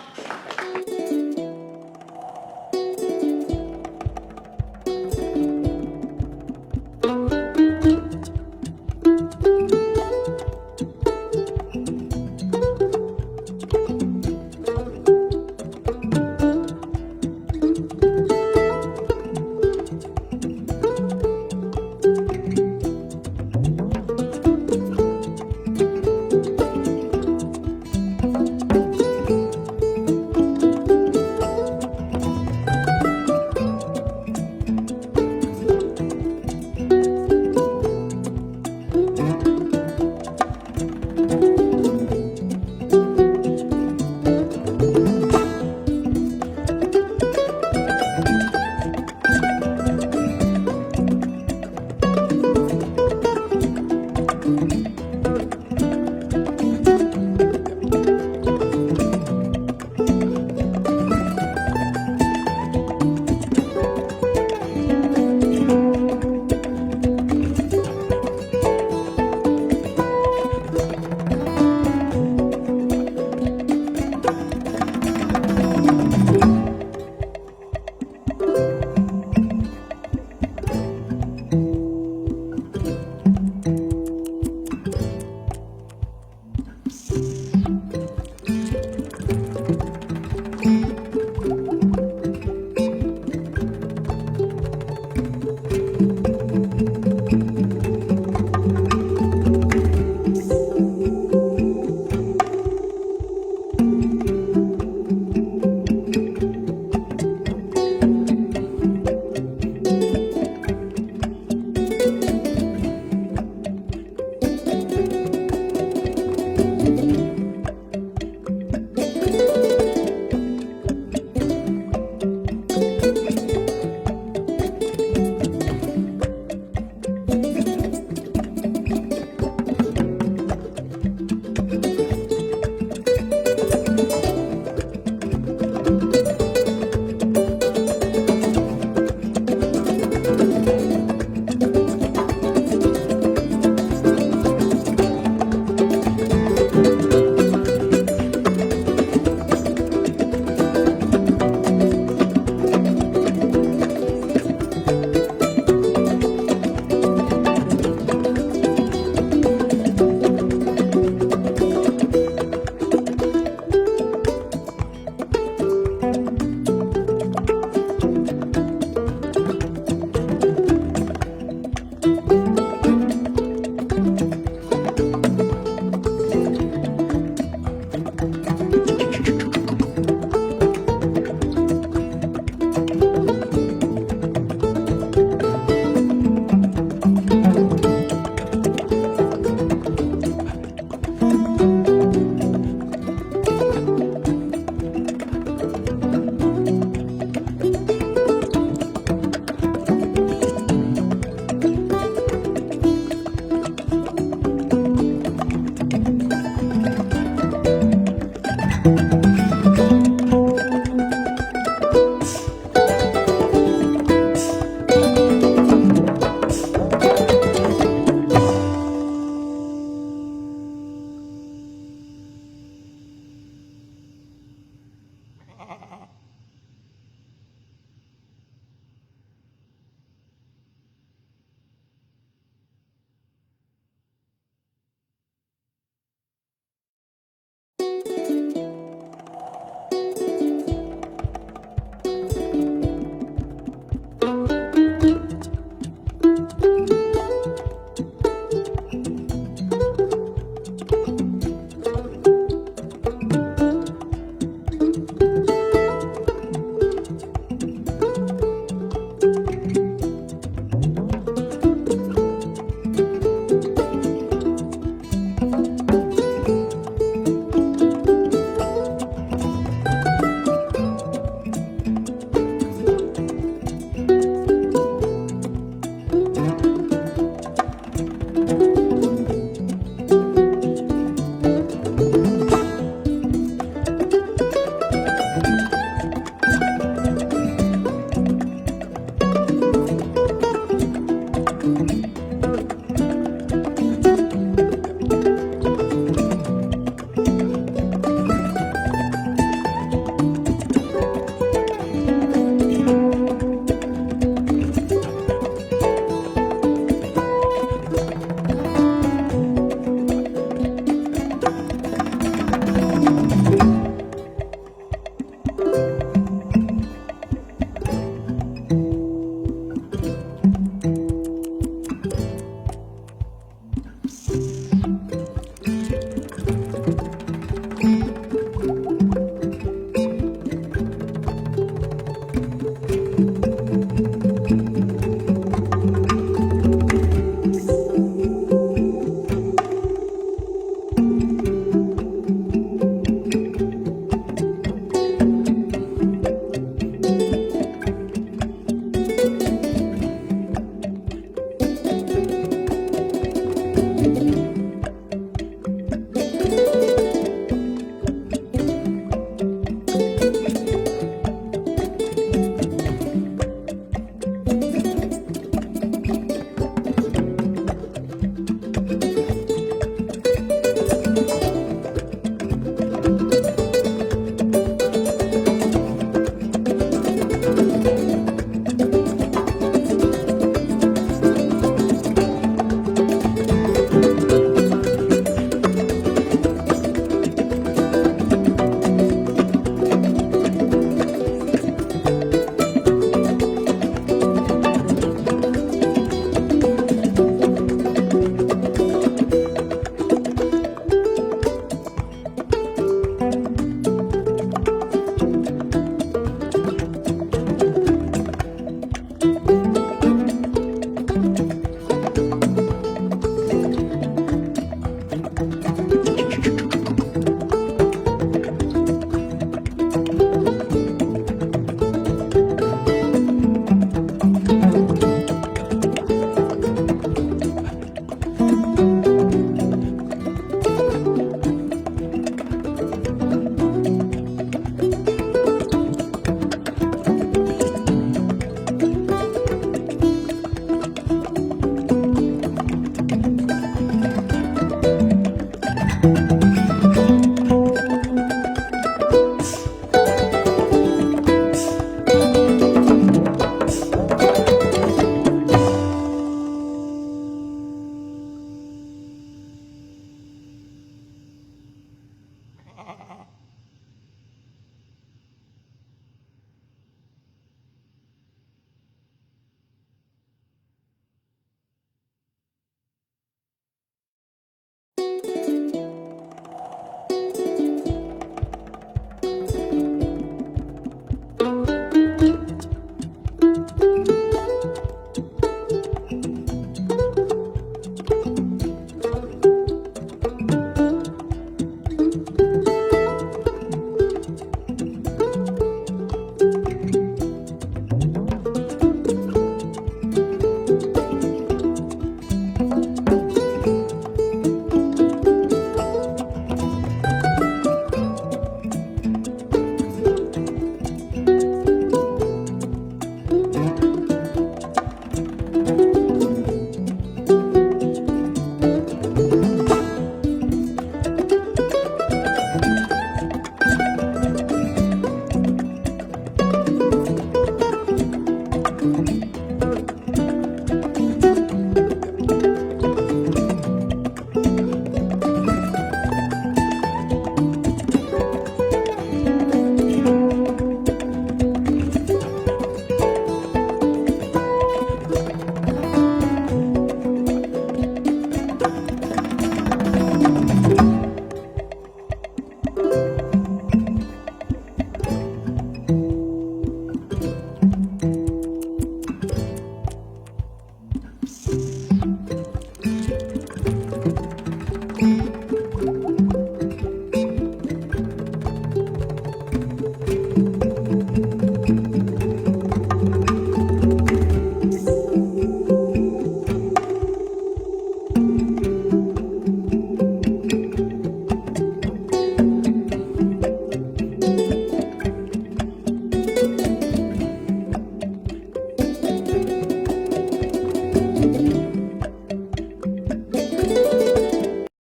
you.